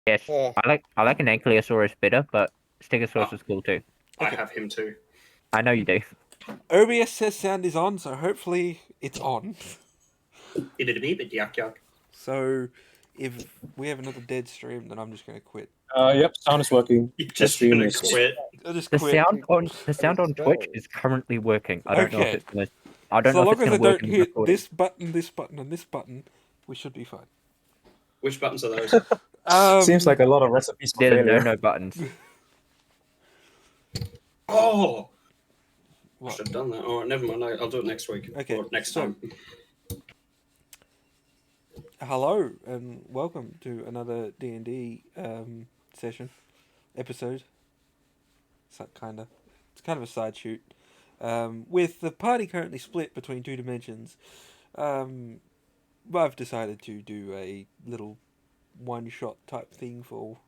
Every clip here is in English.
Yes, Oh, I like an Ankylosaurus better, but Stegosaurus Oh, is cool too. I Okay. have him too. I know you do. OBS says sound is on, so hopefully it's on. Bit yak yak. So if we have another dead stream, then I'm just going to quit. Yep, sound is working. You're The just stream gonna is quit. I'll just The quit. sound on Twitch is currently working. I don't know if Okay. it's gonna. I don't So know if long it's as I gonna work don't in the hit recording. this button, and this button, we should be fine. Which buttons are those? Seems like a lot of recipes for There are failure. no buttons. Oh, I What? should have done that. Oh, never mind. I'll do it next week. Okay, Or next so- time. Hello and welcome to another D&D session episode. It's kind of a side shoot. With the party currently split between two dimensions, I've decided to do a little one-shot type thing for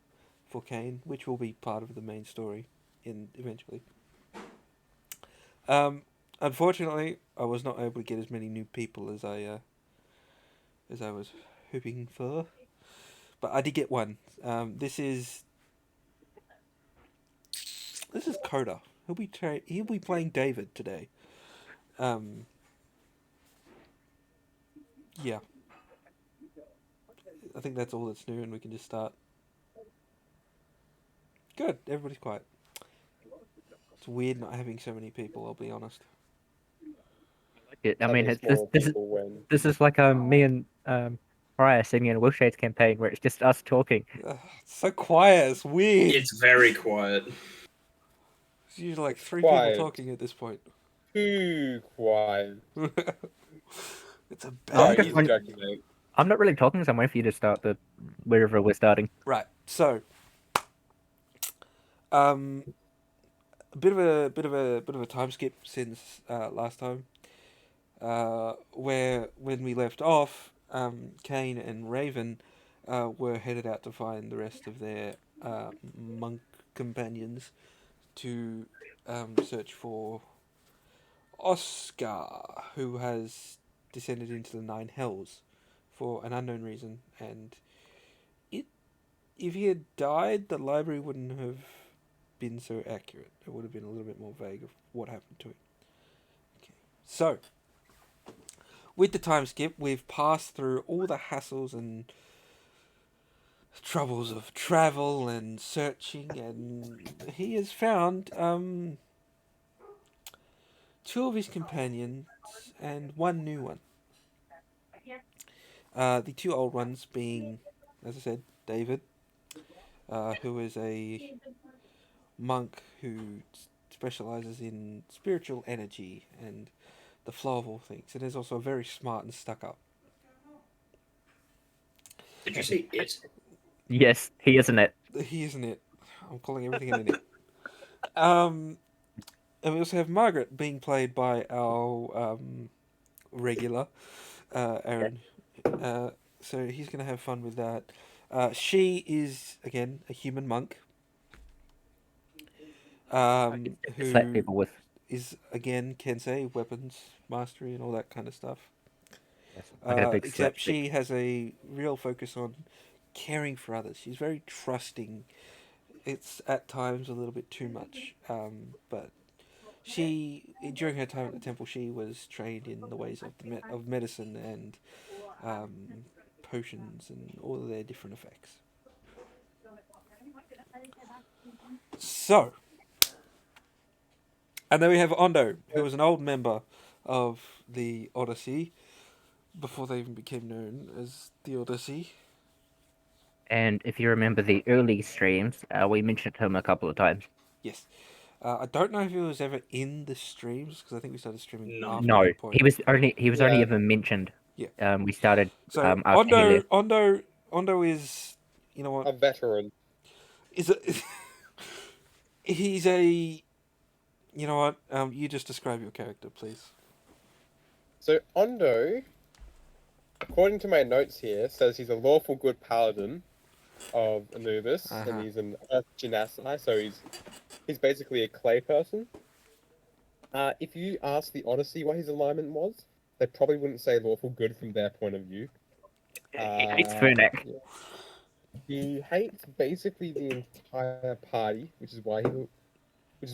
Kane, which will be part of the main story eventually. Unfortunately, I was not able to get as many new people as I was hoping for, but I did get one. This is Coda. He'll be playing David today. Yeah. I think that's all that's new, and we can just start. Good. Everybody's quiet. It's weird not having so many people. I'll be honest. I mean, Having it's small this is people when this is like me and Prior singing in a Wilshade's campaign where it's just us talking. It's so quiet. It's weird. It's very quiet. It's usually like three Quiet. people talking at this point. too quiet. It's a I'm Sorry, bad. just easy joking, mate. I'm not really talking, so I'm waiting for you to start wherever we're starting. Right. So, a bit of a time skip since last time, where when we left off, Kane and Raven were headed out to find the rest of their monk companions to search for Oscar, who has descended into the Nine Hells for an unknown reason, and if he had died, the library wouldn't have been so accurate. It would have been a little bit more vague of what happened to him. Okay. So, with the time skip, we've passed through all the hassles and troubles of travel and searching, and he has found two of his companions and one new one. The two old ones being, as I said, David, who is a monk who specializes in spiritual energy and the flow of all things, and is also very smart and stuck up. Did you say it? Yes, he isn't it. He isn't it. I'm calling everything an it. And we also have Margaret being played by our regular Aaron. So he's going to have fun with that. She is again a human monk. Slap Who people with. is again Kensei, weapons mastery, and all that kind of stuff. Yes, I got a big Except slapstick. she has a real focus on caring for others. She's very trusting. It's at times a little bit too much, but she, during her time at the temple, she was trained in the ways of medicine and potions and all of their different effects. So, and then we have Ondo, who was an old member of the Odyssey before they even became known as the Odyssey. And if you remember the early streams, we mentioned him a couple of times. Yes. I don't know if he was ever in the streams because I think we started streaming No. after No, that point. he was only Yeah. ever mentioned. Yeah. We started So after he left. Ondo is, you know A what? veteran. Is a he's a, you know what? You just describe your character, please. So Ondo, according to my notes here, says he's a lawful good paladin of Anubis, Uh-huh. and he's an earth genasi, so he's basically a clay person. If you ask the Odyssey what his alignment was, they probably wouldn't say lawful good from their point of view. He hates Fernac. He hates basically the entire party, which is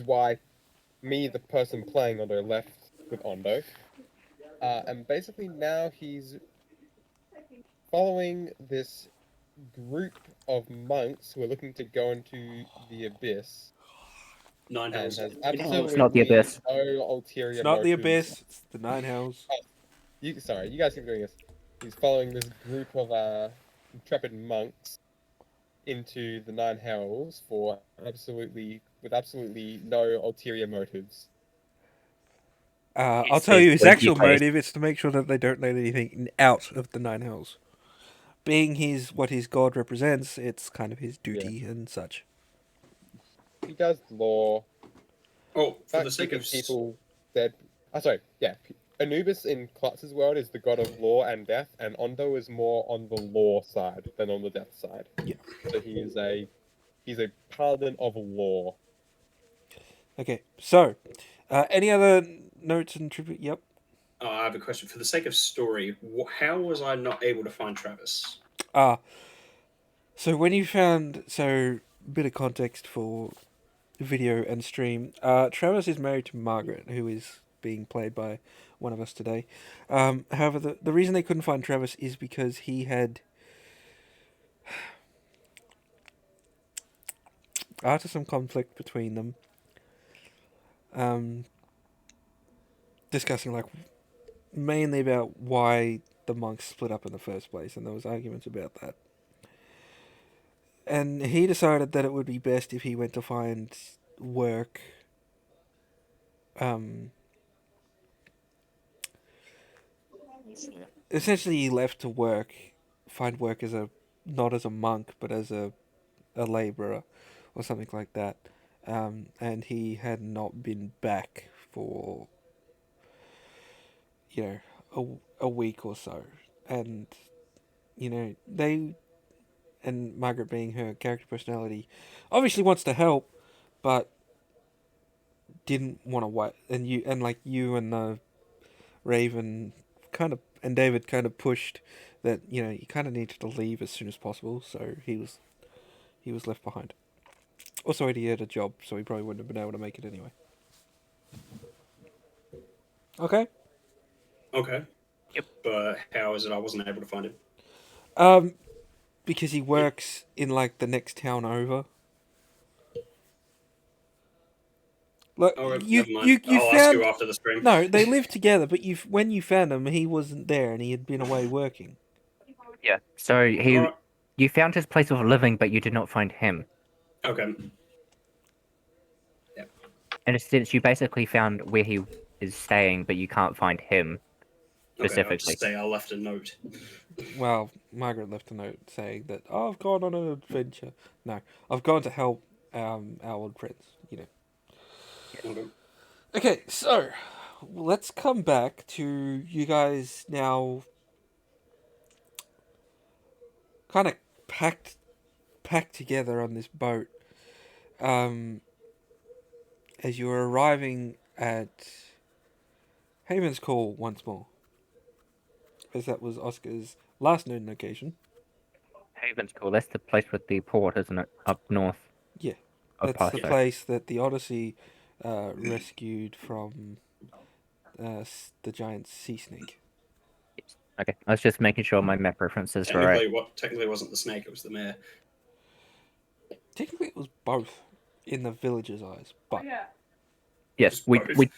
why me, the person playing Ondo, left with Ondo. And basically now he's following this group of monks who are looking to go into the abyss Nine and hells. has Oh, it's not the absolutely abyss. no It's ulterior not the motives. abyss. It's the Nine Hells. Sorry, you guys keep doing this. He's following this group of intrepid monks into the Nine Hells for absolutely no ulterior motives. I'll It's tell his you his blinky actual face. motive is to make sure that they don't let anything out of the Nine Hells. Being what his god represents, it's kind of his Yeah. duty and such. He does law, Oh, for the about sake keeping of people dead. Sorry, yeah. Anubis in Klutz's world is the god of law and death, and Ondo is more on the law side than on the death side. Yeah. So he's a paladin of law. Okay, so any other notes and tribute? Yep. I have a question. For the sake of story, how was I not able to find Travis? Ah, so when you found bit of context for video and stream. Travis is married to Margaret, who is being played by one of us today. However, the reason they couldn't find Travis is because he had after some conflict between them, um, discussing like mainly about why the monks split up in the first place, and there was arguments about that. And he decided that it would be best if he went to find work. Essentially, he left to find work as a not as a monk, but as a labourer or something like that. And he had not been back for a week or so, and they and Margaret, being her character personality, obviously wants to help, but didn't want to wait. And you and the Raven and David kind of pushed that he kind of needed to leave as soon as possible, so he was left behind. Also, he had a job, so he probably wouldn't have been able to make it anyway. Okay. Okay. Yep. But how is it I wasn't able to find him? Because he works in like the next town over. Look, Oh, you never mind. you you I'll ask you found after the stream. no, they lived together, but when you found him, he wasn't there, and he had been away working. Yeah. So All right. you found his place of living, but you did not find him. Okay. Yeah. In a sense, you basically found where he is staying, but you can't find him Okay. I'll specifically. just say I left a note. Well, Margaret left a note saying that I've gone on an adventure. No, I've gone to help our old friends. Okay. Okay, so let's come back to you guys now, kind of packed together on this boat. As you are arriving at Haven's Call once more, as that was Oscar's last known location. Haven's cool. That's the place with the port, isn't it? Up north Yeah, of that's the Pasto. place that the Odyssey rescued from the giant sea snake. Yes. Okay. I was just making sure my map references were right. Technically wasn't the snake, it was the mayor. Technically, it was both in the villager's eyes, but Yes, Just we both. we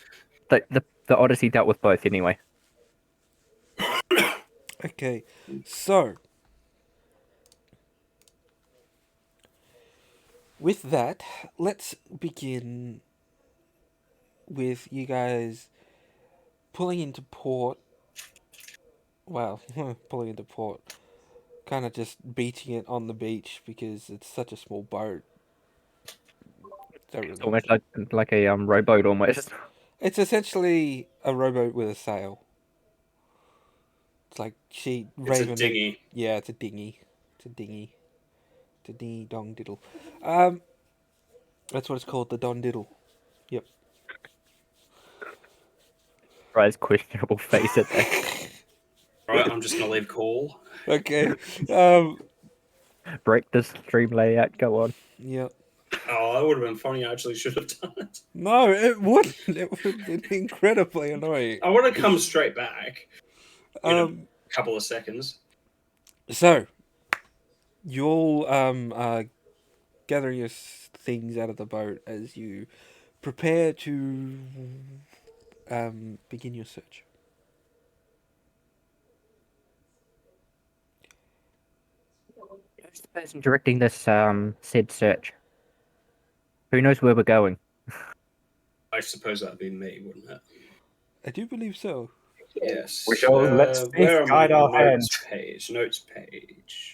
the Odyssey dealt with both anyway. okay. So, with that, let's begin with you guys pulling into port. Well, pulling into port, kind of just beating it on the beach because it's such a small boat. Don't It's really. almost like a rowboat almost. It's essentially a rowboat with a sail. It's like It's a Raven. dinghy. Yeah, it's a dinghy. It's a dinghy. It's a dinghy dong diddle. That's what it's called, the don diddle. Yep. Brian's questionable face at that. Right, I'm just gonna leave call. Okay. Break the stream layout. Go on. Yep. Oh, that would have been funny. I actually should have done it. No, it wouldn't. It would have been incredibly annoying. I want to come straight back in a Um. couple of seconds. So you all gather your things out of the boat as you prepare to begin your search. Who's the person directing this said search? Who knows where we're going? I suppose that'd be me, wouldn't it? I do believe so. Yes. We shall let space Where am I? guide our Notes hands. page. Notes page.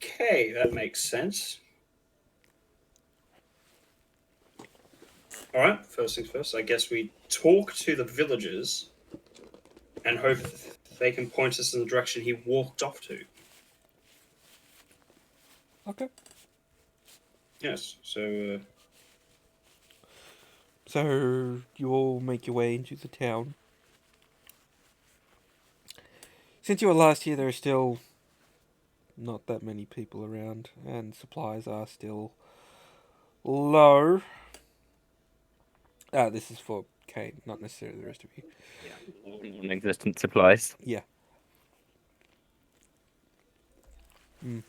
Okay, that makes sense. All right. First things first. I guess we talk to the villagers and hope they can point us in the direction he walked off to. Okay. Yes. So. So you all make your way into the town. Since you were last here, there are still not that many people around, and supplies are still low. This is for Kane, not necessarily the rest of you. Non-existent supplies. Yeah.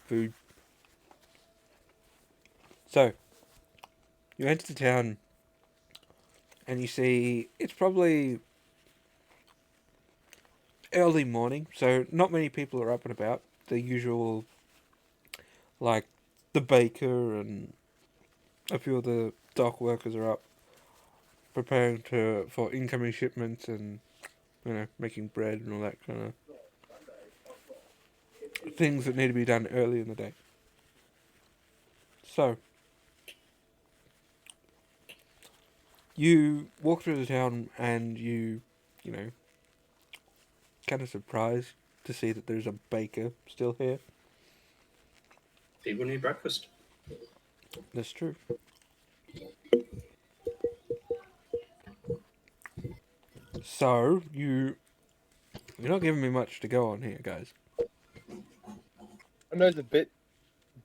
Food. So, you enter the town, and you see it's probably early morning, so not many people are up and about. The usual, like, the baker and a few of the dock workers are up, preparing for incoming shipments and, making bread and all that kind of things that need to be done early in the day. So, you walk through the town and you kind of surprised to see that there's a baker still here. People need breakfast. That's true. So, you're not giving me much to go on here, guys. I know it's a bit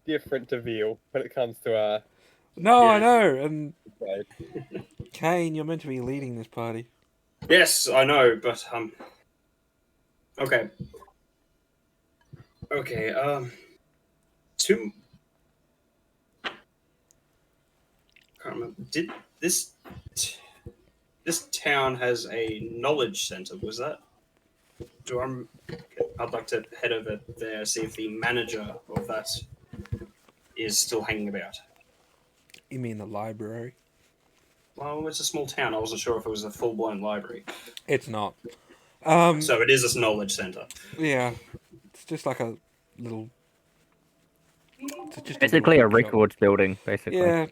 different to veal when it comes to No, Yeah. I know, and bread. Kane, you're meant to be leading this party. Yes, I know, but Okay. Okay. Two. Can't remember. Did this town has a knowledge center? Was that? I'd like to head over there, see if the manager of that is still hanging about. You mean the library? Well, it's a small town. I wasn't sure if it was a full-blown library. It's not. So it is a knowledge center. Yeah, it's just like a little. Just Basically, a little bookshop. records building. Basically. Yeah,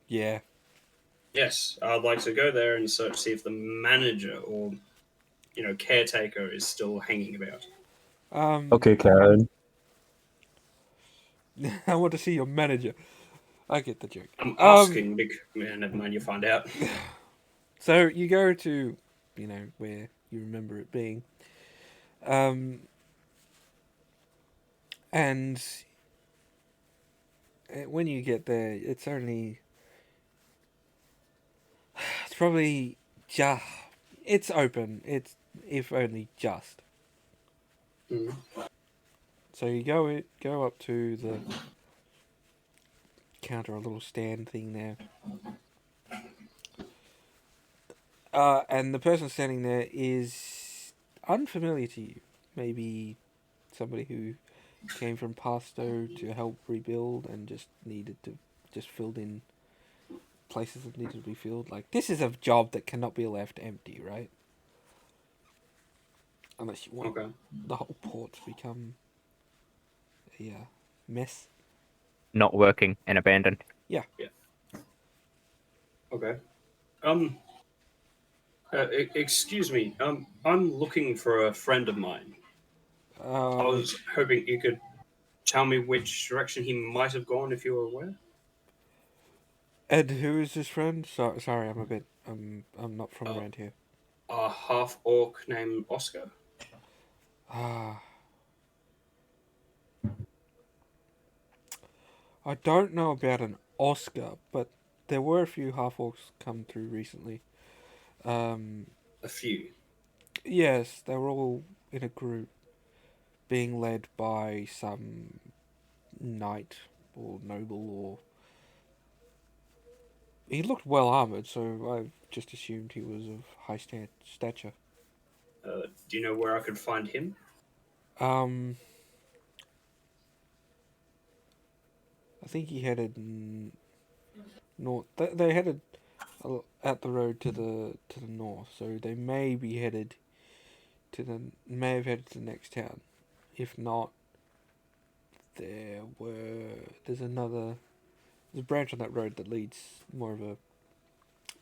yeah. Yes, I'd like to go there and see if the manager or caretaker is still hanging about. Okay, Karen. I want to see your manager. I get the joke. I'm asking. Never mind. You find out. So you go to, where you remember it being, and when you get there, it's probably just, it's open. It's if only just. Mm. So you go up to the counter, a little stand thing there. And the person standing there is unfamiliar to you. Maybe somebody who came from Pasto to help rebuild and just filled in places that needed to be filled. Like, this is a job that cannot be left empty, right? Unless you want the whole port to become a mess. Not working and abandoned. Yeah. Okay. Excuse me. I'm looking for a friend of mine. I was hoping you could tell me which direction he might have gone if you were aware. Ed, who is this friend? Sorry, I'm not from around here. A half orc named Oscar. Ah, I don't know about an Oscar, but there were a few half orcs come through recently. Um, A few. yes, they were all in a group, being led by some knight or noble, or he looked well armored, so I just assumed he was of high stature. Do you know where I could find him? Um, I think he headed north. They headed out the road to the north, so they may be headed may have headed to the next town. If not, there's a branch on that road that leads more of a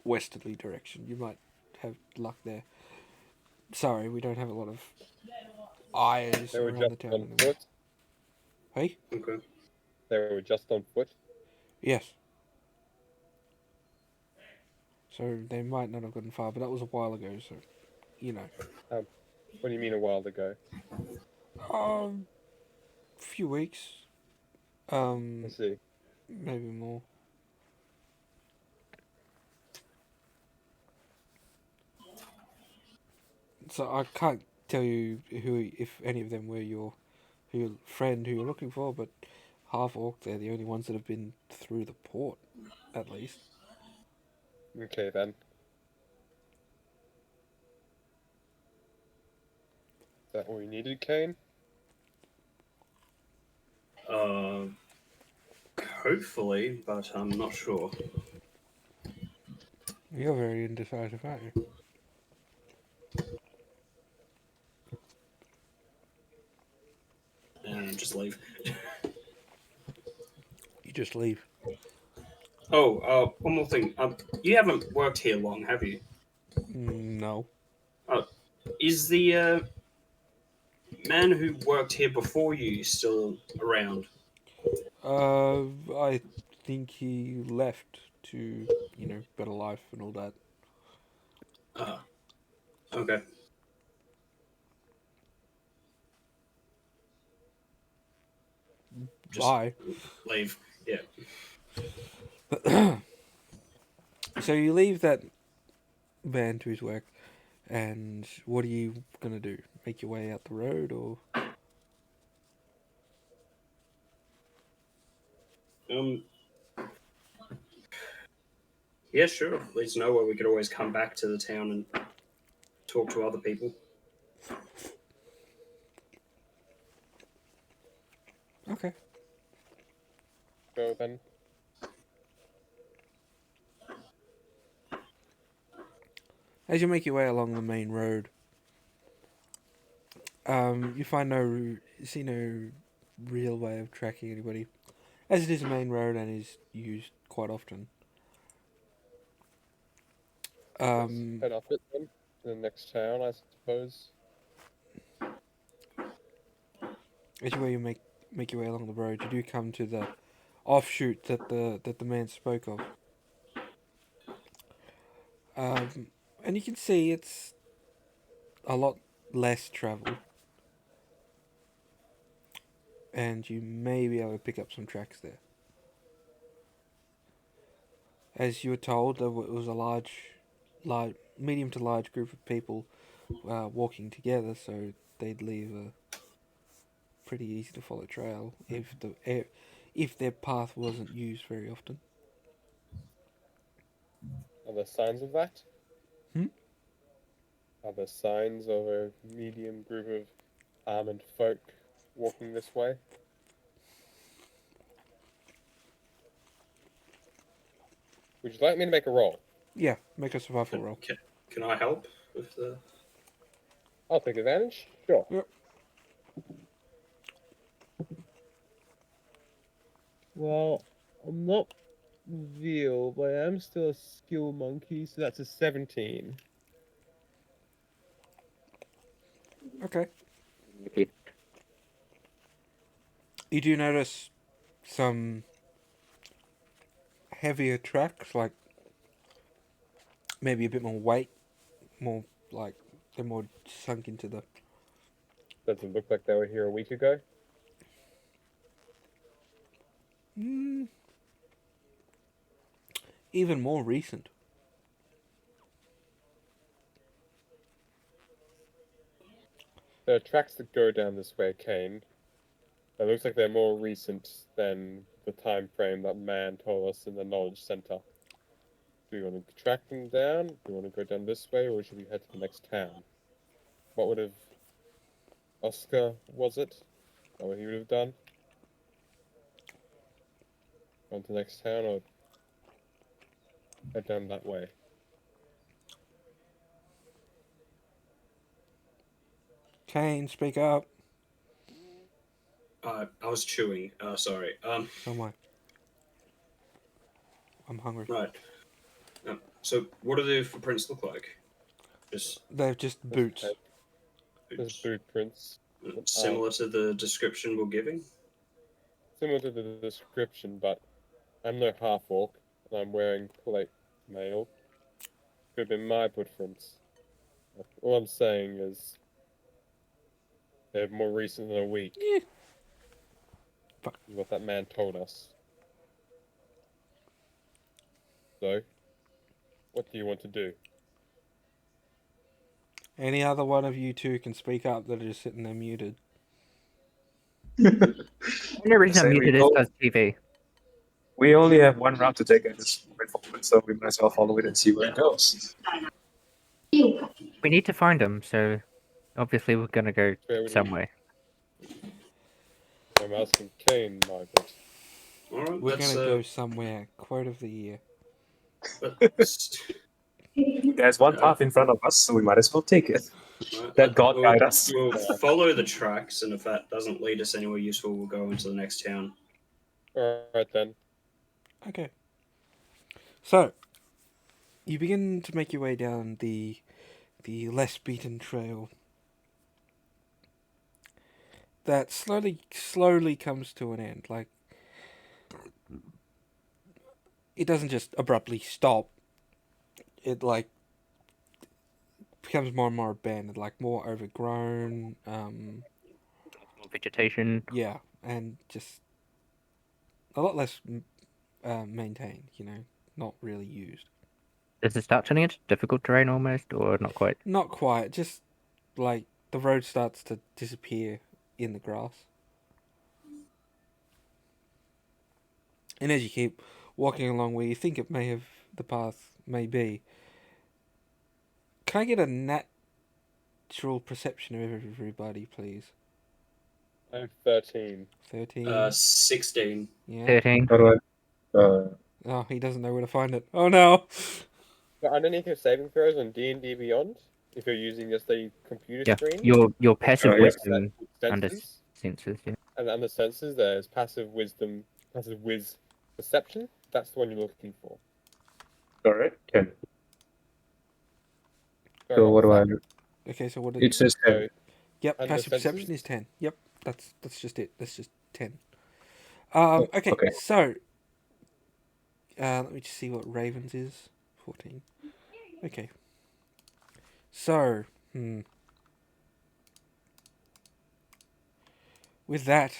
westerly direction. You might have luck there. Sorry, we don't have a lot of eyes They were around the just town on anymore. foot. Hey? Okay. They were just on foot. Yes. So they might not have gotten far, but that was a while ago, so you know. What do you mean a while ago? Few weeks. I see. Maybe more. So I can't tell you if any of them were your friend who you're looking for, but half orc, they're the only ones that have been through the port, at least. Okay then. Is that all you needed, Kane? Uh, Hopefully, but I'm not sure. You're very indecisive, aren't you? And just leave. You just leave. Oh, one more thing. You haven't worked here long, have you? No. Is the man who worked here before you still around? I think he left to, better life and all that. Uh, okay. Just Bye. leave. Yeah. So you leave that man to his work, and what are you gonna do? Make your way out the road, or Um. Yeah, sure. At least know where we could always come back to the town and talk to other people. okay? Go then. As you make your way along the main road, you see no real way of tracking anybody, as it is a main road and is used quite often. Let's head off it then. To the next town, I suppose. As you make your way along the road, you do come to the offshoot that the man spoke of. And you can see it's a lot less travel, and you may be able to pick up some tracks there. As you were told, it was a medium to large group of people walking together, so they'd leave a pretty easy to follow trail if their path wasn't used very often. Are there signs of that? Hmm? Are there signs of a medium group of armored folk walking this way? Would you like me to make a roll? Yeah, make a survival Can, roll. can, can I help with the? I'll take advantage. Sure. Yep. Well, I'm not veal, but I am still a skill monkey, so that's a 17. Okay. Okay. You do notice some heavier tracks, like maybe a bit more weight, more like they're more sunk into the Does it look like they were here a week ago? Even more recent. There are tracks that go down this way, Kane. It looks like they're more recent than the time frame that man told us in the knowledge center. Do you want to track them down? Do you want to go down this way, or should we head to the next town? What would have Oscar, was it? Or what he would have done? Gone to the next town, or head down that way? Kane, speak up. I was chewing. Sorry. So am I. I'm hungry. Right. So, what do the footprints look like? Just They're just boots. There's boots. boot prints. Similar to the description we're giving? Similar to the description, but I'm no half-orc, and I'm wearing plate mail. Could have been my footprints. All I'm saying is they're more recent than a week. Yeah. Fuck. Is what that man told us. So, what do you want to do? Any other one of you two can speak up that are just sitting there muted. The only reason Say I'm we muted is go- because TV. We only have one route to take at this point, so we might as well follow it and see where it goes. We need to find them, so obviously we're gonna go Where would somewhere. I'm asking Kane, Margaret. All right, We're let's, gonna go somewhere. Quote of the year. let's- There's one path in front of us, so we might as well take it. right, Let God guide us. We'll follow the tracks, and if that doesn't lead us anywhere useful, we'll go into the next town. Alright then. Okay. So, you begin to make your way down the less beaten trail that slowly comes to an end. Like, it doesn't just abruptly stop. It like becomes more and more abandoned, like more overgrown. More vegetation. Yeah, and just a lot less maintained. Not really used. Does it start turning into difficult terrain almost, or not quite? Not quite. Just like the road starts to disappear in the grass. And as you keep walking along where you think the path may be, can I get a natural perception of everybody, please? I'm 13. 13. 16. Yeah. 13. How do I? Oh, he doesn't know where to find it. Oh no. But underneath your saving throws on D&D Beyond, if you're using just the computer Yeah, screen, your passive Oh, yeah. wisdom under senses, senses. Yeah. and under senses, there's passive wisdom, passive whiz perception. That's the one you're looking for. Alright, 10. Sorry, So what do I was do? Okay, so what did It says 10. that? Yep, under passive senses? perception is 10. Yep, that's just it. That's just 10. Okay, okay. so let me just see what Ravens is. 14. Okay. So, with that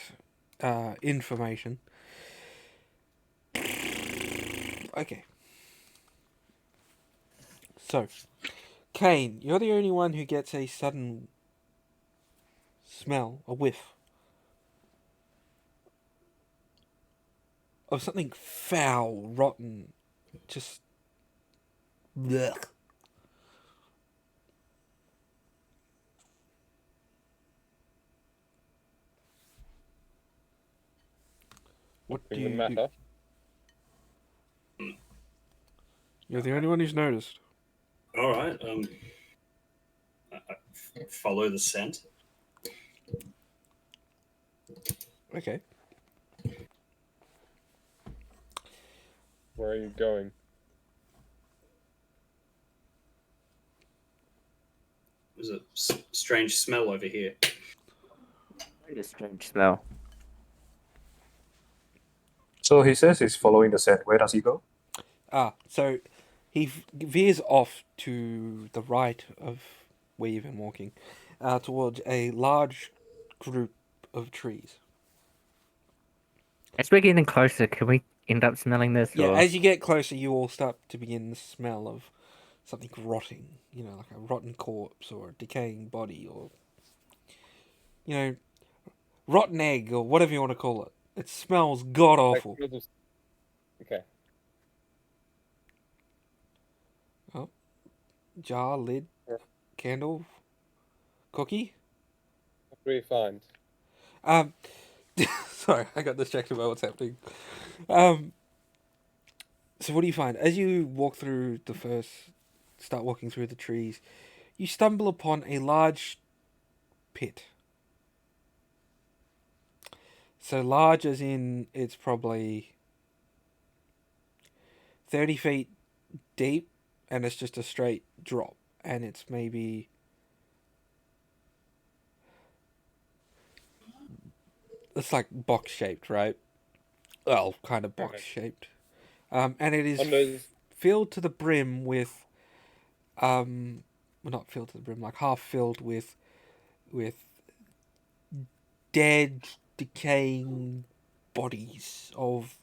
information, okay. So, Kane, you're the only one who gets a sudden smell, a whiff of something foul, rotten, just blech. What do Doesn't you matter. do? You're the only one who's noticed. All right. Follow the scent. Okay. Where are you going? There's a strange smell over here. Quite a strange smell. So he says he's following the scent. Where does he go? So he veers off to the right of where you've been walking, towards a large group of trees. As we're getting closer, can we end up smelling this? Yeah, or... as you get closer, you all start to begin the smell of something rotting. You know, like a rotten corpse or a decaying body, or rotten egg or whatever you want to call it. It smells god Like, awful. okay. Jar, lid, Yeah. candle, cookie. What do we find? Sorry, I got distracted by what's happening. So what do you find as you start walking through the trees? You stumble upon a large pit. So large as in it's probably 30 feet deep, and it's just a straight drop, and it's maybe it's like box shaped, right? Well, kind of box shaped. And it is On those, filled to the brim with, well, not filled to the brim, like half filled with dead, decaying bodies of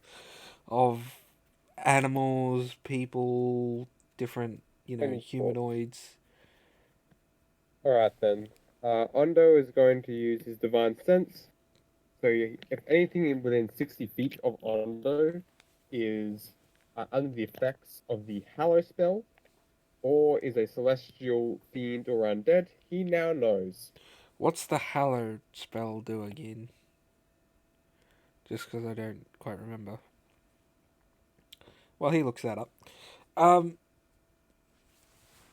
animals, people, different, any humanoids. Alright then. Ondo is going to use his divine sense. So if anything within 60 feet of Ondo is under the effects of the Hallow spell, or is a celestial fiend or undead, he now knows. What's the Hallow spell do again? Just because I don't quite remember. Well, he looks that up.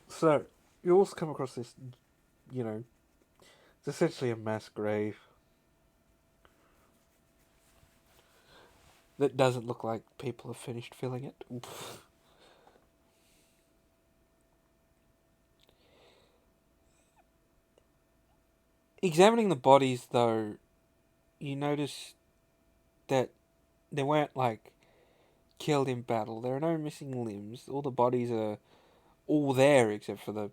So, you also come across this, it's essentially a mass grave that doesn't look like people have finished filling it. Oof. Examining the bodies, though, you notice that they weren't, like, killed in battle. There are no missing limbs. All the bodies are all there except for the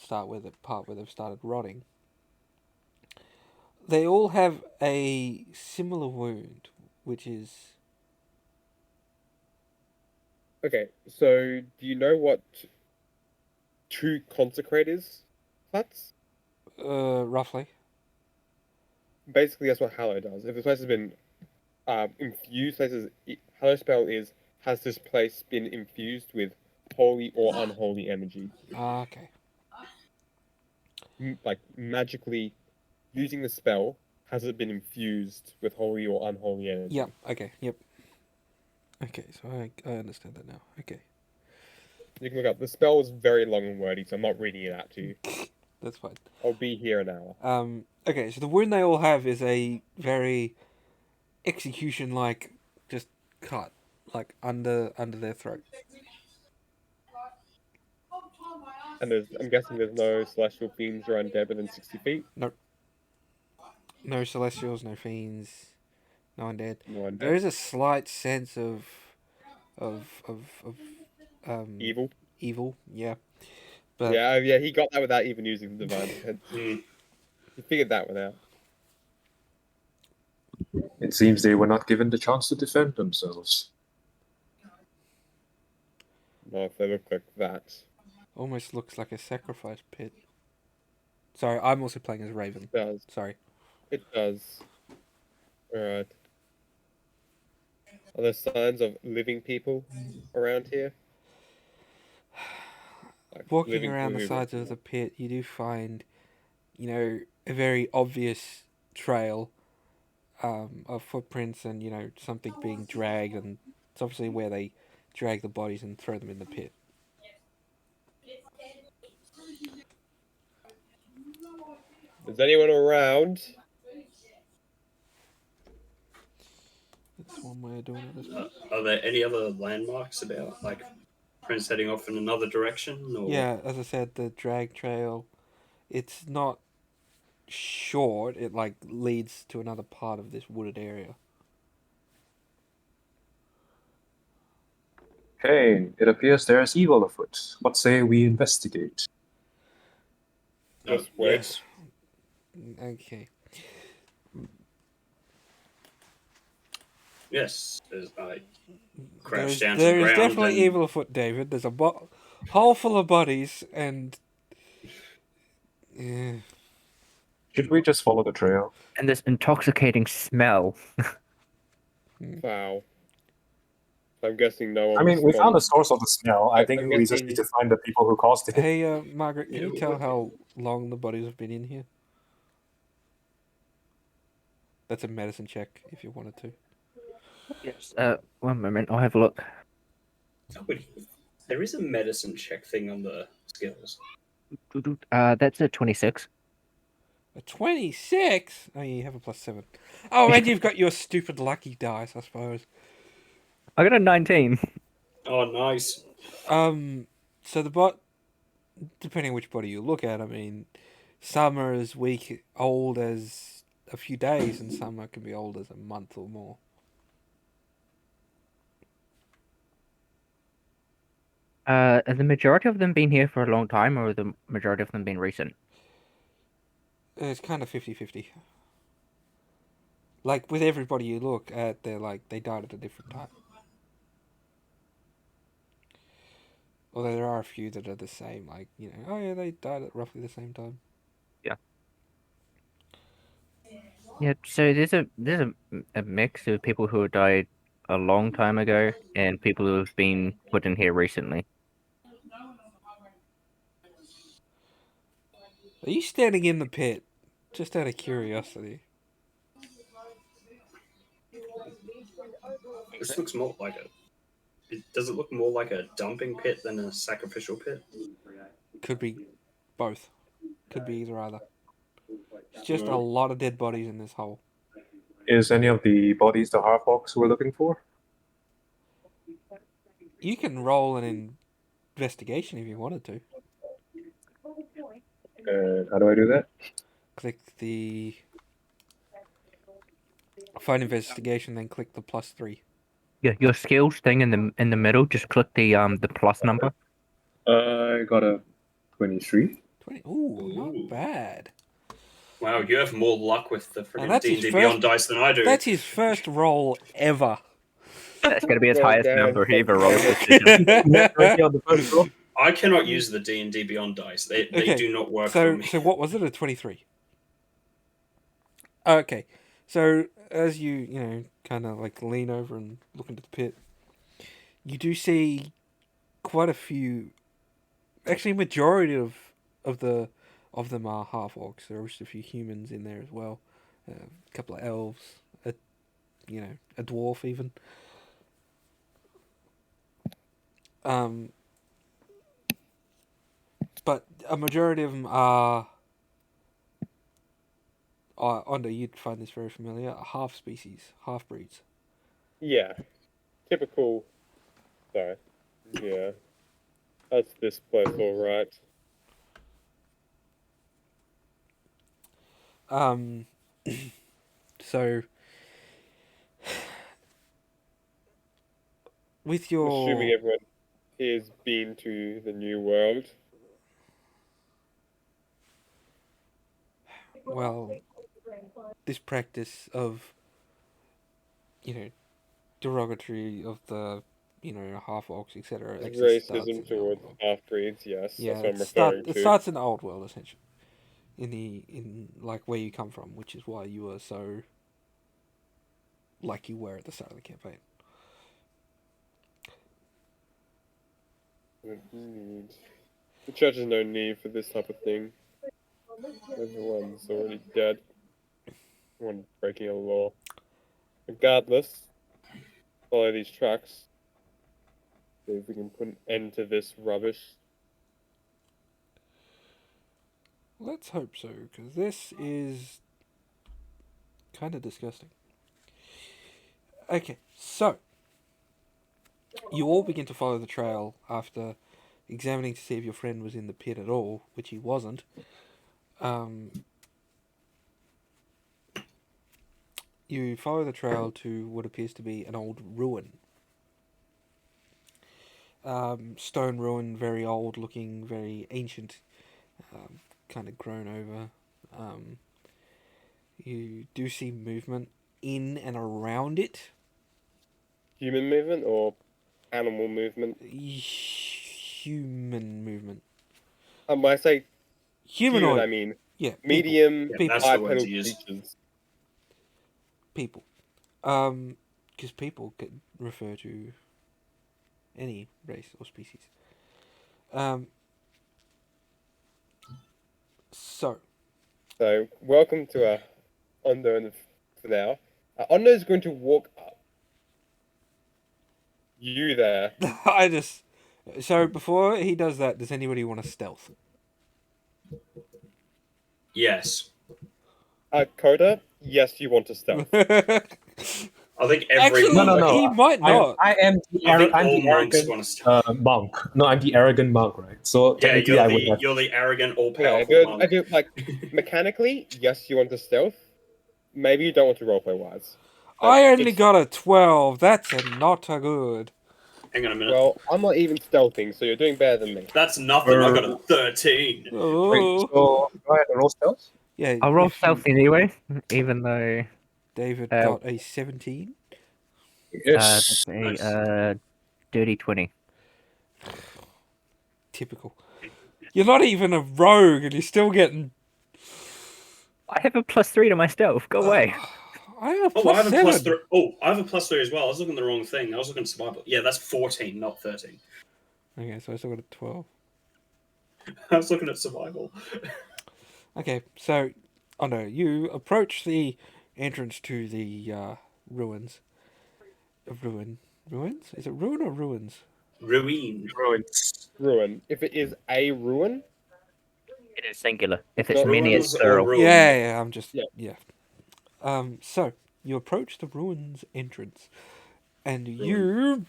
part where they've started rotting. They all have a similar wound, which is Okay, so do you know what true consecrate is, Platz? roughly. Basically, that's what Hallow does. If the place has been infused, Hallow spell has this place been infused with holy or unholy energy? Okay. Like magically using the spell, has it been infused with holy or unholy energy? Yep. Okay. Yep. Okay. So I understand that now. Okay. You can look up. The spell is very long and wordy, so I'm not reading it out to you. That's fine. I'll be here an hour. Okay. So the wound they all have is a very execution-like, just cut, like under their throat. And I'm guessing there's no celestial fiends or undead within 60 feet. Nope. No celestials. No fiends. No undead. No undead. There is a slight sense of Evil. evil. Yeah. But Yeah, he got that without even using the divine sense. Hmm. He figured that one out. It seems they were not given the chance to defend themselves. Not if they look like that. almost looks like a sacrifice pit. Sorry, I'm also playing as Raven. It does. Sorry. It does. Alright. Are there signs of living people around here? Like Walking living around the people who sides of the pit, you do find, a very obvious trail of footprints and, something being dragged, and it's obviously where they drag the bodies and throw them in the pit. Is anyone around? That's one way of doing it, I suppose. Are there any other landmarks about, like Prince heading off in another direction? Or... Yeah, as I said, the drag trail, it's not short, it, leads to another part of this wooded area. Okay, it appears there is evil afoot. What say we investigate? Just wait. Yes. Okay. Yes, as I crouch There's down to the there is ground definitely and evil afoot, David. There's a hole full of bodies, and yeah. Should we just follow the trail? And this intoxicating smell. Wow. I'm guessing no one I mean, we found the responded. source of the smell. I think I'm we just need guessing to find the people who caused it. Hey, Margaret, can Yeah, you we tell would. how long the bodies have been in here? That's a medicine check if you wanted to. Yes. One moment. I'll have a look. Oh, but there is a medicine check thing on the skills. That's a 26. A 26? Oh, yeah, you have a +7. Oh, and you've got your stupid lucky dice, I suppose. I got a 19. Oh, nice. So depending on which body you look at, I mean, some are as old as a few days, and some can be old as a month or more. Have the majority of them been here for a long time, or the majority of them been recent? It's kind of 50-50. Like, with everybody you look at, they died at a different time. Although there are a few that are the same, like, oh yeah, they died at roughly the same time. Yeah. Yeah. So there's a mix of people who died a long time ago and people who have been put in here recently. Are you standing in the pit? Just out of curiosity. This looks more like does it look more like a dumping pit than a sacrificial pit? Could be both. Could be either. It's just a No. lot of dead bodies in this hole. Is any of the bodies the Harfox we're looking for? You can roll an investigation if you wanted to. How do I do that? Click the find investigation, then click the +3. Yeah, your skills thing in the middle. Just click the plus number. I got a 23. 20. Ooh, not Ooh. bad. Wow, you have more luck with the And freaking that's D his and D first- Beyond dice than I do. That's his first roll ever. That's gonna be his Well highest done. number he ever rolls this Okay, season. On the first roll. I cannot use the D and D Beyond dice. They do not work for so me. so what was it? A 23. Okay, so as you kind of like lean over and look into the pit, you do see quite a few. Actually, majority of them are half orcs. There are just a few humans in there as well. A couple of elves, a dwarf even. But a majority of them are. Onda, you'd find this very familiar. Half species, half breeds. Yeah. Typical. Sorry. Yeah. That's this place, alright. So with I'm assuming your everyone here's been to the New World. this practice of derogatory of the half orcs, etc. actually starts in Racism the old towards world. half-breeds, yes. Yeah, That's what I'm referring it to. starts in the old world essentially. In like where you come from, which is why you were so like you were at the start of the campaign. The church has no need for this type of thing. Everyone's already dead. Everyone breaking a law. Regardless, follow these tracks. See if we can put an end to this rubbish. Let's hope so, because this is kind of disgusting. Okay, so you all begin to follow the trail after examining to see if your friend was in the pit at all, which he wasn't. You follow the trail to what appears to be an old ruin. Stone ruin, very old looking, very ancient, kind of grown over. You do see movement in and around it. Human movement or animal movement? Human movement. When I say human, Humanoid. I mean Yeah, people. medium, Yeah, People. that's the word bipedal to use. creatures. People. Because people can refer to any race or species. So, Welcome to Ondo for now. Ondo is going to walk up. You there? So before he does that, does anybody want to stealth? Yes. Coda, yes, you want to stealth. I think every Actually, No, he might not. I am the, I think I'm all the monks arrogant want to stealth. monk. No, I'm the arrogant monk, right? So Yeah, technically, I would have. you're the arrogant, all Yeah, powerful monk. I do like mechanically, yes, you want to stealth. Maybe you don't want to roleplay wise. I only it's- got a 12. That's not a good. Hang on a minute. Well, I'm not even stealthing, so you're doing better than me. That's nothing. I got a 13. Wait, Oh. so do I have to roll stealth? Yeah, I'll roll if you- stealth anyway, even though David Uh, got a 17. Yes. that's a Nice. dirty 20. Typical. You're not even a rogue, and you're still getting. I have a +3 to my stealth. Go away. I have Oh, I plus have a 7. +3. Oh, I have a +3 as well. I was looking at the wrong thing. I was looking at survival. Yeah, that's 14, not 13. Okay, so I still got a 12. I was looking at survival. Okay, so, oh no, you approach the entrance to the ruins. Ruins? Is it ruin or ruins? Ruin. Ruins. Ruin. If it is a ruin, It is singular. If It's it's not many, it's Ruins or plural. ruin. Yeah, I'm just Yeah. yeah. So you approach the ruins entrance, and you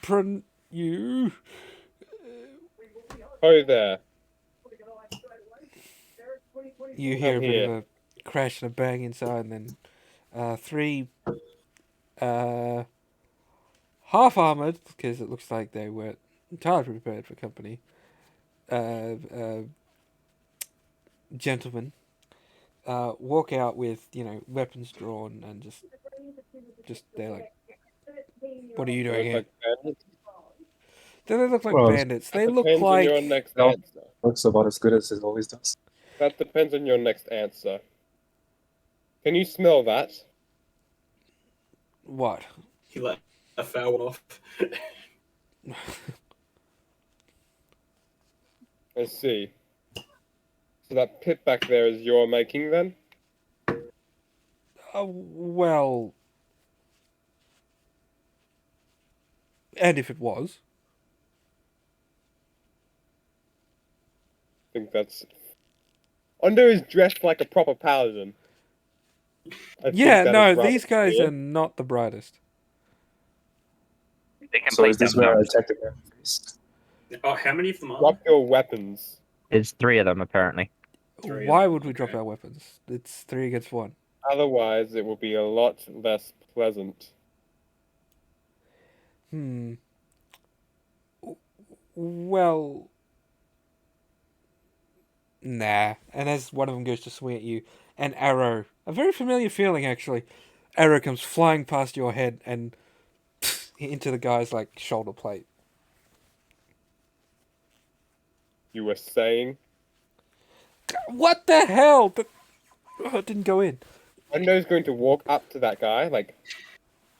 oh there. you hear a I'm bit here. of a crash and a bang inside, and then three half armored, because it looks like they weren't entirely prepared for company. Gentlemen walk out with weapons drawn and just they're like, what are you doing Looks here? like bandits. They don't look like Well, bandits. They That look depends on your like next No. answer. Looks about as good as it always does. That depends on your next answer. Can you smell that? what? He let a foul one off. Let's see. So that pit back there is your making then? Well, and if it was, I think that's. Ondo is dressed like a proper paladin. I think yeah, that no, is rather these guys clear. are not the brightest. They can So play is this down where I numbers. attack the man first? Oh, how many of them are Drop your weapons. There's 3 of them apparently. Three, Why would we okay. drop our weapons? It's 3 against 1. Otherwise, it will be a lot less pleasant. Well, nah. And as one of them goes to swing at you, an arrow, a very familiar feeling actually, arrow comes flying past your head and into the guy's like shoulder plate. You were saying? What the hell? It didn't go in. Ondo's going to walk up to that guy, like,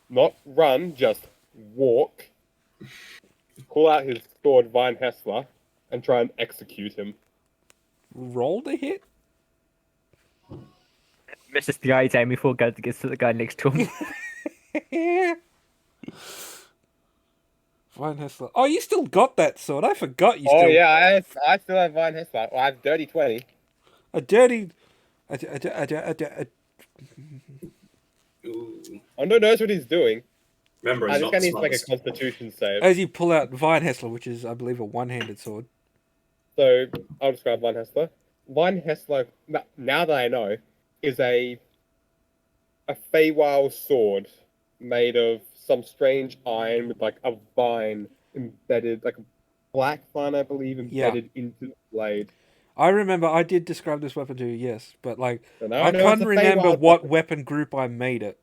not run, just walk, pull out his sword, Vine Hessler, and try and execute him. Roll to hit? Misses the eye aim before it gets to the guy next to him. Vine Hessler. Oh, you still got that sword. I forgot you Oh still. yeah, I still have Vine Hessler. Well, I have dirty 20. A dirty. Ooh. Ondo knows what he's doing. Remember, I he's just not gonna the need to make a smartest. Constitution save. As you pull out Vine Hessler, which is, I believe, a one-handed sword. So I'll describe Vine Hessler. Vine Hessler, now that I know, is a Feywild sword made of some strange iron with like a vine embedded, like a black vine, I believe, embedded into the blade. I remember I did describe this weapon to you, yes, but like So now I know it's can't a remember Feywild what weapon. weapon group I made it.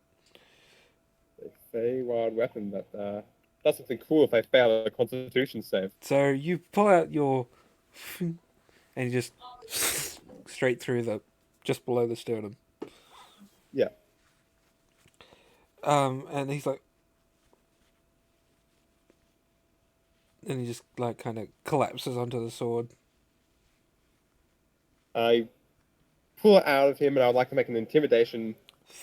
A Feywild weapon that does something cool if they fail a Constitution save. So you pull out your, and you just straight through just below the sternum. Yeah. And he's like, and he just like kind of collapses onto the sword. I pull it out of him, and I would like to make an intimidation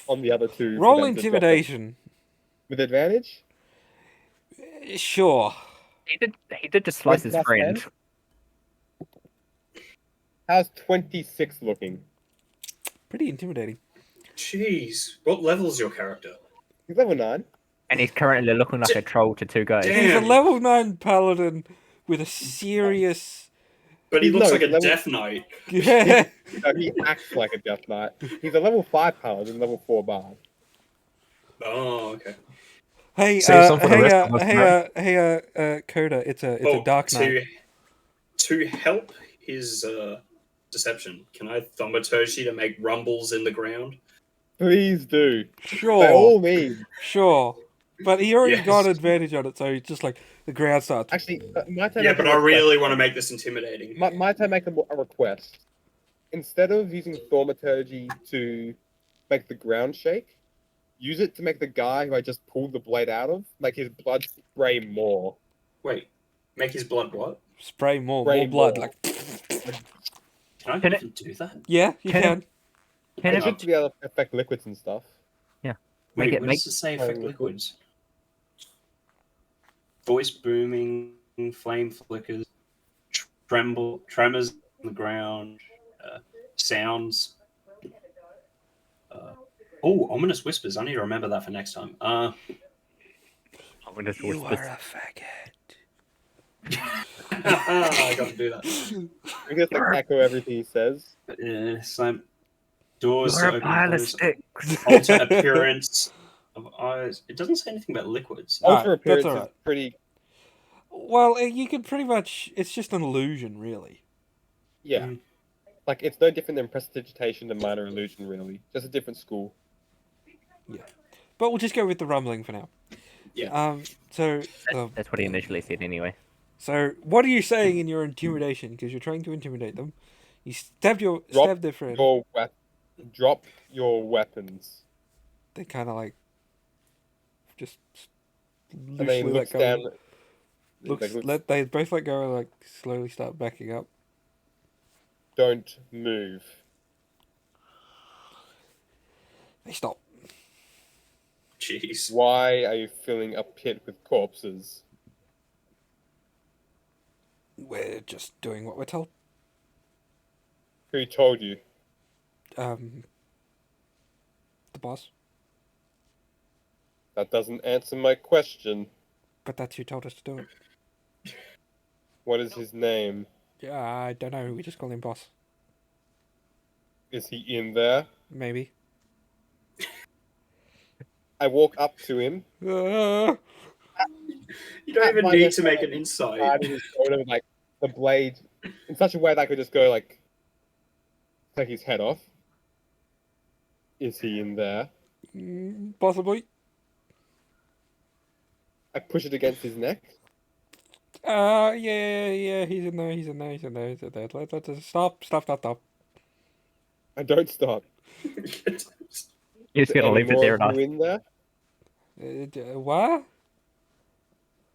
on the other two. For Roll them to drop it. intimidation. With advantage. Sure. He did just slice his Plus friend. 10? How's 26 looking? Pretty intimidating. Jeez, what level's your character? He's level 9. And he's currently looking like a troll to two guys. Damn. He's a level 9 paladin with a serious. But he He's- looks no, like a he's level- Death Knight. Yeah. No, he acts like a Death Knight. He's a level 5 paladin, level 4 bard. Oh, okay. Hey, Save some for the rest of us, Coda, it's a dark knight. To help his deception, can I thaumaturgy to make rumbles in the ground? Please do. By Sure, all means. sure. But he already Yes. got advantage on it, so he's just like the ground starts. Actually, might I Yeah, make but a I request? really want to make this intimidating. Might I make a request? Instead of using thaumaturgy to make the ground shake, use it to make the guy who I just pulled the blade out of, make his blood spray more. Wait, make his blood what? Spray more Spray blood. more. Like, Can I Can even do that? yeah, you Can can. Can It it, should be able to affect liquids and stuff. Make Wait, it- what make- does it say affect Oh, liquids? Voice booming, flame flickers, tremors on the ground, sounds. Ominous whispers. I need to remember that for next time. ominous You whispers. are a faggot. I got to do that. We just like echo everything he says. Slam doors You're a open, pile of close, sticks. alter appearance of eyes. It doesn't say anything about liquids. Alright, Alter that's appearance is alright. pretty. Well, you can pretty much. It's just an illusion, really. Yeah. Mm. Like, it's no different than prestidigitation and minor illusion, really. Just a different school. But we'll just go with the rumbling for now. Yeah. So. That's what he initially said anyway. So, what are you saying in your intimidation? Because you're trying to intimidate them. You stabbed their friend. Drop your weapons. They kind of like just And loosely then he let looks go. down. They both let go and like slowly start backing up. Don't move. They stop. Jeez. Why are you filling a pit with corpses? We're just doing what we're told. Who told you? The boss. That doesn't answer my question. But that's who told us to do it. What is his name? Yeah, I don't know. We just call him boss. Is he in there? Maybe. I walk up to him. You don't even Why need does to make an Guarding insight. his shoulder, like the blade, in such a way that I could just go like take his head off. Is he in there? Possibly. I push it against his neck. Yeah. He's in there. He's in there. Let's just stop. I don't stop. You're just gonna Any leave it more there of and you ask. in there? What?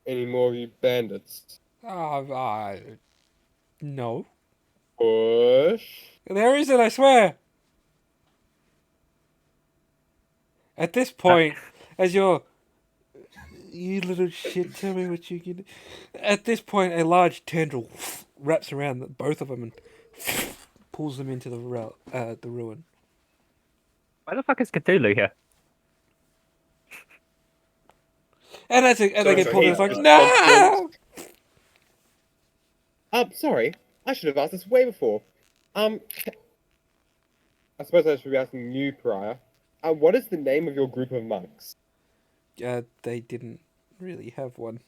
Any more of you bandits? No. Push. There isn't, I swear. At this point, as you little shit, tell me what you can. At this point, a large tendril wraps around both of them and pulls them into the ruin. Why the fuck is Cthulhu here? And as they get pulled, he- it's like, no! Sorry. I should have asked this way before. I suppose I should be asking you, Pariah. What is the name of your group of monks? They didn't really have one.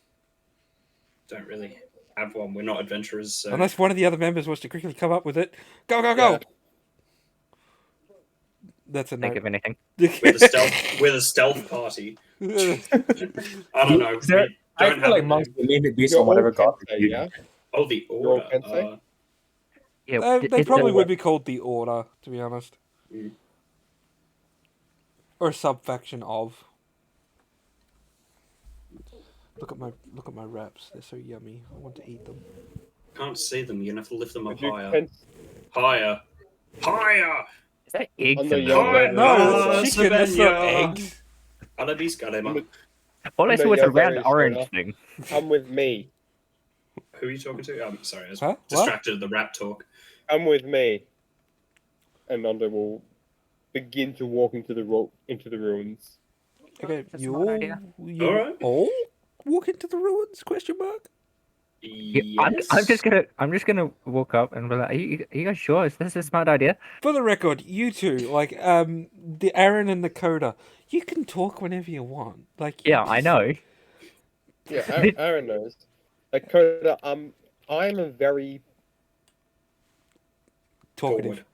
Don't really. have one. We're not adventurers, so Unless one of the other members was to quickly come up with it. Go, go, Yeah. go! That's a Think note. of anything. we're the stealth. We're the stealth party. I don't know. Is there- We I don't feel have like a monks name. will name it based You're on whatever all god Kensei, they give. yeah? Oh, the You're all order. Kensei? Yeah, They it's probably the- would be called the Order, to be honest. Mm. Or a sub-faction of. Look at my wraps. They're so yummy. I want to eat them. Can't see them. You're gonna have to lift them up Would you higher. Kensei? Higher. Is that eggs On the in young there? man- No, Ah, that's chicken. That's not Savannah. eggs. Alabi's got him. All I No, saw was a you're round very orange soda. thing. Come with me. Who are you talking to? I'm sorry, I was Huh? What? distracted at the rap talk. Come with me. And Nando will begin to walk into the ruins. Okay, That's a you smart all, idea. you Alright. all walk into the ruins? Question mark. Yeah, Yes. I'm just gonna walk up and be like, are you guys sure? Is this a smart idea? For the record, you two, like, the Aaron and the Coda, you can talk whenever you want. Like, you Yeah, I just- know. Yeah, Aaron knows. Like, Coda, I'm a very talkative. Forward.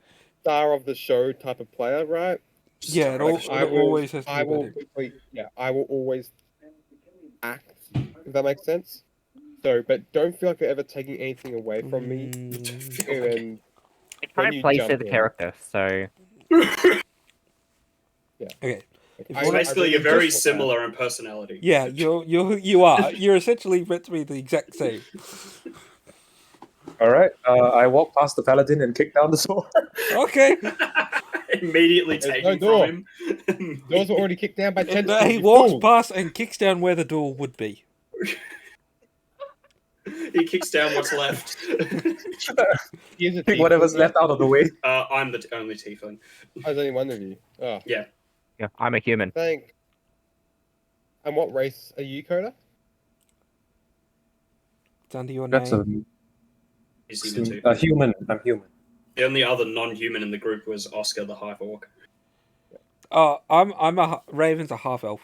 star of the show type of player, right? Yeah, it, Sorry, all, I it will- always has to I be will about him. quickly, I will always act, if that makes sense. So, but don't feel like you're ever taking anything away from me. Mm, And I try when and you play jump to the in. character, so okay. If I- you wanna- Basically, you're really very just- similar in personality. Yeah, you are. You're essentially meant to be the exact same. All right. I walk past the paladin and kick down the door. Okay. Immediately There's taking no door. from him. Doors are already kicked down by No, tentacles. he you walks fool. past and kicks down where the door would be. He kicks down what's left. Here's a Pick whatever's left out of the way. I'm the only tiefling. There's only one of you. Oh, yeah, I'm a human. thank. And what race are you, Coda? It's under your That's name. He's human too. a human. I'm human. The only other non-human in the group was Oscar the Hive Orc. Oh, Raven's a half elf.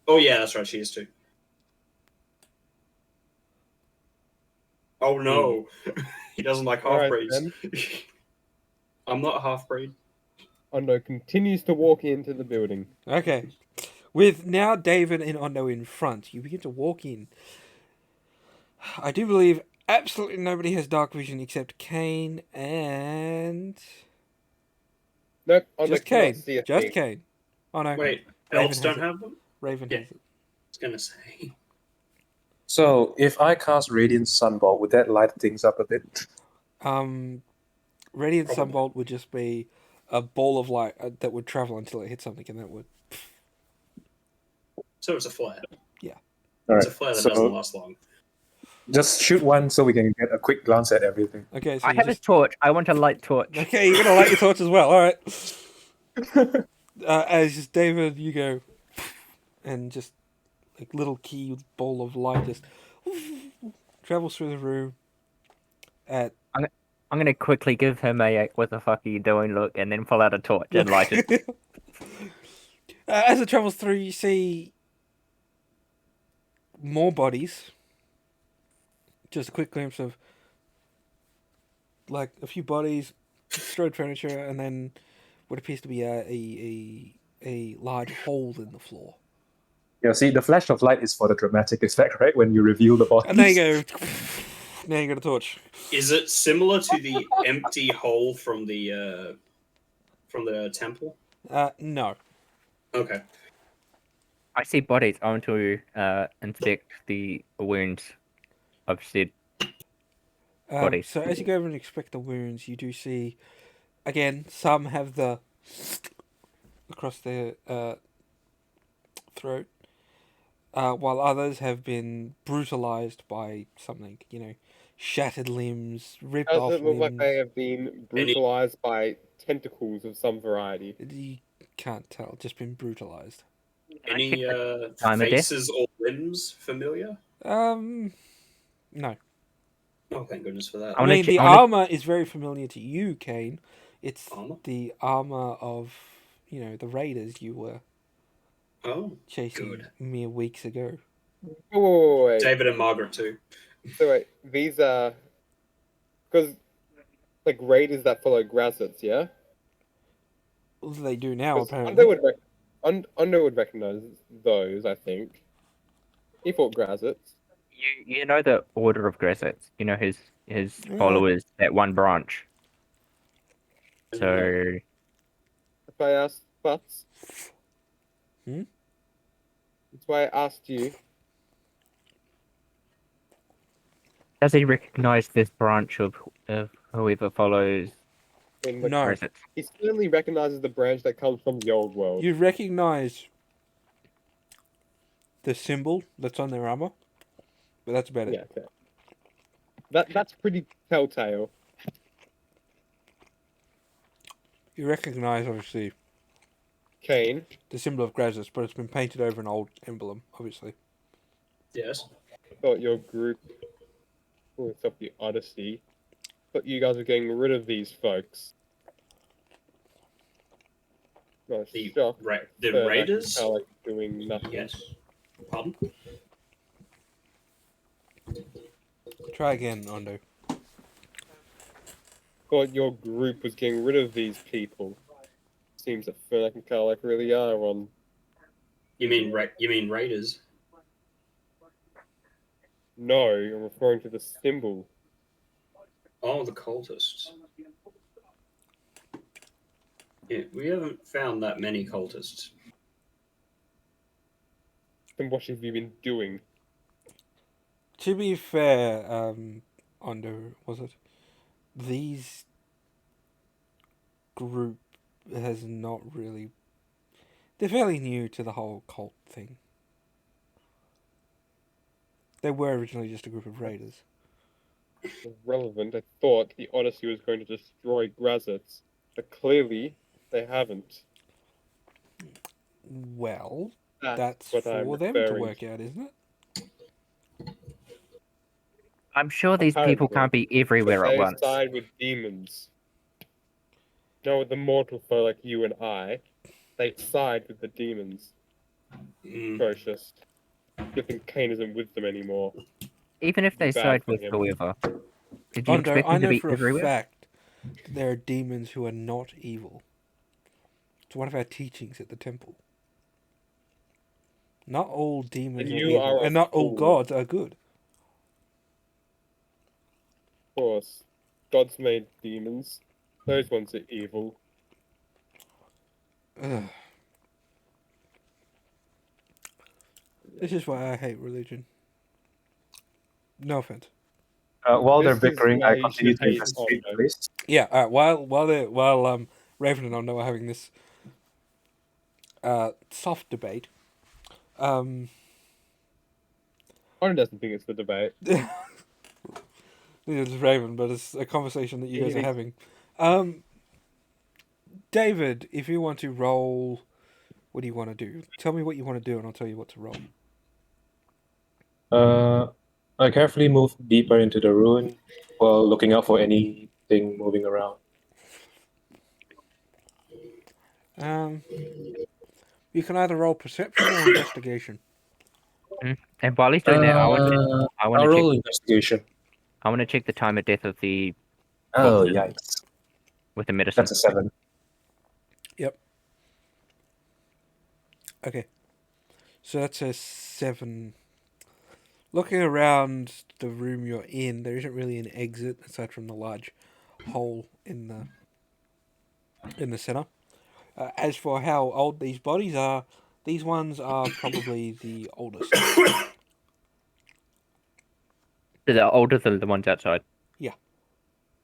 Oh yeah, that's right. She is too. Oh no, he doesn't like half Alright, breeds. then. I'm not a half breed. Ondo continues to walk into the building. Okay. With now David and Ondo in front, you begin to walk in. I do believe absolutely nobody has dark vision except Kane and Nope, Ondo just cannot Kane. see a Just thing. Kane. Oh no, Wait, Raven elves has don't it. have them? Raven Yeah. has it. I was gonna say. So if I cast Radiant Sunball, would that light things up a bit? Radiant Probably. Sunbolt would just be a ball of light that would travel until it hit something, and that would. So it's a flare. All It's right. a flare that So doesn't last long. just shoot one so we can get a quick glance at everything. Okay, so I you have a just. torch. I want a light torch. Okay, you're gonna light your torch as well. All right. As just David, you go, and just like little key ball of light just travels through the room. At I'm gonna quickly give him a what the fuck are you doing look, and then pull out a torch and light it. As it travels through, you see more bodies. Just a quick glimpse of like a few bodies, destroyed furniture, and then what appears to be a large hole in the floor. Yeah, see, the flash of light is for the dramatic effect, right? When you reveal the bodies. And there you go. Now you got a torch. Is it similar to the empty hole from the temple? No. Okay. I see bodies. I want to inspect the wounds of said bodies. So as you go over and inspect the wounds, you do see, again, some have the across their throat, while others have been brutalized by something. Shattered limbs, ripped Does off it look like limbs. they have been brutalized by tentacles of some variety? You can't tell. Just been brutalized. Any Time of death? faces or limbs familiar? No. Oh, thank goodness for that. I I wanna mean, che- the I wanna- armor is very familiar to you, Kane. It's Armor? the armor of, the raiders you were Oh, chasing Good. mere weeks ago. Wait. David and Margaret too. So wait, these are because like raiders that follow Grazets, yeah. They do now, Because apparently. Undo would recognize those, I think. He fought Grazets. You know the order of Grisets. You know his Yeah. followers, that one branch. No. So That's why I asked Butts. Hmm? That's why I asked you. does he recognize this branch of whoever follows I mean, like, No. Grisets? he certainly recognizes the branch that comes from the old world. You recognize the symbol that's on their armor, but that's about it. Yeah, okay. That's pretty telltale. You recognize, obviously, Kane, the symbol of Grazis, but it's been painted over an old emblem, obviously. Yes. thought your group was up the Odyssey. Thought you guys were getting rid of these folks. Not The shocked. the Third Raiders. act, like doing nothing. Yes. Pardon. Try again, Ondo. Thought your group was getting rid of these people. Seems that Fernac and Carlac really are on. You mean Raiders? No, I'm referring to the symbol. Oh, the cultists. Yeah, we haven't found that many cultists. Then what have you been doing? To be fair, Ondo, was it? These group has not really. They're fairly new to the whole cult thing. They were originally just a group of raiders. Relevant. I thought the Odyssey was going to destroy Grazets, but clearly they haven't. Well, That's that's what I'm for them to referring work out, isn't it? I'm sure these people Apparently, can't be but everywhere at they once. side with demons. No, with the mortal foe like you and I, they side with the demons. Mm. Atrocious. Good thing Kane isn't with them anymore. Even if Be they bad side for with him. whoever, did you Ondo, expect I them to know be for a everywhere? fact that there are demons who are not evil. It's one of our teachings at the temple. Not all demons And are you evil, are a and not all fool. gods are good. Of course. Gods made demons. Those ones are evil. Ugh. This is why I hate religion. No offense. While they're This is bickering, why I you continue should to hate investigate the Ondo. place. Yeah. While Raven and Ondo are having this soft debate, Ondo doesn't think it's the debate. neither does Raven, but it's a conversation that you guys are having. David, if you want to roll, what do you want to do? Tell me what you want to do, and I'll tell you what to roll. I carefully move deeper into the ruin while looking out for anything moving around. You can either roll perception or investigation. And while he's doing that, I want I'll to check. roll investigation. I want to check the time of death of the Oh, boxes yikes. with the medicine. That's a 7. Yep. Okay. So that's a 7. Looking around the room you're in, there isn't really an exit aside from the large hole in the center. As for how old these bodies are, these ones are probably the oldest. So they're older than the ones outside. Yeah.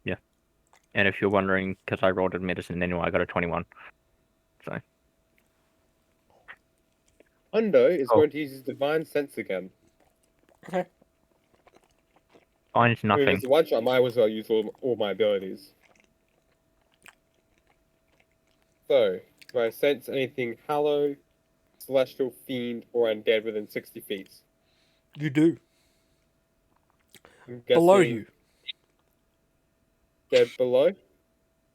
Yeah. And if you're wondering, because I rolled in medicine anyway, I got a 21. So. Ondo is going to use his divine sense again. Okay. Finds I mean, if nothing. it's a one shot, I might as well use all my abilities. So, do I sense anything hallow, celestial, fiend, or undead within 60 feet? You do. I'm Below guessing you. dead below?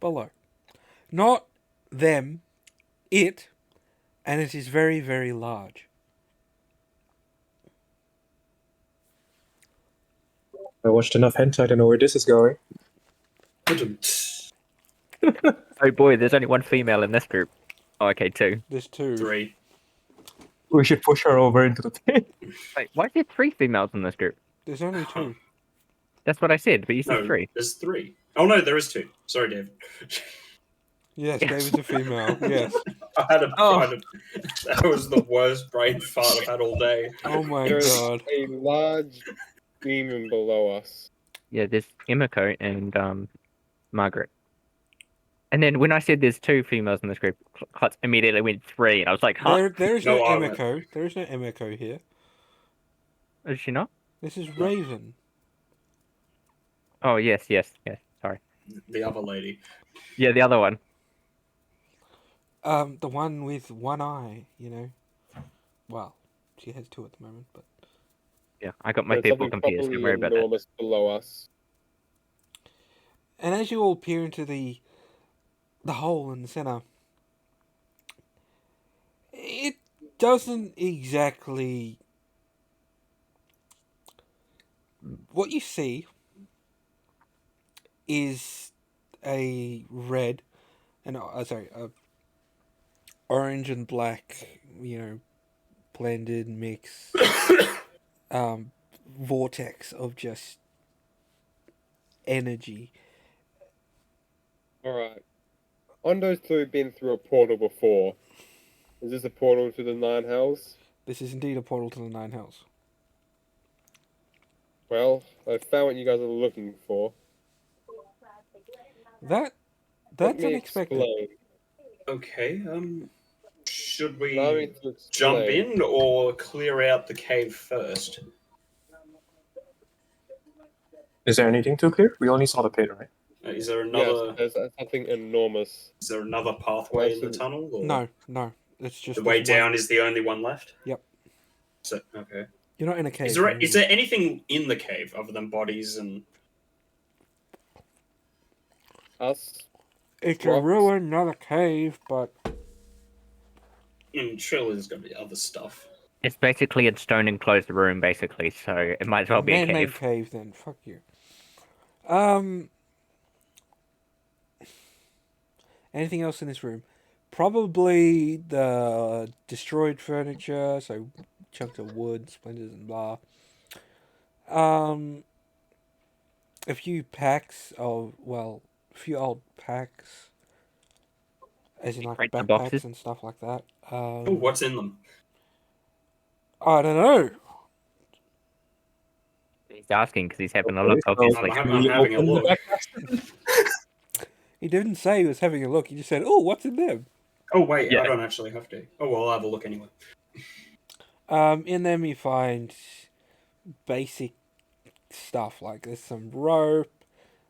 Below. Not them, it, and it is very, very large. I watched enough hentai to know where this is going. Oh boy, there's only one female in this group. Oh, okay, two. There's two. 3. We should push her over into the pit. Wait, why is there three females in this group? There's only two. That's what I said, but you said No, three. there's 3. Oh no, there is 2. Sorry, Dave. Yes, David's a female. Yes. I had a Oh. that was the worst brain fart I've had all day. Oh my There is god. a large demon below us. Yeah, there's Emiko and Margaret. And then when I said there's two females in this group, Klutz immediately went three, and I was like, huh? There is No, no I went- Emiko. There is no Emiko here. Is she not? This is Raven. Oh, yes. Sorry. The other lady. Yeah, the other one. The one with one eye, Well, she has two at the moment, but... Yeah, I got my There's people something confused. Don't worry properly about that. enormous below us. And as you all peer into the hole in the center, it doesn't exactly... What you see is a red, a orange and black, blended mix, vortex of just energy. Alright. Ondo's been through a portal before. Is this a portal to the Nine Hells? This is indeed a portal to the Nine Hells. Well, I found what you guys are looking for. That's Let me unexpected. explain. Okay, should Allow me we to explain. jump in or clear out the cave first? Is there anything to clear? We only saw the pit, right? Is there Yes, another there's something enormous. is there another pathway in the Absolutely. tunnel? Or No, it's just The way this one. down is the only one left? Yep. So okay. You're not in a cave. Is there anything in the cave other than bodies and Us. It's a rocks? ruin, not a cave, but surely there's gonna be other stuff. It's basically a stone enclosed room, basically, so it might as well be a man-made cave. cave. Then fuck you. Anything else in this room? Probably the destroyed furniture, so chunks of wood, splinters, and blah. A few old packs, as in like Right, the backpacks boxes? and stuff like that. Oh, what's in them? I don't know. He's asking because he's having a Okay, look, so- obviously. I'm having a Open the look. backpack. He didn't say he was having a look. He just said, "Oh, what's in them?" Oh wait, Yeah. I don't actually have to. Oh well, I'll have a look anyway. In them you find basic stuff like there's some rope,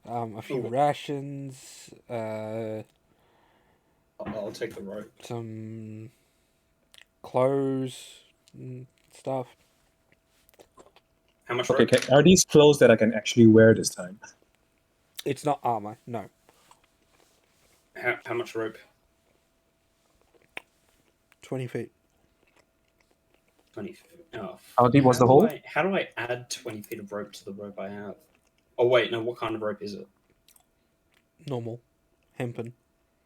a few Ooh. rations, I'll take the rope. some clothes and stuff. How much Okay, rope? are these clothes that I can actually wear this time? It's not armor, no. How much rope? 20 feet. 20. Oh. How deep was the hole? How do I add 20 feet of rope to the rope I have? Oh wait, no. What kind of rope is it? Normal. Hempen.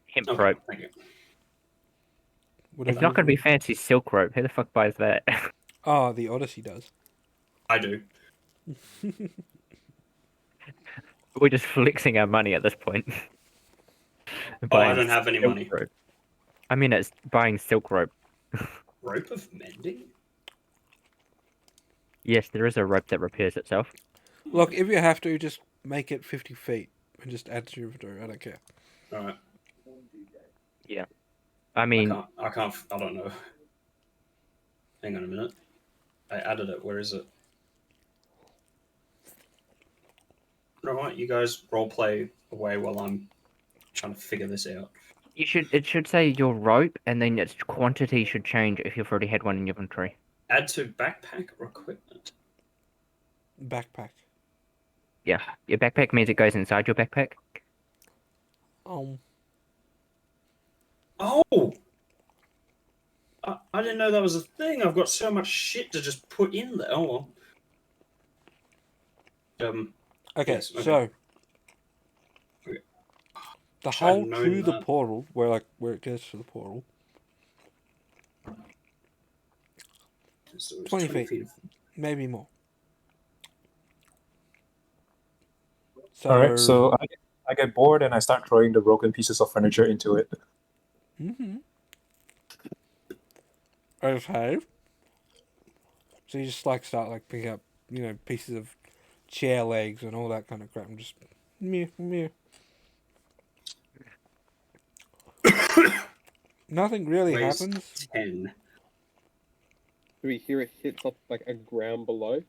Hemp Okay, rope. thank you. It's not going to be fancy silk rope. Who the fuck buys that? Oh, the Odyssey does. I do. We're just flexing our money at this point. Oh, I Buying don't have any silk money. rope. I mean, it's buying silk rope. Rope of mending? Yes, there is a rope that repairs itself. Look, if you have to, just make it 50 feet and just add to your inventory. I don't care. Alright. I mean, I don't know. Hang on a minute. I added it. Where is it? Alright, you guys roleplay away while I'm trying to figure this out. it should say your rope, and then its quantity should change if you've already had one in your inventory. Add to backpack or equipment. Backpack. Yeah, your backpack means it goes inside your backpack. Oh. Oh! I didn't know that was a thing. I've got so much shit to just put in there. Oh well. Okay, Yes, okay. so Okay. the Should I have hole known to the that? portal, where it goes to the portal, So it's 20 20 feet. feet. maybe more. So, All right, so I get bored and I start throwing the broken pieces of furniture into it. okay. So you just start picking up, pieces of chair legs and all that kind of crap, and just meh, meh. Nothing really Weighs happens. 10. Do we hear it hit like a ground below?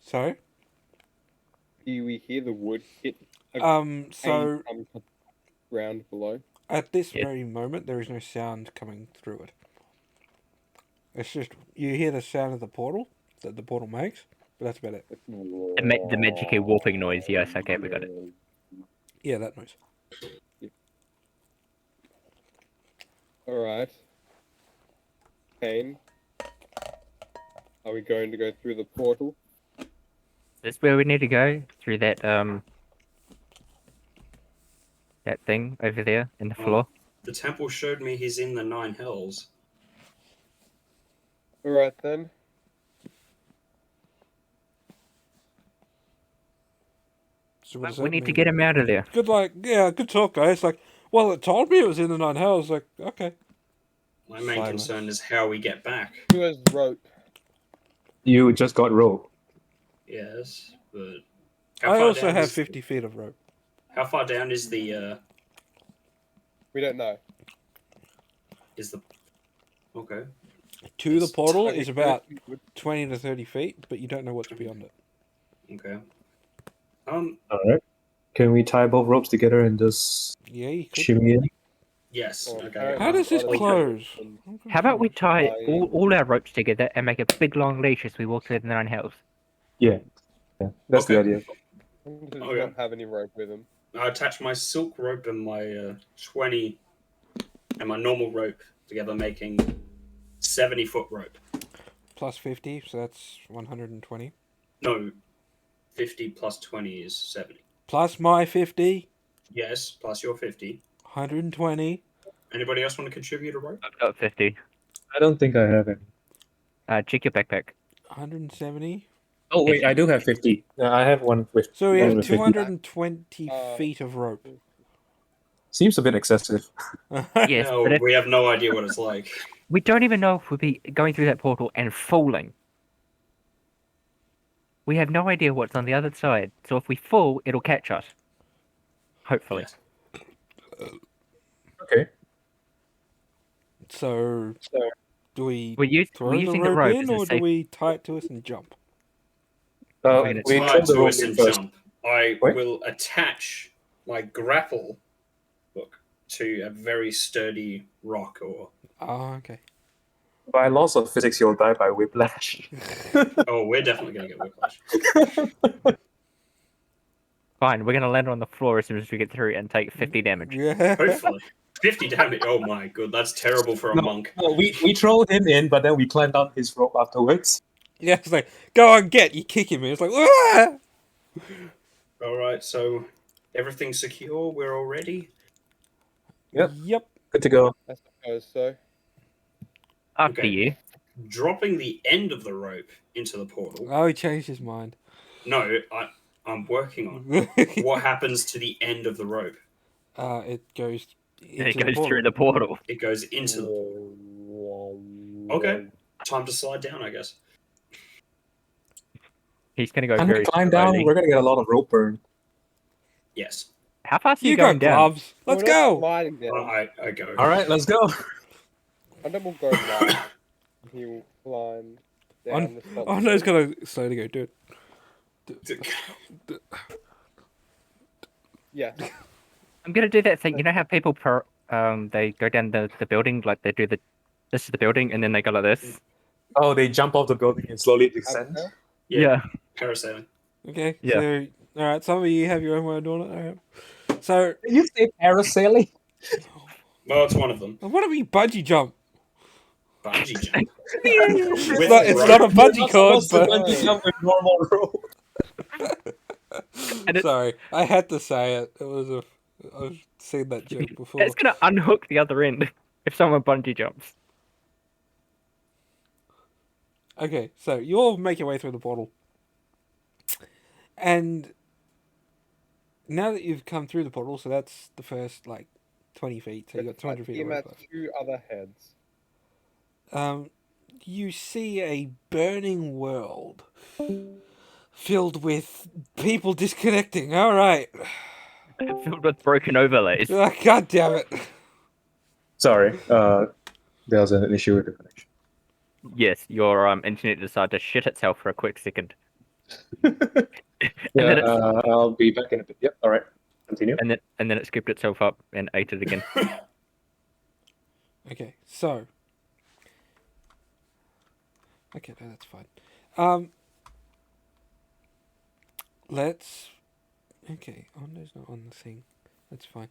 Sorry. Do we hear the wood hit a So ground below? at this Yeah. very moment, there is no sound coming through it. It's just you hear the sound of the portal that the portal makes, but that's about it. The magic warping noise. Yes, okay, we got it. Yeah, that noise. Alright. Kane, are we going to go through the portal? This where we need to go through that that thing over there in the floor. The temple showed me he's in the 9 hells. Alright then. So what does We that need to mean? get him out of there. Good talk, guys. Well, it told me it was in the 9 hells. Okay. My main Silence. concern is how we get back. Who has rope? You just got rope. Yes, but I also down have is- 50 feet of rope. How far down is the We don't know. Okay. To the portal Okay, is about 20 to 30 feet, but you don't know what's beyond it. Okay. All right. Can we tie both ropes together and just Yeah, you could. shimmy in? Yes. Oh, Okay. apparently How does this Okay. close? How about we tie I- all our ropes together and make a big long leash as we walk through the 9 hells? Yeah. That's the Okay. idea. Who does Oh, yeah. not have any rope with him? I attach my silk rope and my 20 and my normal rope together, making 70-foot rope. Plus 50, so that's 120. No, 50 plus 20 is 70. Plus my 50, Yes, plus your 50. 120. Anybody else want to contribute a rope? I've got 50. I don't think I have any. Check your backpack. 170. Oh wait, I do have 50. I have one with. So we one have with 50. 220 feet of rope. Seems a bit excessive. Yes, No, but if, we have no idea what it's like. we don't even know if we'll be going through that portal and falling. We have no idea what's on the other side, so if we fall, it'll catch us. Hopefully. Yes. Okay. So, do we We're throw the using the rope rope in, as a or do safe. we tie it to us and jump? We're gonna We Tie throw it the to rope us in and first. jump. I Wait. will attach my grapple hook to a very sturdy rock or. Oh, okay. By laws of physics, you'll die by whiplash. Oh, we're definitely going to get whiplash. Fine, we're gonna land on the floor as soon as we get through and take 50 damage. Yeah. Hopefully. 50 damage. Oh my god, that's terrible for a monk. No, we throw him in, but then we climb down his rope afterwards. Yeah, it's like, go on, get. You kick him, and it's like, ah! Alright, so everything's secure. We're all ready. Yep. Yep. Good to go. I suppose so. After Okay. you. Dropping the end of the rope into the portal. Oh, he changed his mind. No, I'm working on it. What happens to the end of the rope? It goes into It the goes portal. through the portal. It goes into the portal. Okay. Time to slide down, I guess. He's gonna go Can very we climb down? slowly. We're gonna get a lot of rope burn. Yes. How fast are you You going got down? gloves. Let's We're not go. sliding down. I go. All right, let's go. And then we'll go live. He will climb down the top. Oh no, he's gonna slowly go. Do it. Yeah. I'm gonna do that thing. You know how people they go down the building, like they do this is the building, and then they go like this. Oh, they jump off the building and slowly descend. Yeah. Parasailing. Okay. Yeah. So, all right. Some of you have your own way of doing it. All right. So, Did you say parasailing? Well, it's one of them. what do we bungee jump? Bungee jump. It's With not. It's not a rope. bungee cord, but Bungee jump with normal rope. And it's, Sorry, I had to say it. I've seen that joke before. it's gonna unhook the other end if someone bungee jumps. Okay, so you all make your way through the portal, and now that you've come through the portal, so that's the first 20 feet. So you got 200 feet of Him rope at left. 2 other heads. You see a burning world filled with people disconnecting. All right. Filled with broken overlays. God damn it. Sorry, there was an issue with the connection. Yes, your internet decided to shit itself for a quick second. Yeah, then it's I'll be back in a bit. Yep. All right. Continue. and then it scooped itself up and ate it again. Okay, so. Okay, no, that's fine. Let's. Okay, Ondo's not on the thing. That's fine.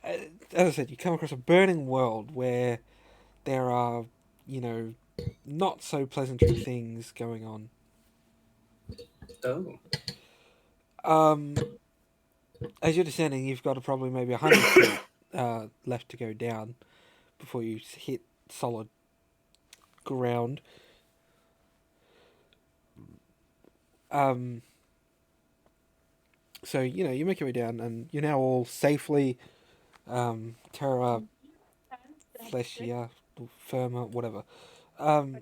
As I said, you come across a burning world where there are, not so pleasantry things going on. Oh. As you're descending, you've got probably maybe 100 feet left to go down before you hit solid ground. So, you make your way down, and you're now all safely terra flescia, firma, whatever. No,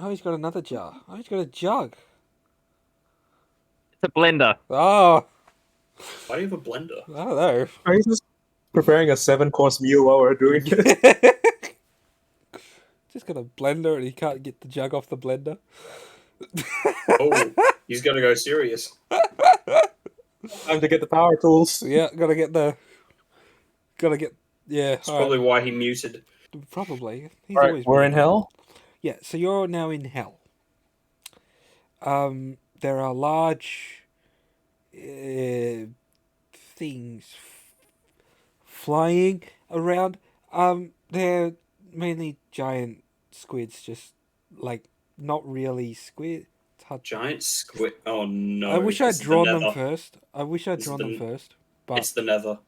he's got another jar. Oh, he's got a jug. It's a blender. Oh, Why do you have a blender? I don't know. Are you just preparing a 7-course meal while we're doing it? Just got a blender, and he can't get the jug off the blender. Oh, he's gonna go serious. Time to get the power tools. Yeah, gotta get. Yeah, That's probably why he muted. probably. He's All right, always we're in hell. Yeah, so you're now in hell. There are large things flying around. They're mainly giant squids, just not really squid. It's hard. Giant squid. Oh no! I wish this I'd is the drawn them Nether. first. But It's the Nether.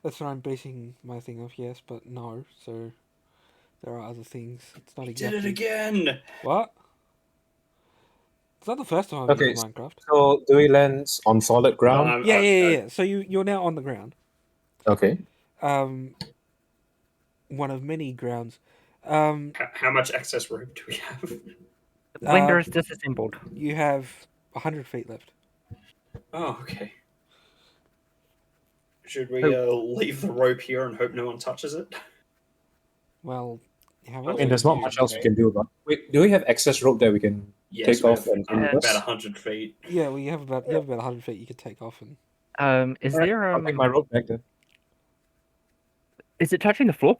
that's what I'm basing my thing off. Yes, but no. So there are other things. It's not He exactly. did it again. What? It's not the first time I've Okay, used Minecraft. so do we land on solid ground? Yeah. So you're now on the ground. Okay. One of many grounds. How much excess rope do we have? The blender is disassembled. You have 100 feet left. Oh, okay. Should we leave the rope here and hope no one touches it? Well, you have I all. mean, there's not much else we can do about. Wait, do we have excess rope that we can Yes, take we off have and bring with us? about 100 feet. Yeah, well, you have about 100 feet you could take off and. Is Alright, there I'll take my rope back then. is it touching the floor?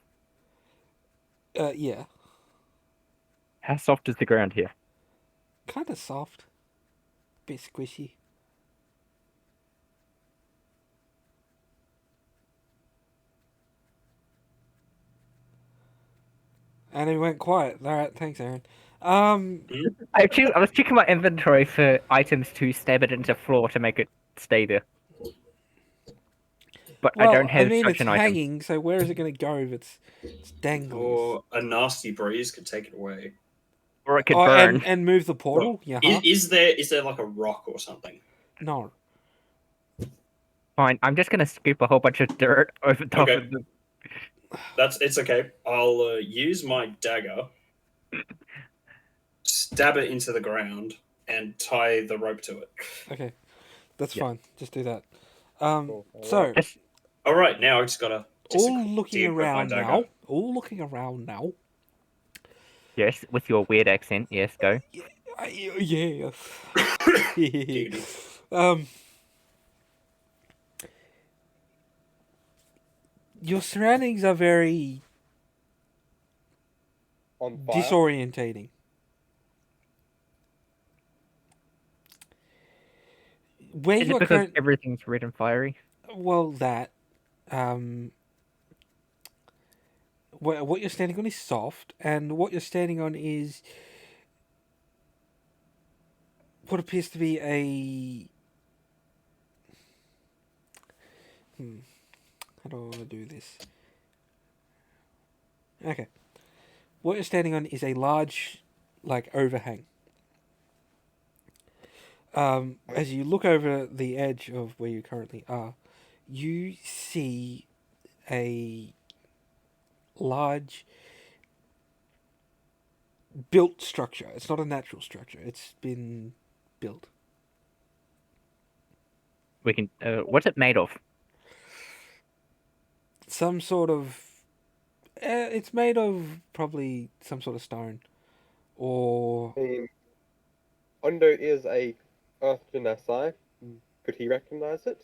Yeah, How soft is the ground here? kind of soft, bit squishy. And it went quiet. All right, thanks, Aaron. I was checking my inventory for items to stab it into floor to make it stay there. But Well, I don't have mean, such it's an item. hanging, so where is it going to go if it's dangling? Or a nasty breeze could take it away. Or it could burn. And move the portal? Yeah. Is there like a rock or something? No. Fine, I'm just gonna scoop a whole bunch of dirt over top Okay. of the... It's okay. I'll use my dagger, stab it into the ground, and tie the rope to it. Okay, that's Yeah. fine. Just do that. Cool. So Just- All right, now I just gotta. all looking dig with my around dagger. now. All looking around now. Yes, with your weird accent. Yes, go. Yeah. Giggity. Your surroundings are very On fire. disorientating. Where Is you it are because current, everything's red and fiery? well, that what you're standing on is soft, and what you're standing on is what appears to be a. How do I want to do this? Okay. What you're standing on is a large, like, overhang. As you look over the edge of where you currently are, you see a large built structure. It's not a natural structure. It's been built. We can. What's it made of? Some sort of. It's made of probably some sort of stone, or I mean, Ondo is a Earth Genasi. Could he recognize it?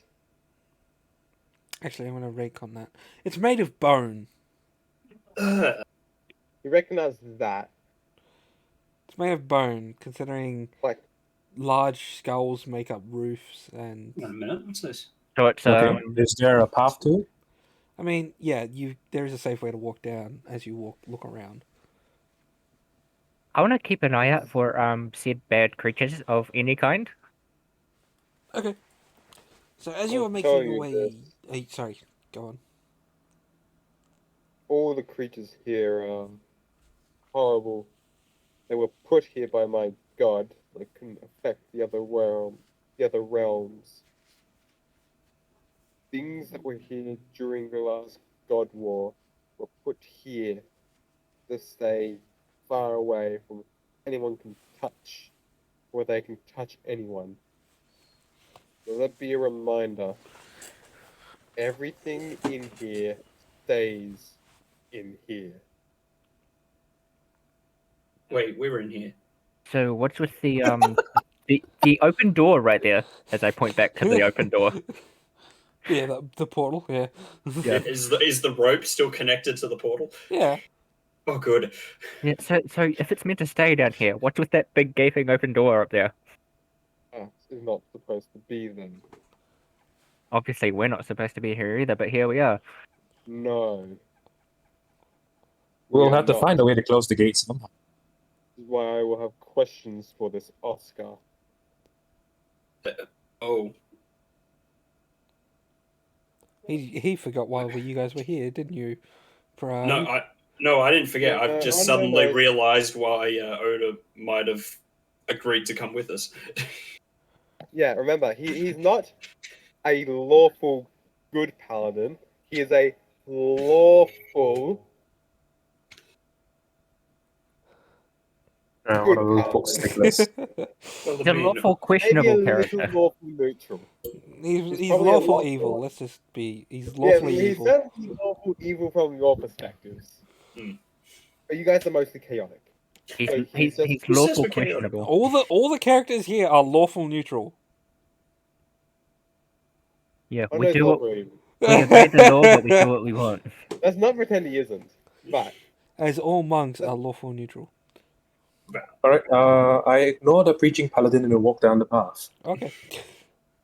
actually, I'm going to recon that. It's made of bone. He recognizes that. It's made of bone, considering Like, large skulls make up roofs, and Wait a minute, what's this? So it's Okay, is there a path to it? I mean, yeah, there is a safe way to walk down as you look around. I want to keep an eye out for said bad creatures of any kind. Okay. So as you I'll are tell making your you way, this. sorry, go on. All the creatures here are horrible. They were put here by my god. They couldn't affect the other realms. Things that were here during the last God War were put here to stay far away from anyone can touch, or they can touch anyone. So let be a reminder. Everything in here stays in here. Wait, we were in here. So what's with the open door right there? As I point back to the open door. Yeah, the portal. Yeah. Yeah. Is the rope still connected to the portal? Yeah. Oh, good. Yeah. So if it's meant to stay down here, what's with that big gaping open door up there? Is not supposed to be them. Obviously, we're not supposed to be here either, but here we are. No. We'll We are have to not. find a way to close the gate somehow. This is why I will have questions for this Oscar. Oh, He forgot why you guys were here, didn't you, Brian? no, I didn't forget. Yeah, I've just I suddenly know. realized why Oda might have agreed to come with us. Yeah, remember, he's not a lawful good paladin. He is a lawful One good of those paladin. books like this. Well, He's a I mean, lawful, Maybe a questionable little character. lawful neutral. he's probably a lawful lot evil. more. Let's just be. He's Yeah, lawfully he's evil. certainly lawful evil from your perspectives. Hmm. But you guys are mostly chaotic. He's So he's just he's Who says lawful we're chaotic? questionable. All the characters here are lawful neutral. Yeah, I know we it's do not what rude. we obey the law, but we do what we want. Let's not pretend he isn't. But As all monks are lawful neutral. Alright, I ignore the preaching paladin and walk down the path. Okay.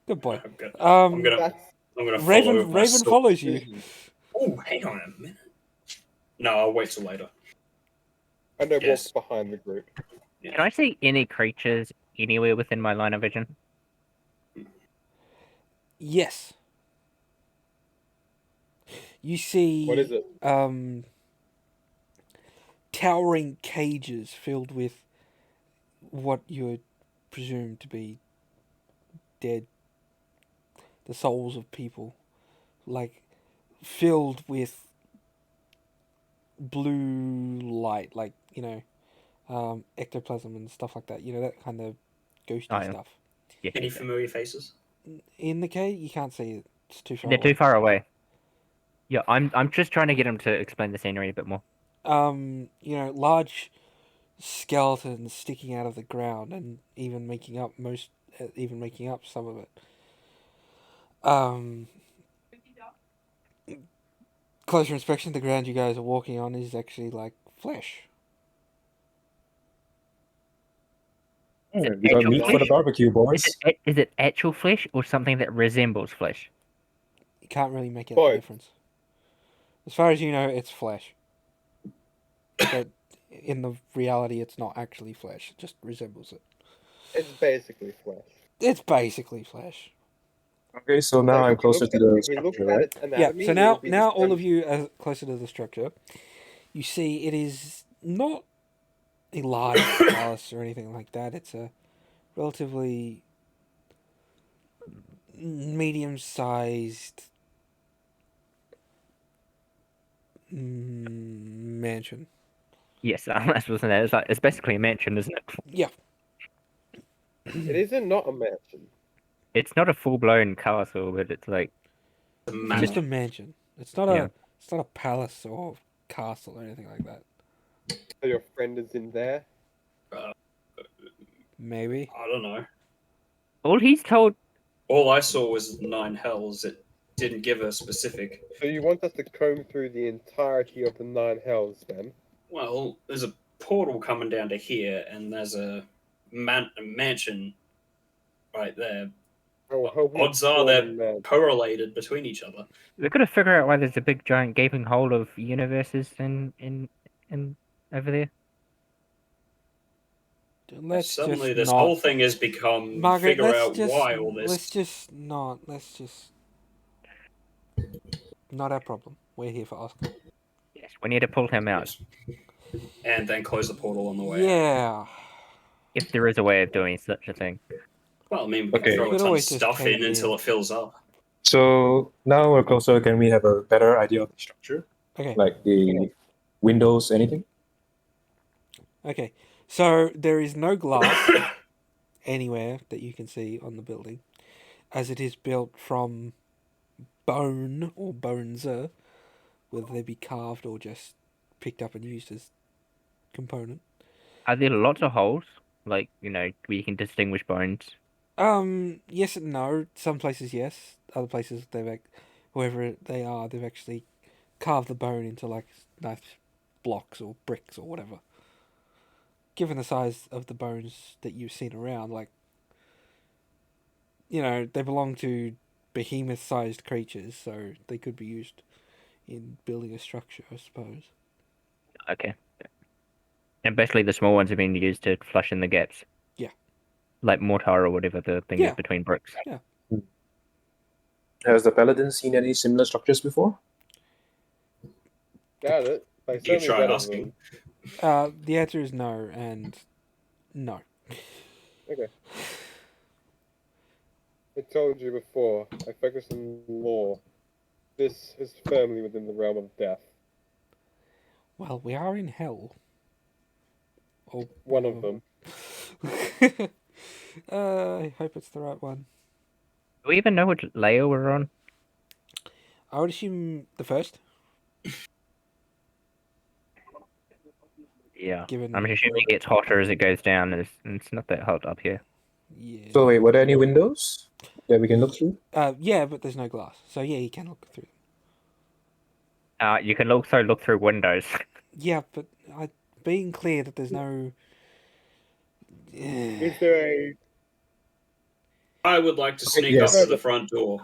Good boy. I'm gonna that's follow with Raven my sword. follows you. Oh, hang on a minute. No, I'll wait till later. Ondo Yes. walks behind the group. Can I see any creatures anywhere within my line of vision? Yes. You see. What is it? Towering cages filled with what you would presume to be dead, the souls of people, like filled with blue light, like ectoplasm and stuff like that. You know, that kind of ghosty Oh, yeah. stuff. Yeah, Any familiar faces? In the cave, you can't see it. It's too far they're away. too far away. Yeah, I'm just trying to get him to explain the scenery a bit more. Large skeletons sticking out of the ground and even making up some of it. Closer inspection, the ground you guys are walking on is actually like flesh. Is it We got actual meat for the flesh? barbecue, boys. Is it actual flesh or something that resembles flesh? You can't really make out Boy. the difference. As far as you know, it's flesh. but in the reality, it's not actually flesh. It just resembles it. It's basically flesh. It's basically flesh. Okay, so now I'm closer to the If we looked structure, at right? its Yeah. anatomy, So it now, would be the now all same. of you are closer to the structure. You see, it is not a large palace or anything like that. It's a relatively medium-sized mansion. Yes, that's wasn't it. It's basically a mansion, isn't it? Yeah. It isn't not a mansion. It's not a full-blown castle, but it's like The It's manor. just a mansion. It's not Yeah. a palace or castle or anything like that. So your friend is in there. Maybe. I don't know. all he's told. All I saw was 9 hells. It didn't give a specific. So you want us to comb through the entirety of the 9 hells, then? Well, there's a portal coming down to here, and there's a mansion right there. Oh, hope we Odds are explore they're the man. correlated between each other. We've got to figure out why there's a big giant gaping hole of universes in over there. Let's Suddenly, just this not. whole thing has become Margaret, figure out why all this. let's just not. Let's just. Not our problem. We're here for Oscar. Yes, we need to pull him out. Yes. And then close the portal on the way out. Yeah. If there is a way of doing such a thing. Well, I mean, we Okay. can throw You a could ton of always just stuff cave in in. until it fills up. So now we're closer. Can we have a better idea of the structure? Okay. Like the windows, anything? Okay. So there is no glass anywhere that you can see on the building, as it is built from bone or bones, whether they be carved or just picked up and used as component. Are there lots of holes? Like, where you can distinguish bones? Yes and no. Some places, yes. Other places, wherever they are, they've actually carved the bone into like nice blocks or bricks or whatever. Given the size of the bones that you've seen around, like, they belong to behemoth-sized creatures, so they could be used in building a structure, I suppose. Okay. And basically the small ones have been used to flush in the gaps. Yeah. Like mortar or whatever the thing Yeah. is between bricks. Has the paladin seen any similar structures before? Got it. Like, You certainly try better asking. than- The answer is no, and no. Okay. I told you before, I focus on law. This is firmly within the realm of death. Well, we are in hell. Oh, One of them. I hope it's the right one. Do we even know which layer we're on? I would assume the first. Yeah. Given I'm assuming it gets hotter as it goes down, and it's not that hot up here. yeah. So wait, were there any windows that we can look through? Yeah, but there's no glass, so yeah, you can look through. You can also look through windows. Yeah, but being clear that there's no. Is there a I would like to sneak yes. up to the front door.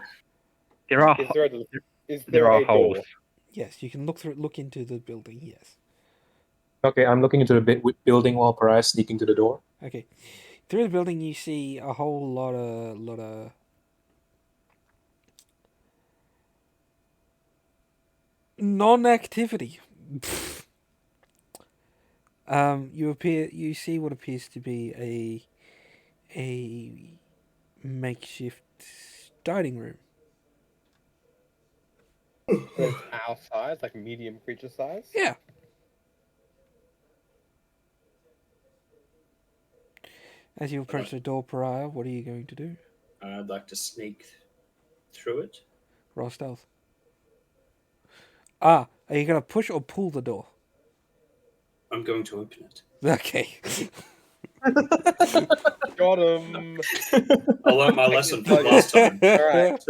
There are is there a, is there there are a holes. door? Yes, you can look into the building. Yes. Okay, I'm looking into the building while Pariah sneaking to the door. Okay. Through the building, you see a whole lot of non-activity. You see what appears to be a makeshift dining room. So it's our size, like medium creature size? Yeah. As you approach the door, Pariah, what are you going to do? I'd like to sneak through it. Roll stealth. Are you going to push or pull the door? I'm going to open it. Okay. Got him! I learned my lesson from last time. Alright.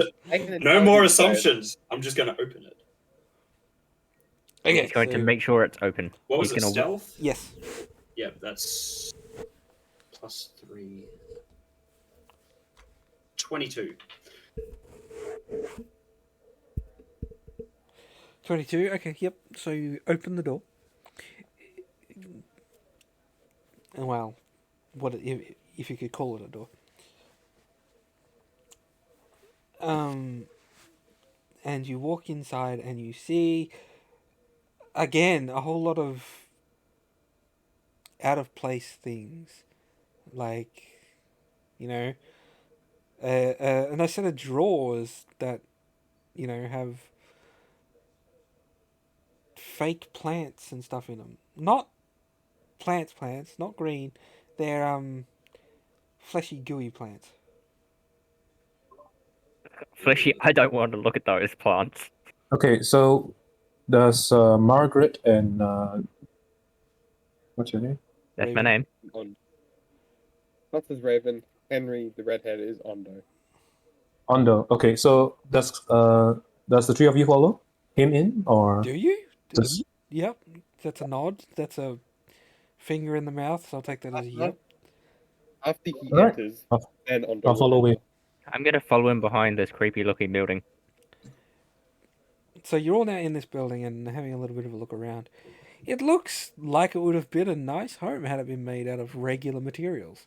No more assumptions. I'm just going to open it. Okay. He's going to so- make sure it's open. What was He's it, gonna stealth? Yes. Yep, that's +3. 22. 22. Okay. Yep. So you open the door. Well, what if you could call it a door? And you walk inside and you see again a whole lot of out of place things, like you know, and a set of drawers that have fake plants and stuff in them. Not plants, not green. They're fleshy, gooey plants. Fleshy, I don't want to look at those plants. Okay, so does Margaret and what's your name? That's my Raven. name. On. Not as Raven. Henry, the redhead, is Ondo. Ondo. Okay, so does the three of you follow him in, or Do you? just Yep. That's a nod. That's a finger in the mouth. So I'll take that as a yep. After he all right? enters, I'll, then Ondo I'll will follow enter. with. I'm gonna follow him behind this creepy-looking building. So you're all now in this building and having a little bit of a look around. It looks like it would have been a nice home had it been made out of regular materials.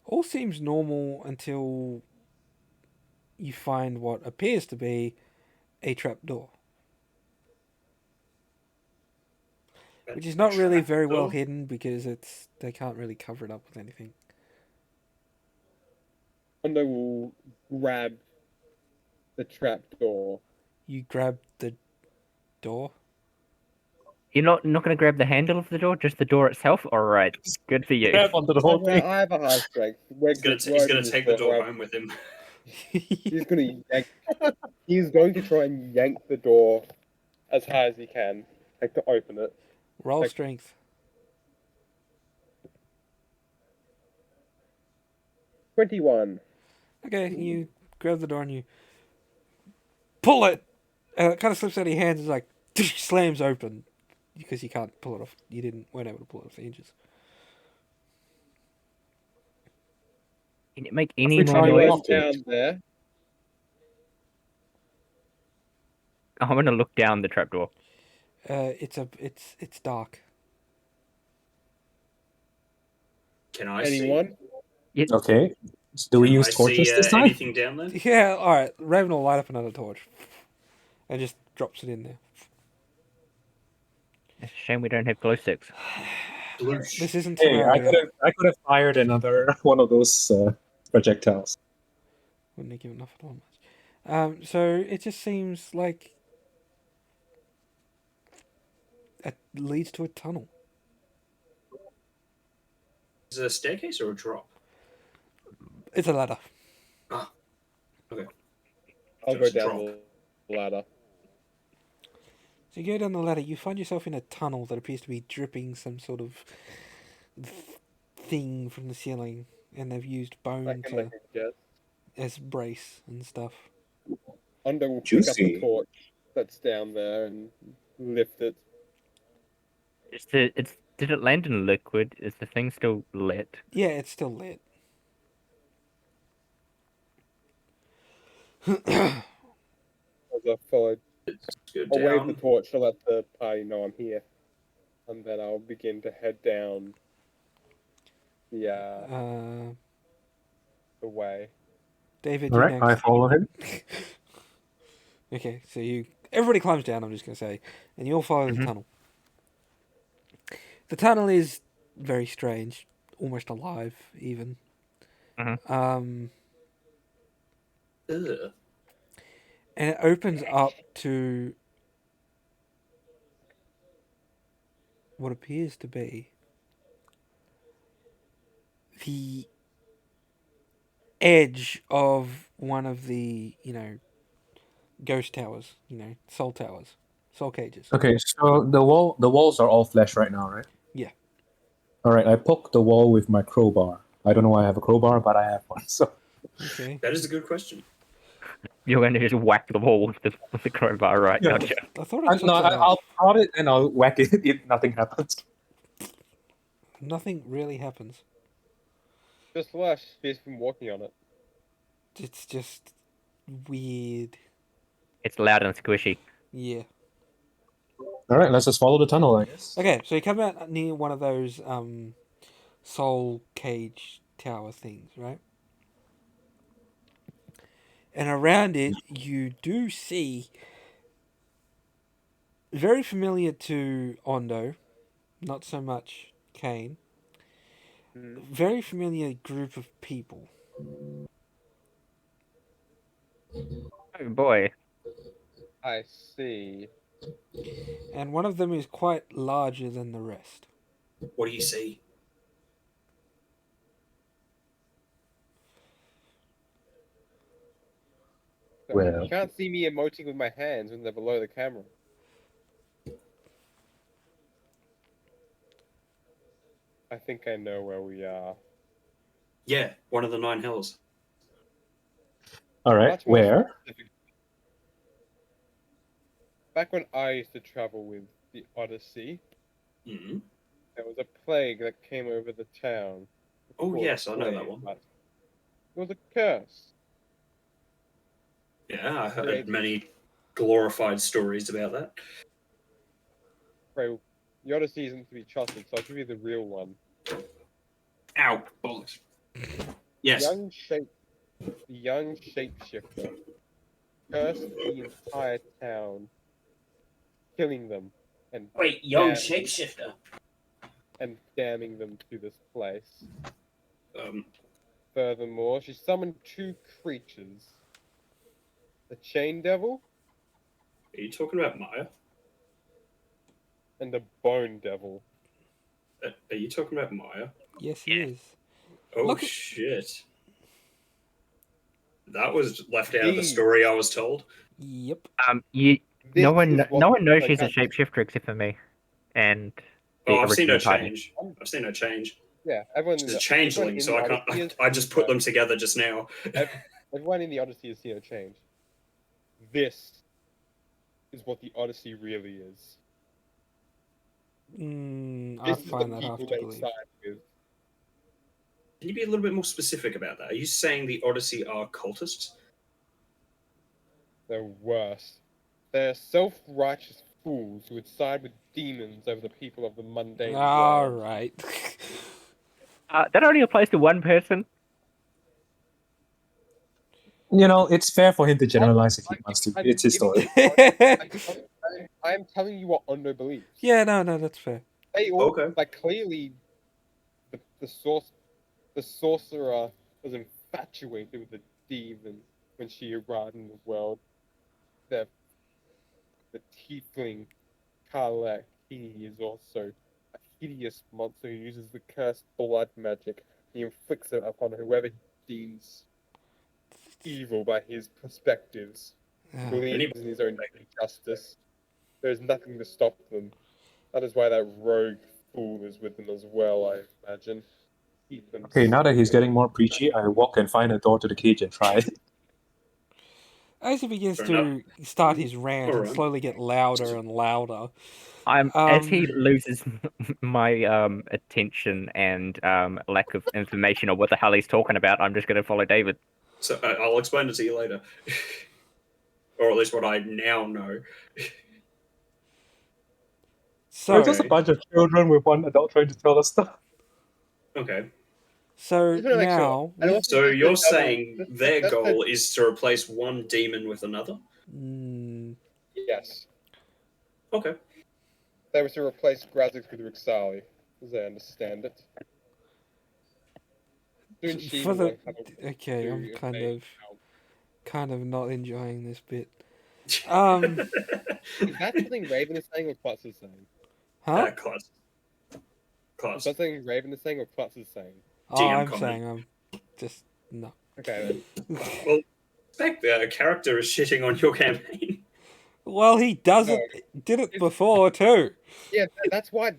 All seems normal until you find what appears to be a trapdoor, which is not really very well Trapdoor? hidden because they can't really cover it up with anything. Ondo will grab the trap door. You grab the door. You're not gonna grab the handle of the door, just the door itself? Alright, good for you. Grab onto the whole thing. I have a high strength. He's gonna take the door home with him. He's gonna yank. He's going to try and yank the door as high as he can, like to open it. Roll Like- strength. 21. Okay, you grab the door and you pull it, and it kind of slips out of your hands. It's like slams open because you can't pull it off. You weren't able to pull it off the hinges. Can it make any we more try noise? it? Goes down there. I'm gonna look down the trapdoor. It's dark. Can I Anyone? Okay. So do we see? use Can I torches see this time? anything down there? Yeah, all right. Raven will light up another torch and just drops it in there. It's a shame we don't have glow sticks. Bloosh. This isn't Hey, Terraria. I could have fired another one of those projectiles. Wouldn't have given enough at all much. So it just seems like it leads to a tunnel. Is it a staircase or a drop? It's a ladder. Ah, okay. I'll So go it's a down drop. the ladder. So you go down the ladder. You find yourself in a tunnel that appears to be dripping some sort of thing from the ceiling, and they've used I bone can make to a guess. as brace and stuff. Ondo will pick up Juicy. the torch that's down there and lift it. Did it land in liquid? Is the thing still lit? Yeah, it's still lit. As I follow, Let's go I'll wave the down. torch to let the party know I'm here. And then I'll begin to head down the way. David, All you right, I next. follow him. Okay, so everybody climbs down. I'm just gonna say, and you all follow the Mhm. tunnel. The tunnel is very strange, almost alive, even. Mhm. Ugh. And it opens up to what appears to be the edge of one of the, ghost towers, soul towers, soul cages. Okay, so the walls are all flesh right now, right? Yeah. All right, I poke the wall with my crowbar. I don't know why I have a crowbar, but I have one. So Okay. That is a good question. You're gonna just whack the wall with the crowbar, right? Yeah. Gotcha. I thought I took no, that I'll off. prod it and I'll whack it if nothing happens. Nothing really happens. Just Slash has been walking on it. It's just weird. It's loud and squishy. Yeah. All right, let's just follow the tunnel, I guess. Okay, so you come out near one of those soul cage tower things, right? And around it, you do see very familiar to Ondo, not so much Kane. Very familiar group of people. Oh boy. I see. And one of them is quite larger than the rest. What do you see? Well. You can't see me emoting with my hands when they're below the camera. I think I know where we are. Yeah, one of the 9 hells. All right, Much more where? specific. Back when I used to travel with the Odyssey, Mm-hmm. there was a plague that came over the town. Oh, Called yes, a I know that plague, one. but it was a curse. Yeah, I heard Created- many glorified stories about that. Right, the Odyssey isn't to be trusted, so I'll give you the real one. Ow, bollocks. Yes. The young shapeshifter cursed the entire town, killing them and Wait, young Yeah. shapeshifter. damning them to this place. Um, Furthermore, she summoned 2 creatures. The Chain Devil are you talking about Maya? and the Bone Devil. Are you talking about Maya? Yes, he is. Oh, Look at- shit. That was left out of the These- story I was told. Yep. No This one is what no one knows the she's a character- shapeshifter except for me, and the Oh, I've seen no original party. change. I've seen no change. Yeah, everyone She's in a the changeling, everyone in so the I Odyssey can't. has I just seen put her. them together just now. Everyone in the Odyssey has seen a change. This is what the Odyssey really is. I This is the find that people hard to they believe. side with. Can you be a little bit more specific about that? Are you saying the Odyssey are cultists? They're worse. They're self-righteous fools who would side with demons over the people of the mundane All world. right. That only applies to one person. You know, it's fair for him to generalize if he wants to. I'm It's his giving story. I'm telling you what Ondo believes. Yeah, no, that's fair. They all Okay. like clearly the sorcerer was infatuated with the demon when she arrived in the world. The tiefling Karlek, he is also a hideous monster who uses the cursed blood magic. He inflicts it upon whoever he deems evil by his perspectives. He Ah. believes in his own justice. There is nothing to stop them. That is why that rogue fool is with them as well, I imagine. Keep them Okay, now that he's secret. getting more preachy, I walk and find a door to the cage and try it. As he begins Fair to start his rant and Alright. slowly get louder and louder. As he loses my attention and lack of information on what the hell he's talking about, I'm just going to follow David. So I'll explain it to you later, or at least what I now know. So, We're just a bunch of children with one adult trying to tell us stuff. Okay. so Just wanna make sure. now, And with- also So just you're to double- saying just- their just to- goal is to replace one demon with another? Mm, Yes. Okay. They were to replace Grazix with Rixali, as I understand it. Soon she for will the have a- okay, to I'm evade kind of not enjoying this bit. Is that something Raven is saying or Klutz is saying? Huh? Class. Is Class. that something Raven is saying or Klutz is saying? Oh, GM I'm comment. saying I'm just no. Okay then. Well, expect the character is shitting on your campaign. Well, he does it. Did it before too. Yeah, that's why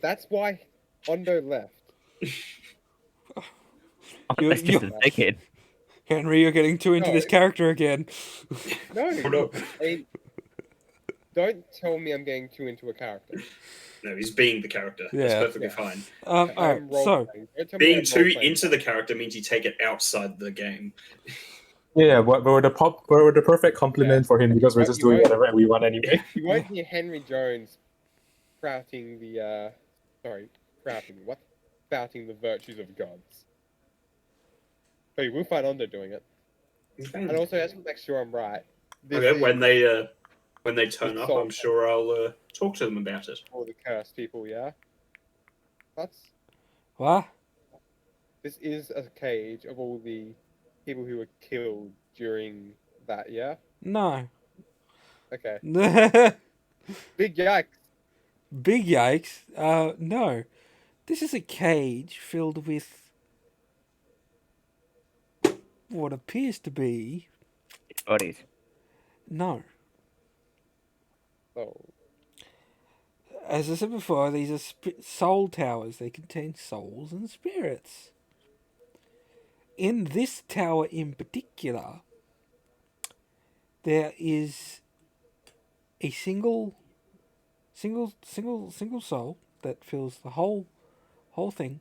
Ondo left. That's just a dickhead. Henry, you're getting too into No. this character again. No, no. Don't tell me I'm getting too into a character. No, he's being the character. Yeah. That's perfectly Yeah. fine. All right, I'm so role-playing. Don't tell me Being I'm too role-playing. into the character means you take it outside the game. Yeah, we're the perfect compliment for him because we're just doing whatever we want anyway. You won't hear Henry Jones sprouting the sprouting what? Spouting the virtues of gods. But we'll find on they're doing it. Okay. And also, I just want to make sure I'm right. This Okay, is when they turn up, soul I'm sure I'll talk to them about it. for the cursed people, yeah? That's What? This is a cage of all the people who were killed during that, yeah? No. Okay. Big Big yikes. yikes. No. This is a cage filled with what appears to be Bodies. no. Oh. As I said before, these are soul towers. They contain souls and spirits. In this tower in particular, there is a single soul that fills the whole thing.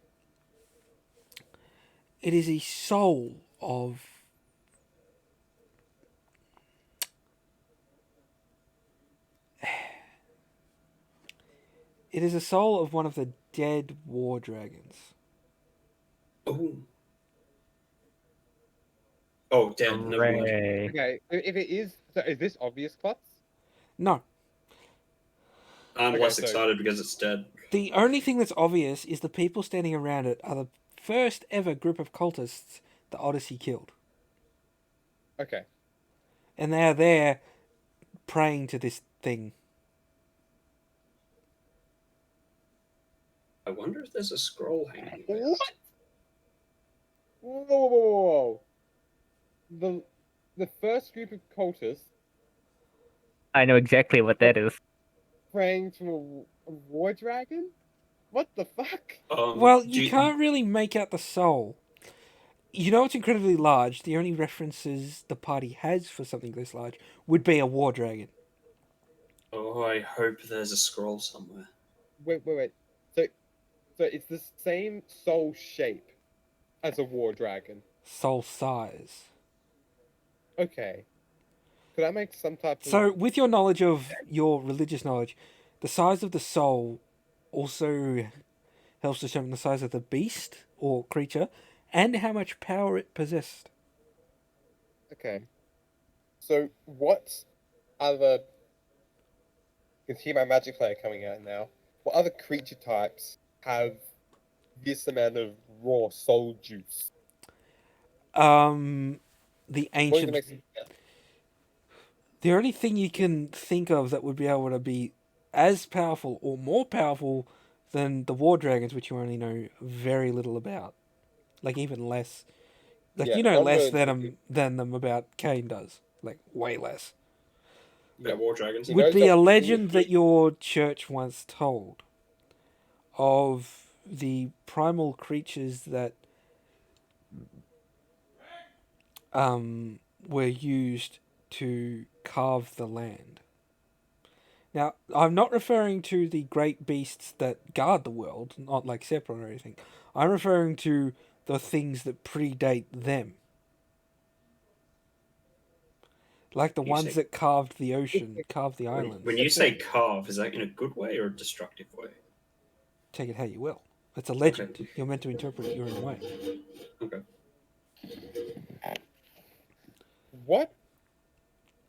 It is a soul of it is a soul of one of the dead war dragons. Oh. Oh, dead. Never mind. Hooray. Okay, if it is, so is this obvious, Klutz? No. I'm Okay, less so- excited because it's dead. The only thing that's obvious is the people standing around it are the first ever group of cultists the Odyssey killed. Okay. And they are there praying to this thing. I wonder if there's a scroll hanging about. What? Whoa. The first group of cultists I know exactly what that is. praying to a war dragon? What the fuck? Well, Do you can't really make out the soul. You know it's incredibly large. The only references the party has for something this large would be a war dragon. Oh, I hope there's a scroll somewhere. Wait. So it's the same soul shape as a war dragon. Soul size. Okay. Could that make some type of So, with your knowledge of your religious knowledge, the size of the soul also helps determine the size of the beast or creature and how much power it possessed. Okay. So what other you can hear my magic player coming out now. What other creature types have this amount of raw soul juice? The What do ancient. you make- The only thing you can think of that would be able to be as powerful or more powerful than the war dragons, which you only know very little about, like even less. Like Yeah, you know I'm less really- than them about Kane does, like way less. Yeah, war dragons. He Would knows be a that- legend that your church once told of the primal creatures that were used to carve the land. Now, I'm not referring to the great beasts that guard the world, not like Sephiroth or anything. I'm referring to the things that predate them. Like the You ones say- that carved the ocean, carved the islands. When you say carve, is that in a good way or a destructive way? Take it how you will. It's a legend. You're meant to interpret it your own way. Okay. What?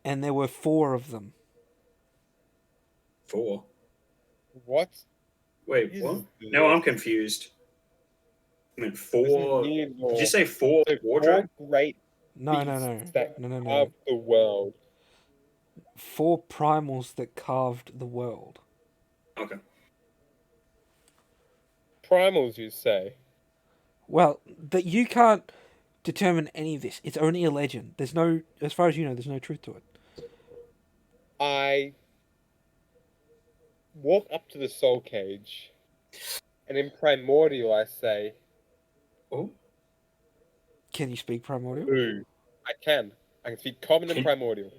And there were 4 of them. 4. What? Wait, is what? this? No, I'm confused. I mean, 4. Did Did you say 4 war dragons? great No. beasts that No. carved the world? 4 primals that carved the world. Okay. Primals, you say? Well, that you can't determine any of this. It's only a legend. There's no, as far as you know, there's no truth to it. I walk up to the soul cage, and in primordial I say, Oh, Can you speak primordial? "Boo." I can. I can speak common and Can- primordial.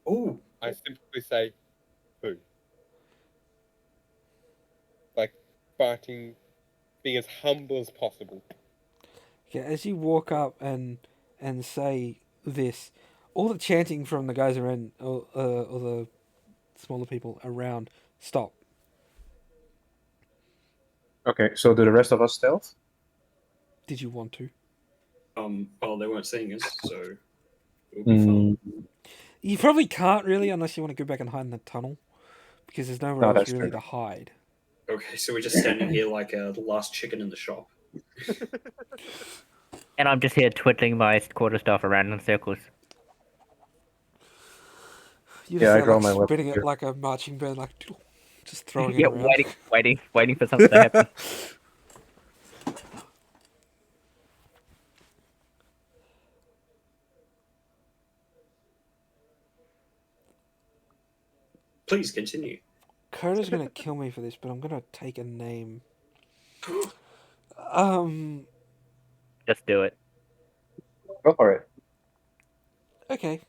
oh, I simply say, "Boo." Like farting, being as humble as possible. Yeah, as you walk up and say this, all the chanting from the guys around, or the smaller people around, stop. Okay, so do the rest of us stealth? Did you want to? Well, they weren't seeing us, so it'll be fun. You probably can't really unless you want to go back and hide in the tunnel, because there's nowhere No, else that's really true. to hide. Okay, so we're just standing here like the last chicken in the shop. And I'm just here twiddling my quarterstaff around in circles. You Yeah, just I there draw like my weapon spinning it here. like a marching band, like just throwing it Yeah, around. waiting for something to happen. Please continue. Coda's gonna kill me for this, but I'm gonna take a name. Just do it. Go for it. Okay.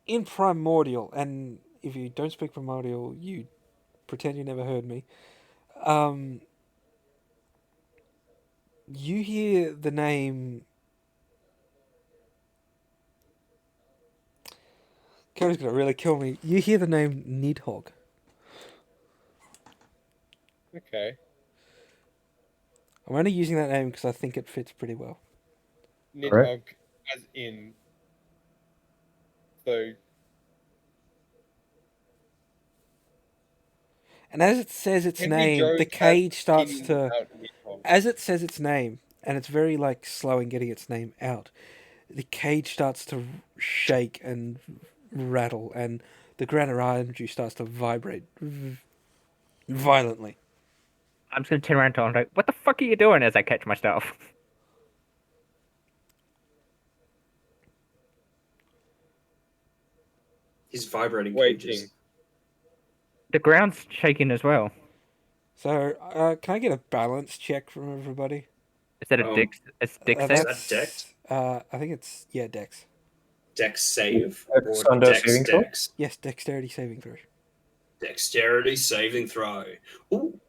In Primordial, and if you don't speak Primordial, you pretend you never heard me. You hear the name. Coda's gonna really kill me. You hear the name Nidhogg. Okay. I'm only using that name because I think it fits pretty well. Nidhogg, as in. So, And as it says its Henry name, the Jones cage starts opinions to. about Nidhogg. As it says its name, and it's very like slow in getting its name out, the cage starts to shake and rattle, and the ground around you starts to vibrate violently. I'm just gonna turn around to him like, what the fuck are you doing as I catch myself? He's vibrating Waiting. cages. The ground's shaking as well. So, can I get a balance check from everybody? Is that a Um, dick? A dick Is save? that Dex? I think it's Dex. Dex save It's or under Dex saving throw? Dex? Yes, dexterity saving throw. Dexterity saving throw. Ooh.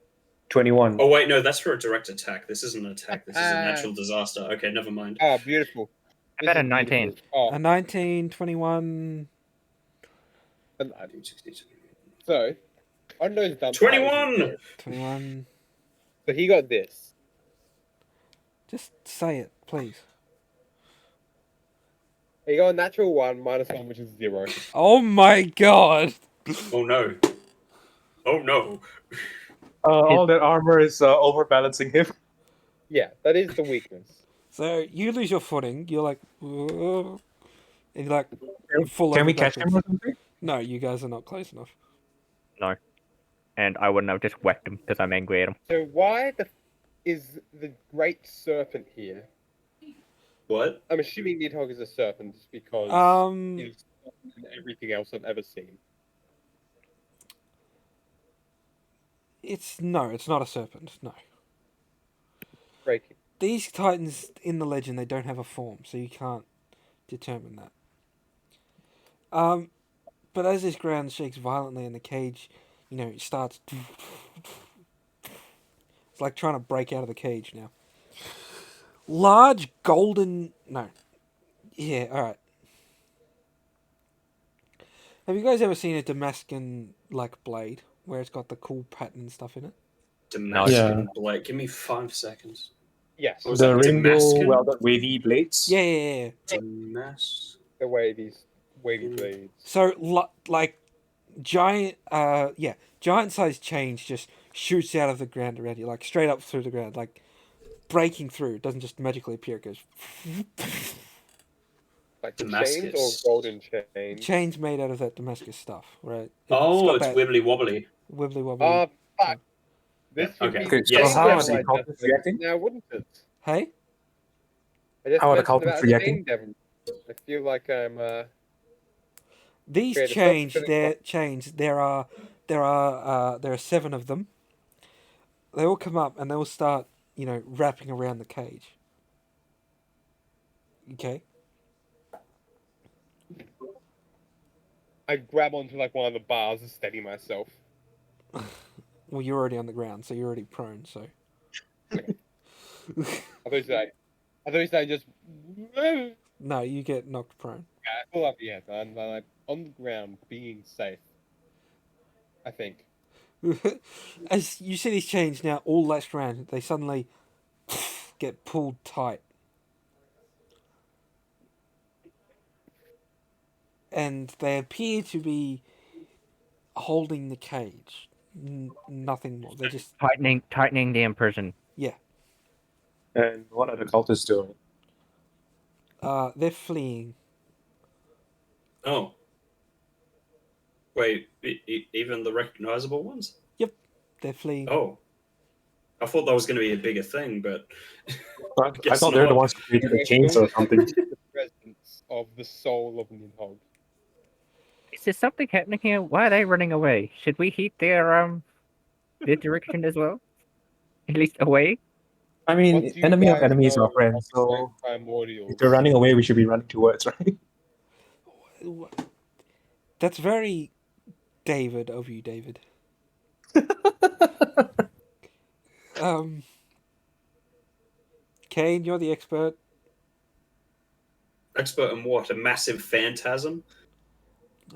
21. Oh wait, no, that's for a direct attack. This isn't an attack. This is a natural disaster. Okay, never mind. Oh, beautiful. I got a 19. Beautiful. Oh, A 19, 21. and, so, on those dump 21! 21. So he got this. Just say it, please. He got a natural 1 minus 1, which is 0. Oh my god! Oh no. Oh no. All that armor is overbalancing him. Yeah, that is the weakness. So you lose your footing. You're like, "Whoa," and you're like, you fall Can over we catch him backwards. or something? No, you guys are not close enough. No. And I wouldn't have just whacked him because I'm angry at him. So why is the Great Serpent here? What? I'm assuming Nidhogg is a serpent because it's softer than everything else I've ever seen. It's not a serpent. No, Breaking. these titans in the legend they don't have a form, so you can't determine that. But as this ground shakes violently and the cage, it starts. It's like trying to break out of the cage now. Large golden. No. Yeah, alright. Have you guys ever seen a Damascus like blade where it's got the cool pattern and stuff in it? Damascus blade. Give me 5 seconds. Yes. What was The that? rainbow Damascus? welded wavy blades. Yeah. The wavy blades. So, like, giant sized chains just shoots out of the ground around you, like straight up through the ground, like breaking through. It doesn't just magically appear, it goes. Like Damascus. chains or golden chains? Chains made out of that Damascus stuff, right? Oh, it's that wibbly wobbly. wibbly wobbly. Oh, fuck. This Yeah, would okay. be Okay, the so Yes, same how yes. are the devil I cultists just reacting? mentioned now, wouldn't it? Hey? I just How are the mentioned cultists about the reacting? main devil. I feel like I'm These Okay, the chains, stuff's they're chains. There are 7 of them. They all come up and they all start, wrapping around the cage. Okay. I grab onto like one of the bars and steady myself. Well, you're already on the ground, so you're already prone. So. I thought you said just yeah, No, you get knocked prone. I feel like I'm like on the ground being safe. I think. As you see these chains now all latched around, they suddenly get pulled tight. And they appear to be holding the cage. Nothing more. They're just, tightening the imprison. yeah. And what are the cultists doing? They're fleeing. Oh, wait, even the recognizable ones? Yep, they're fleeing. Oh, I thought that was going to be a bigger thing, but I guess thought they're the not. ones who created the chains or something. The presence of the soul of Nidhogg. Is there something happening here? Why are they running away? Should we heed their direction as well? At least away? I What mean, do you enemy of guys enemies know are friends, of the so great primordials? if they're running away, we should be running towards, right? That's very David of you, David. Kane, you're the expert. Expert in what? A massive phantasm?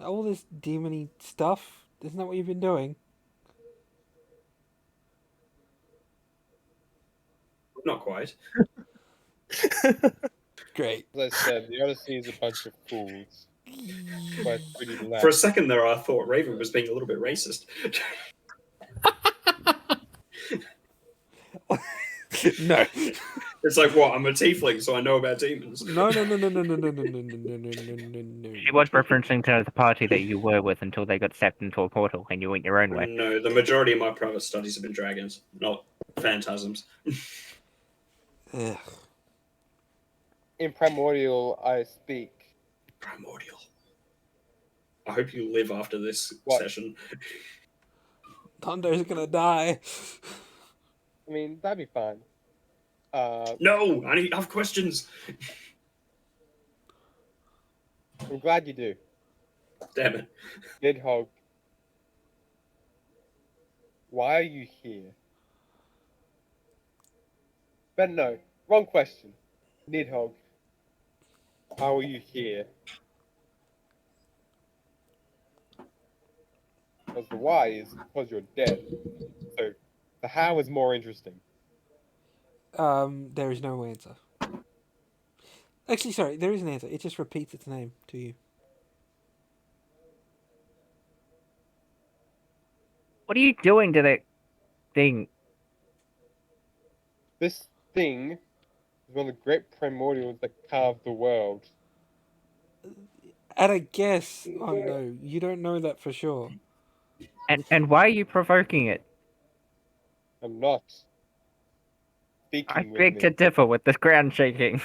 All this demony stuff. Isn't that what you've been doing? Not quite. Great. As I said, the Odyssey is a bunch of fools. But pretty loud. For a second there, I thought Raven was being a little bit racist. No. It's like, what? I'm a tiefling, so I know about demons. No. She was referencing to the party that you were with until they got stepped into a portal and you went your own way. No, the majority of my private studies have been dragons, not phantasms. Ugh. In Primordial, I speak. Primordial. I hope you live after this What? session. Thunder's gonna die. I mean, that'd be fine. No, I have questions. I'm glad you do. Damn it. Nidhogg, why are you here? But no, wrong question. Nidhogg, how are you here? Because the why is because you're dead. So the how is more interesting. There is no answer. Actually, sorry, there is an answer. It just repeats its name to you. What are you doing to that thing? This thing is one of the great primordials that carved the world. At a guess. Oh no, you don't know that for sure. And why are you provoking it? I'm not I speaking with beg me. to differ with the ground shaking.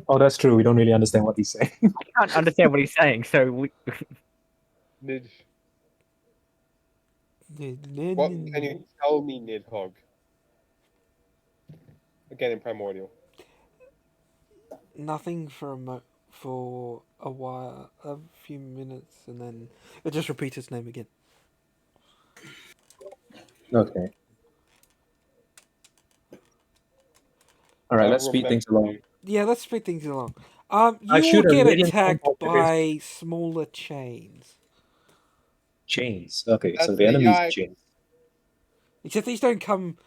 Oh, that's true. We don't really understand what he's saying. I can't understand what he's saying, so Nid, what can you tell me, Nidhogg? Again in primordial. Nothing for a while, a few minutes, and then it just repeats its name again. Okay. All right, let's speed things along. Yeah, let's speed things along. I You will shoot a get radiant attacked pulse by smaller chains. Chains. Okay, so That's the enemy's AI. chains. Except these don't come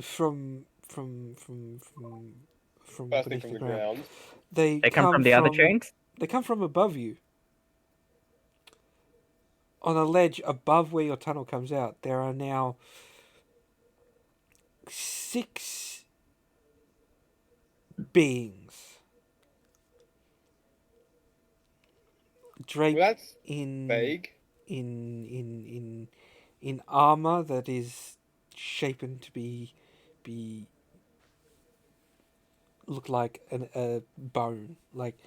from Bursting beneath from the the ground. ground. They come from the other chains? They come from above you. On a ledge above where your tunnel comes out, there are now 6 beings draped Well, that's in vague. in armor that is shapen to be look like a bone. Like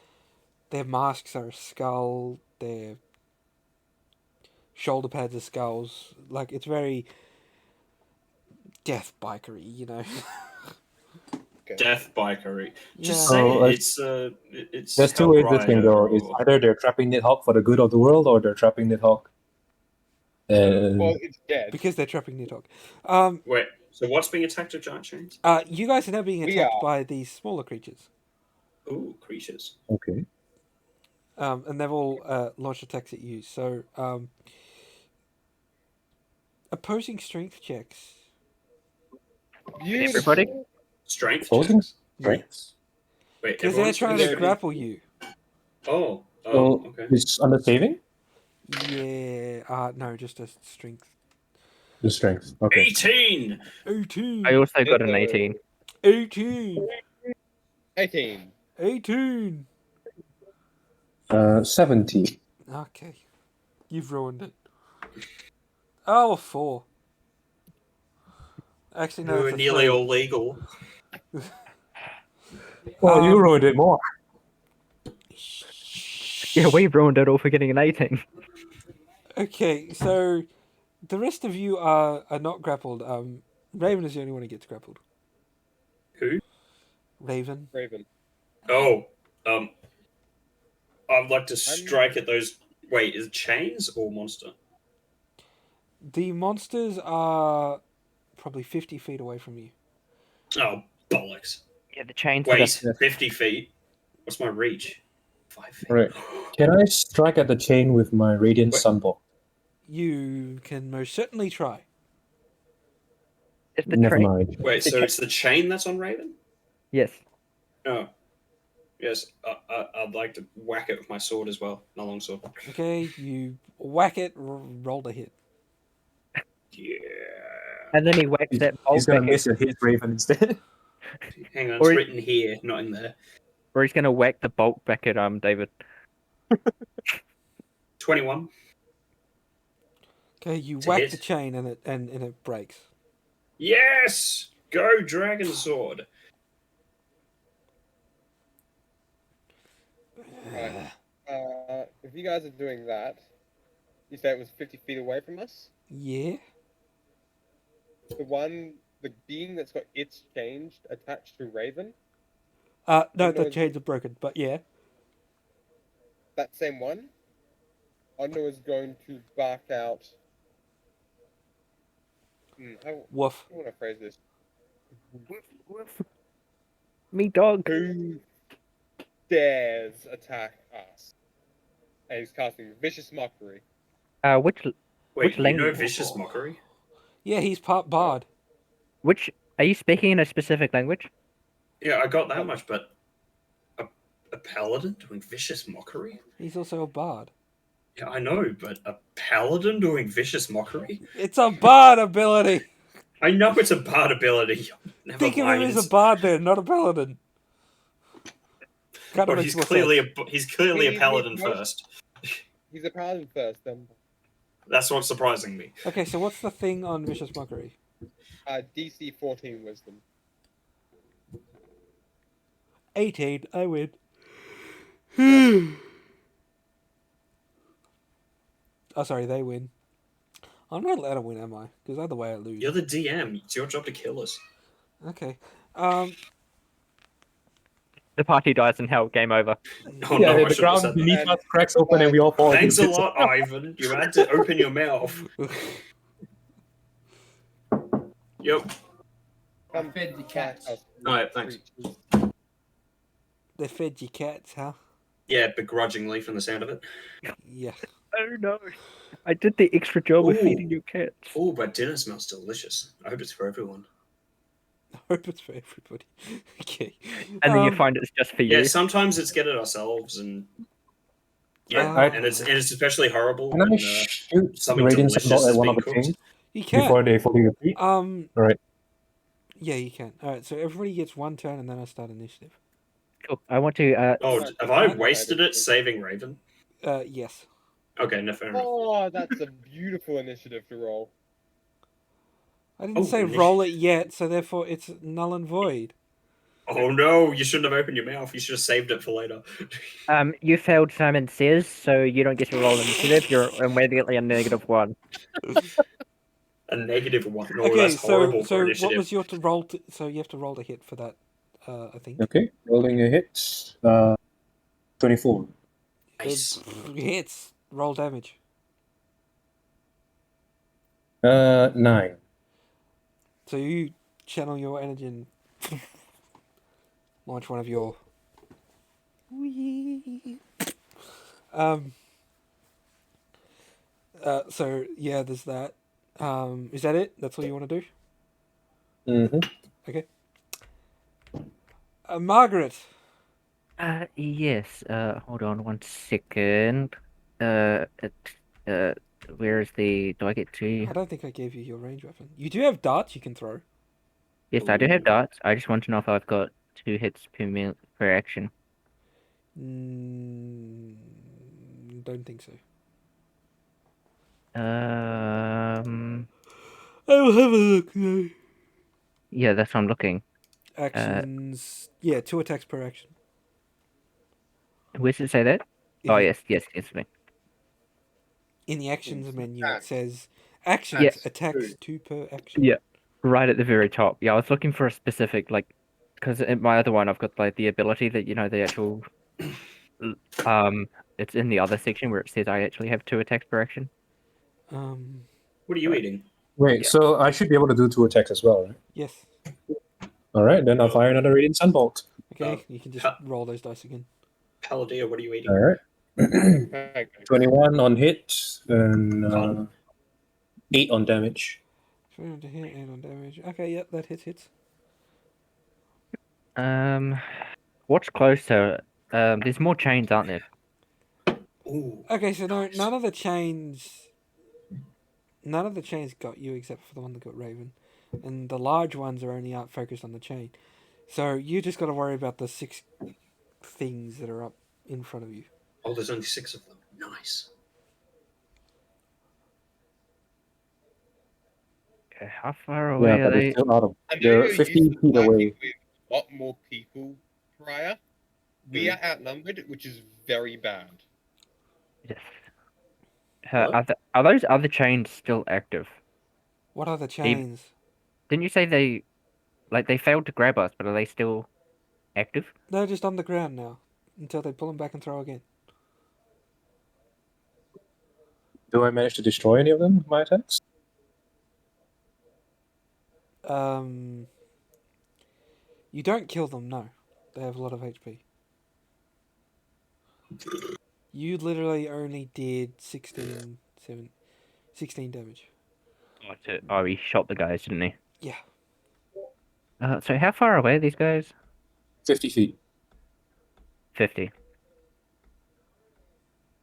their masks are a skull, their shoulder pads are skulls. Like it's very death bikery, you know. Okay. Death bikery. Just Yeah. say Oh, it's There's two ways this can go. Hellrider It's or- either they're trapping Nidhogg for the good of the world, or they're trapping Nidhogg. Well, it's dead. Because they're trapping Nidhogg. Wait, so what's being attacked with giant chains? You guys are now being We attacked are. by these smaller creatures. Ooh, creatures. Okay. And they've all launched attacks at you. So, opposing strength checks. Everybody? Beautiful. Strength Opposing checks. Yeah. strengths. Wait, Because they're everyone's trying gonna to be- grapple you. Oh, So okay. it's under saving? Yeah. No, just a strength. The strength. Okay. 18. 18. I also got an Ew. 18. 18. 18. 18. 70. Okay. You've ruined it. Oh, a 4. Actually, no, Who are it's a nearly 3. all legal. Well, you Um, ruined it more. Yeah, we ruined it all for getting an 18. Okay, so the rest of you are not grappled. Raven is the only one who gets grappled. Who? Raven. Raven. Oh, I'd like to I'm- strike at those. Wait, is it chains or monster? The monsters are probably 50 feet away from you. Oh, bollocks. Yeah, the chains are Wait, the 50 feet? What's my reach? 5 feet. Right. Can I strike at the chain with my Radiant Wait. Sunbolt? You can most certainly try. It's the Never train. mind. Wait, It's the so cha- it's the chain that's on Raven? Yes. Oh. Yes, I'd like to whack it with my sword as well. My long sword. Okay, you whack it, roll the hit. Yeah. And then he whacks that He's bolt gonna back, miss a hit Raven instead. Hang on, Or it's is- written here, not in there. or he's gonna whack the bolt back at David. 21. Okay, you To whack hit. the chain and it breaks. Yes! Go, Dragon Sword! Right. If you guys are doing that, you say it was 50 feet away from us? Yeah. The being that's got its changed attached to Raven, No, No, the it's- chains are broken, but yeah. that same one, Ondo is going to bark out. How Woof. do I want to phrase this? Me dog. Who dares attack us? And he's casting Vicious Mockery. Which Wait, you know language? Vicious Mockery? Yeah, he's part bard. Which are you speaking in a specific language? Yeah, I got that much, but a paladin doing Vicious Mockery? He's also a bard. Yeah, I know, but a paladin doing Vicious Mockery? It's a bard ability! I know it's a bard ability. Never Think of him mind. as a bard then, not a paladin. Kind of Well, makes he's more clearly sense. he's clearly a He- paladin he- first. He's a paladin first, then That's what's surprising me. Okay, so what's the thing on Vicious Mockery? DC 14 Wisdom. 18, I win. Oh, sorry, they win. I'm not allowed to win, am I? Because either way I lose. You're the DM. It's your job to kill us. Okay. The party dies in hell. Game over. Oh Yeah, no, I the should have ground said that. beneath us cracks open and we all fall. Thanks into a the pits. lot, Ivan. You had to open your mouth. Yep. Come fed the cats. Alright, thanks. They fed you cats, huh? Yeah, begrudgingly from the sound of it. Yeah. Oh no! I did the extra job of Ooh. feeding you cats. Oh, but dinner smells delicious. I hope it's for everyone. I hope it's for everybody. Okay. And then you find it's just for you. Yeah, sometimes it's get it ourselves, and yeah, Ah. and it's especially horrible Can when I shoot something Radiant delicious Sunbolt at is one of being the cooked. chains You can. before they fully repeat? Alright. Yeah, you can. Alright, so everybody gets one turn and then I start initiative. Cool. I want to. Oh, have I wasted it saving Raven? Yes. Okay, no, fair enough. Oh, that's a beautiful initiative to roll. I didn't Oh, say initiative. roll it yet, so therefore it's null and void. Oh no, you shouldn't have opened your mouth. You should have saved it for later. You failed Simon Says, so you don't get to roll initiative. You're immediately a -1. A -1. No, Okay, that's horrible so for what initiative. was your to roll? So you have to roll to hit for that. I think. Okay, rolling a hit. 24. Nice. Hits. Roll damage. 9. So you channel your energy and launch one of your. Um. So yeah, there's that. Is that it? That's all you want to do? Mm-hmm. Okay. Margaret. Yes. Hold on 1 second. It, uh, where is the? Do I get to? I don't think I gave you your range weapon. You do have darts you can throw. Yes, I do have darts. I just want to know if I've got 2 hits per action. Mm, don't think so. I will have a look. Though. Yeah, that's what I'm looking. Actions. Yeah, 2 attacks per action. Where does it say that? If Oh, you, yes. in the actions menu, it Attack. says Yeah. actions attacks 2 per action. Yeah, right at the very top. Yeah, I was looking for a specific because in my other one I've got like the ability that the actual um it's in the other section where it says I actually have 2 attacks per action. Um. What are you But eating? Wait, Yeah. so I should be able to do 2 attacks as well, right? Yes. All right, then I'll fire another Radiant Sunbolt. Okay. You can just roll those dice again. Paladia, what are you eating? All right. Okay. 21 on hit and Con. 8 on damage. 3 to hit and on damage. Okay. Yep. That hits. What's closer? There's more chains, aren't there? Ooh. Okay. So no, Nice. none of the chains. None of the chains got you except for the one that got Raven, and the large ones are only out focused on the chain. So you just got to worry about the 6 things that are up in front of you. Oh, there's only 6 of them. Nice. Okay, how far Yeah, away are but they're they? still out of. I know They're you're 50 used to feet working away. with a lot more people prior. We are outnumbered, which is very bad. Yes. What? Are those other chains still active? What are the Even, chains? didn't you say they failed to grab us, but are they still active? They're just on the ground now until they pull them back and throw again. Do I manage to destroy any of them with my attacks? You don't kill them. No, they have a lot of HP. You literally only did 16 damage. Oh, he shot the guys, didn't he? Yeah. So how far away are these guys? 50 feet. 50.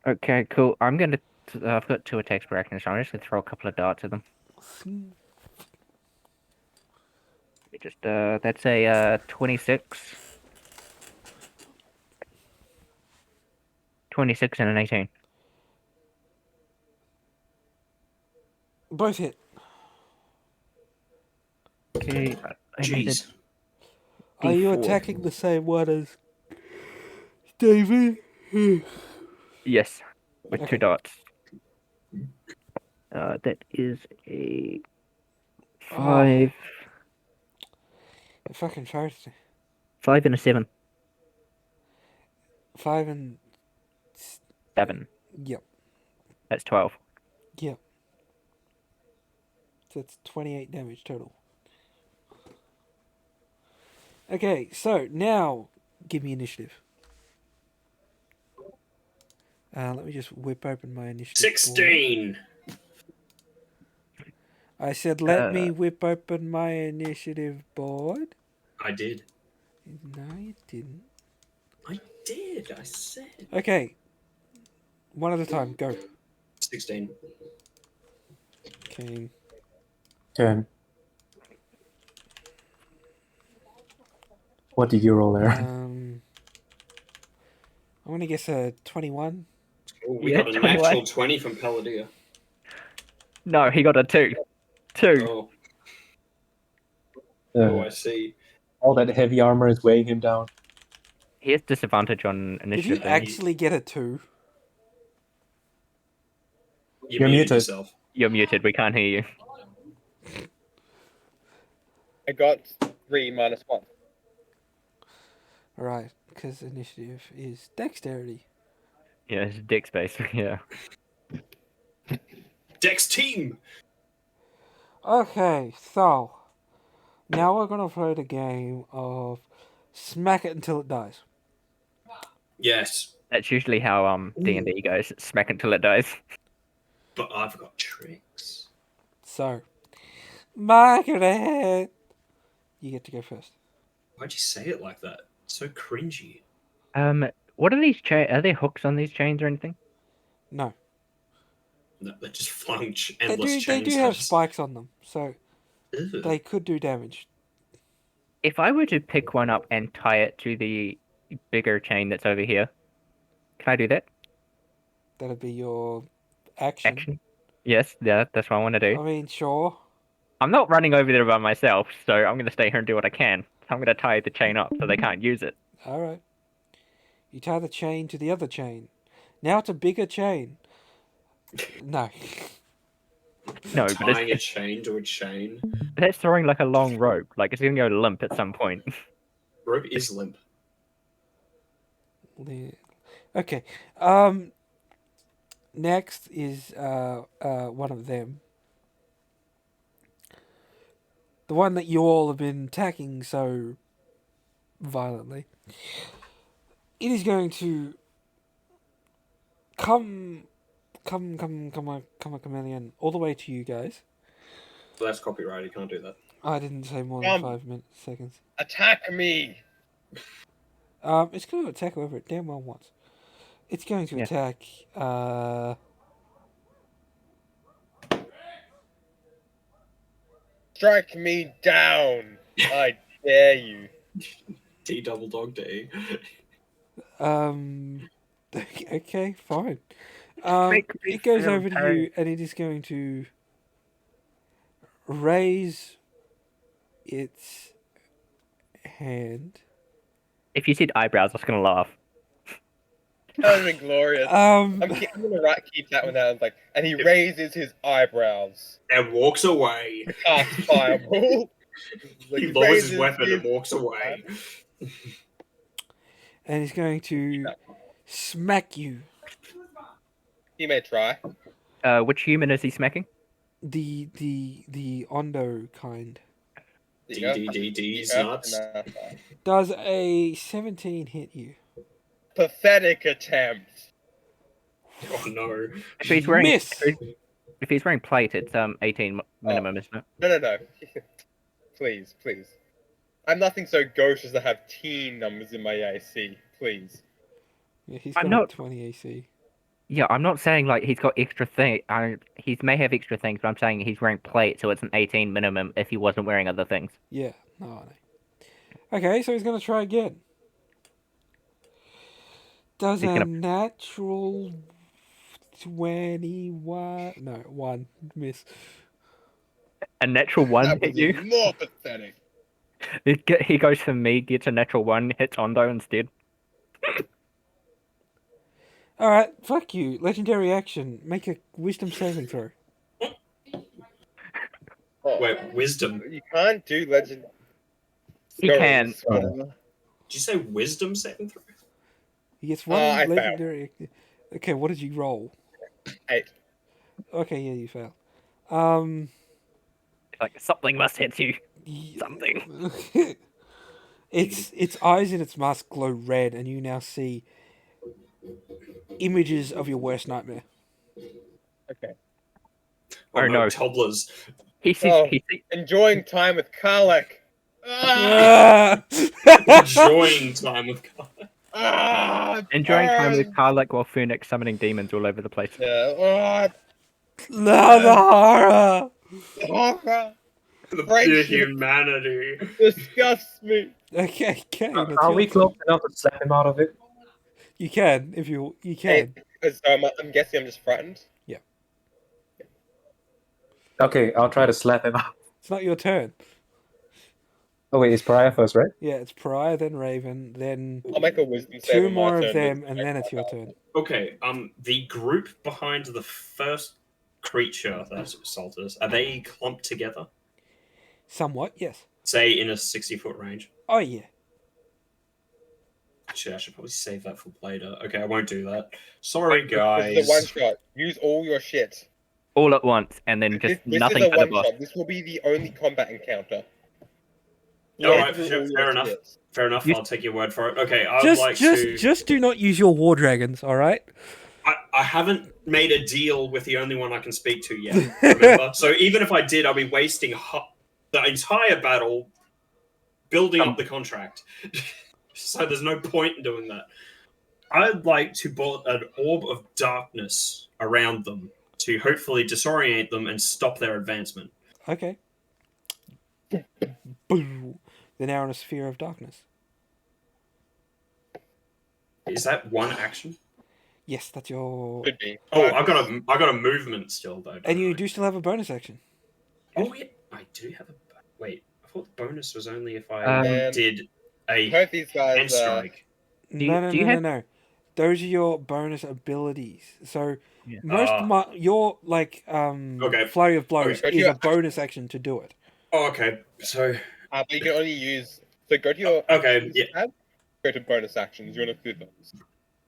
Okay, cool. I've got 2 attacks per action, so I'm just gonna throw a couple of darts at them. That's a 26. 26 and an 18. Both hit. Okay, I need a Jeez. Are you D4. attacking the same one as David? Yes, with Okay. 2 darts. That is a Oh, 5, it fucking charged. 5 and a 7. 5 and 7. yep, That's 12. yep. That's 28 damage total. Okay, so now give me initiative. Let me just whip open my initiative. 16. Board. I said, let me Uh, whip open my initiative board. I did. No, you didn't. I did. I said. Okay, one at a time. Go. 16. Okay. 10. What did you roll there? I'm gonna guess a 21. Oh, we Yeah, got a 21. natural 20 from Paladia. No, he got a 2. 2. Oh, Uh, I see. all that heavy armor is weighing him down. He has disadvantage on Did you initiative. Then. actually get a 2? You're muted muted. yourself. You're muted. We can't hear you. I got 3 minus 1. Alright, because initiative is dexterity. Yeah, it's dick space. Yeah. Dex team. Okay, so now we're gonna play the game of smack it until it dies. Yes. That's usually how D&D goes. Smack until it dies. But I've got tricks. So, Margaret, you get to go first. Why'd you say it like that? It's so cringy. What are these chains? Are there hooks on these chains or anything? No, No, they're just flung they endless do. chains. They do have spikes on them, so Ew. they could do damage. If I were to pick one up and tie it to the bigger chain that's over here, can I do that? That'd be your action. Action? Yes, yeah, that's what I want to do. I mean, sure. I'm not running over there by myself, so I'm going to stay here and do what I can. So I'm going to tie the chain up so they can't use it. All right. You tie the chain to the other chain. Now it's a bigger chain. No. No, but Tying a it's chain to a chain. that's throwing like a long rope. Like it's going to go limp at some point. Rope is limp. Okay. Next is one of them. The one that you all have been attacking so violently. It is going to come a chameleon all the way to you guys. So that's copyright. You can't do that. I didn't say more than 5 seconds. Attack me! It's going to attack whoever it damn well wants. It's going to Yeah. attack. Strike me down! I dare you. D double dog D. Okay, fine. Make me It goes feel over to pain. you, and it is going to raise its hand. If you said eyebrows, I was going to laugh. That would have been glorious. I'm gonna keep that one down. Like, and he raises his eyebrows. And walks away. Cast fireball. Like, He lowers his raises weapon and walks away. And he's going to smack you. He may try. Which human is he smacking? The Ondo kind. D's nuts. Does a 17 hit you? Pathetic attempt. Oh no. If he's wearing Miss! if he's wearing plate, it's 18 minimum, isn't it? No. Please. I'm nothing so gauche as to have teen numbers in my AC. Please. Yeah, he's I'm got not- 20 AC. Yeah, I'm not saying like he's got extra thing. He may have extra things, but I'm saying he's wearing plate, so it's an 18 minimum if he wasn't wearing other things. Yeah, no, I know. Okay, so he's going to try again. Does He's a gonna- natural 21... No, 1 miss. A natural one That hit was you. even more pathetic. He goes for me, gets a natural one, hits Ondo instead. Alright, fuck you. Legendary action. Make a wisdom saving throw. Oh, Wait, wisdom. you can't do legend. He can. Did you say wisdom saving throw? He gets one I failed. legendary... Okay, what did you roll? 8. Okay, yeah, you failed. Like something must hit you. Something. Its eyes and its mask glow red, and you now see images of your worst nightmare. Okay. Oh, Oh, no, no. toddlers. He sees. Oh. He sees. Enjoying time with Karlak. Ah! Enjoying time with Enjoying time with burn! Karlak while Phoenix summoning demons all over the place. Yeah. No, the horror! Horror the Friendship. humanity. disgusts me. Okay, Kane, it's Are your we turn. close enough to slap him out of it? You can, if you can. Hey, so I'm guessing I'm just frightened. Okay, I'll try to slap him out. It's not your turn. Oh wait, it's Pariah first, right? Yeah, it's Pariah, then Raven, then I'll make a wisdom save. 2 on my more of turn, them, but- and then it's your turn. Okay, the group behind the first creature that assaulted us, are they clumped together? Somewhat, yes. Say in a 60-foot range? Oh, yeah. Actually, I should probably save that for later. Okay, I won't do that. Sorry, This guys. is a one shot. Use all your shit. All at once, and then just This nothing is a for the one boss. shot. This will be the only combat encounter. All right, through all fair your enough. skills. Fair enough. You- I'll take your word for it. Okay, I would like to. Just do not use your war dragons, all right? I haven't made a deal with the only one I can speak to yet. Remember? So even if I did, I'd be wasting the entire battle building up the contract. So there's no point in doing that. I'd like to put an orb of darkness around them to hopefully disorient them and stop their advancement. Okay. Boom. They're now in a sphere of darkness. Is that one action? Yes, that's your. Could be. Oh, I got a movement still though. And you don't do still have a bonus action. I? Oh yeah, I do have a. Wait, I thought the bonus was only if I Um, did a Both these guys hand strike. Do you- do you No, have- no. Those are your bonus abilities. So Yeah. your like Okay. flurry of blows Okay. is a bonus action to do it. Oh, okay. So But you can only use. So go to your. Okay, actions yeah. tab, go to bonus actions. You want to do those.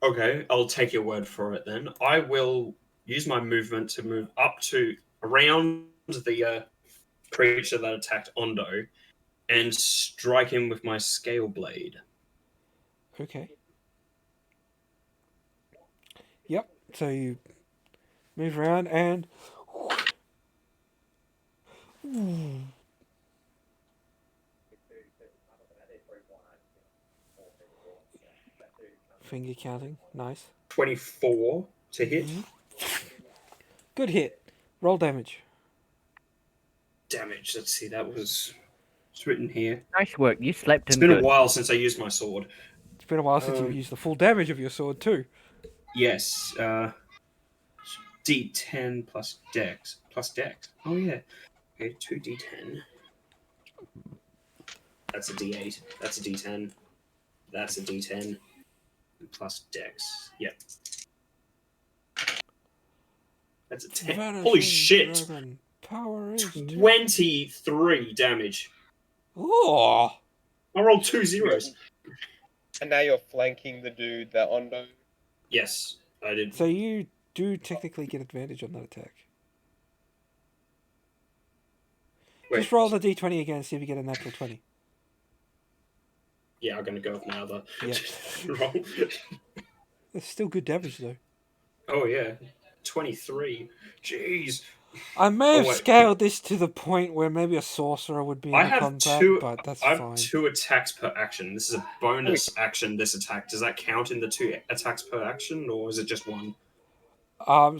okay, I'll take your word for it then. I will use my movement to move up to around the creature that attacked Ondo and strike him with my scale blade. Okay. Yep. So you move around and. Finger counting. Nice. 24 to hit. Good hit. Roll damage. Damage. Let's see. That was it's written here. Nice work. You slept It's in been a good. while since I used my sword. It's been a while since you've used the full damage of your sword too. Yes. D10 plus Dex. Plus Dex. Oh yeah. Okay, 2D10. That's a D8. That's a D10. That's a D10. Plus Dex. Yep. That's a 10. Holy Vanishing shit! Dragon. Power is 23 damage. Oh, I rolled 2 zeros. And now you're flanking the dude that Ondo. Yes, I did. so you do technically get advantage on that attack. Wait, Just roll the d20 again and see if you get a natural 20. Yeah, I'm gonna go with my other Yep. roll. That's still good damage though. Oh yeah, 23. Jeez. I may have wait. scaled this to the point where maybe a sorcerer would be in I the have combat, two. but that's I have fine. 2 attacks per action. This is a bonus action. This attack does that count in the 2 attacks per action, or is it just one?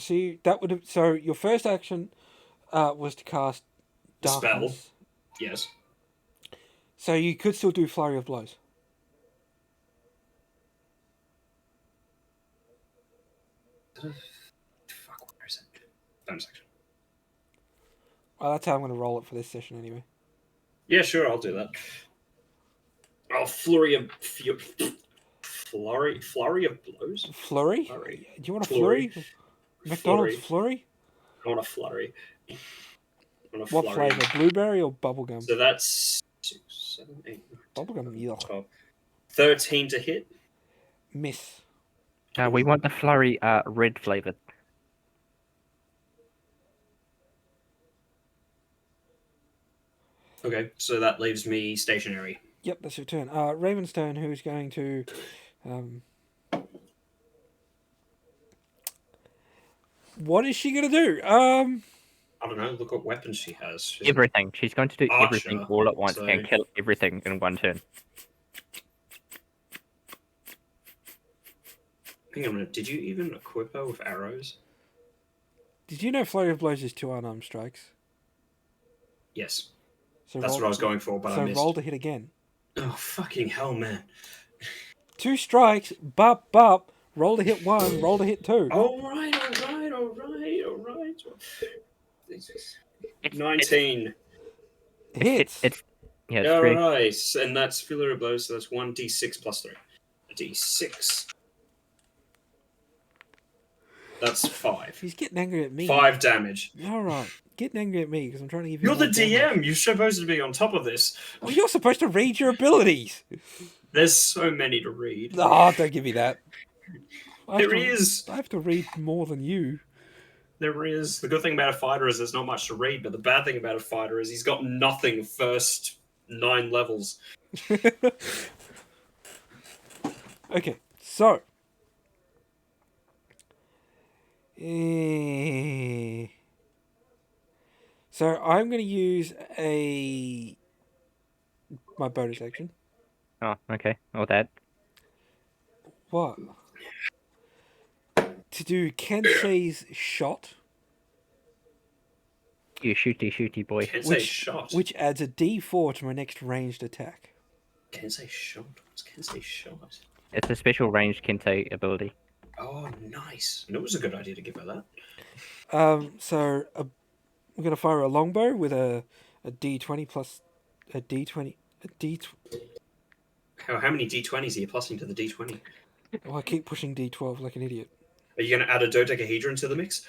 See, that would have. So your first action was to cast Spell. darkness. Yes. So you could still do flurry of blows. Fuck, where is it? Bonus action. Well, that's how I'm going to roll it for this session anyway. Yeah, sure, I'll do that. I'll flurry of flurry of blows. Flurry? Flurry. Do you want a Flurry. flurry? McDonald's flurry? I want a flurry. I want a What flurry. flavour? Blueberry or bubblegum? So that's 6, 7, 8, 9, Bubblegum, yuck. 12. 13 to hit. Miss. We want the flurry red flavored. Okay, so that leaves me stationary. Yep, that's your turn. Ravenstone, who's going to... what is she going to do? I don't know, look what weapons she has. She's Everything. She's going to do Archer, everything all at once so- and kill everything in one turn. Hang on a minute, did you even equip her with arrows? Did you know Flurry of Blows is 2 unarmed strikes? Yes, So that's roll, what I was going for, but I so missed. roll to hit again. Oh, fucking hell, man. 2 strikes, bop, bop. Roll to hit 1, roll to hit 2. Alright. 19. Hits. It's yeah, it's pretty. Alright, and that's filler of blows, so that's 1d6 plus 3. A d6. That's 5. He's getting angry at me. 5 damage. Alright, getting angry at me because I'm trying to give you You're the more damage. DM. You're supposed to be on top of this. Well, you're supposed to read your abilities. There's so many to read. Oh, don't give me that. There is. I have to read more than you. There is. The good thing about a fighter is there's not much to read, but the bad thing about a fighter is he's got nothing first 9 levels. Okay, so. Eh, So I'm going to use my bonus action. Oh, okay. Or that. What? To do Kensei's shot, You shooty boy. Kensei shot. which adds a D4 to my next ranged attack. Kensei shot. What's Kensei shot? It's a special ranged Kente ability. Oh, nice. And it was a good idea to give her that. So I'm going to fire a longbow with a D20 plus a D20. How many D20s are you plussing to the D20? Oh, I keep pushing D12 like an idiot. Are you going to add a dodecahedron to the mix?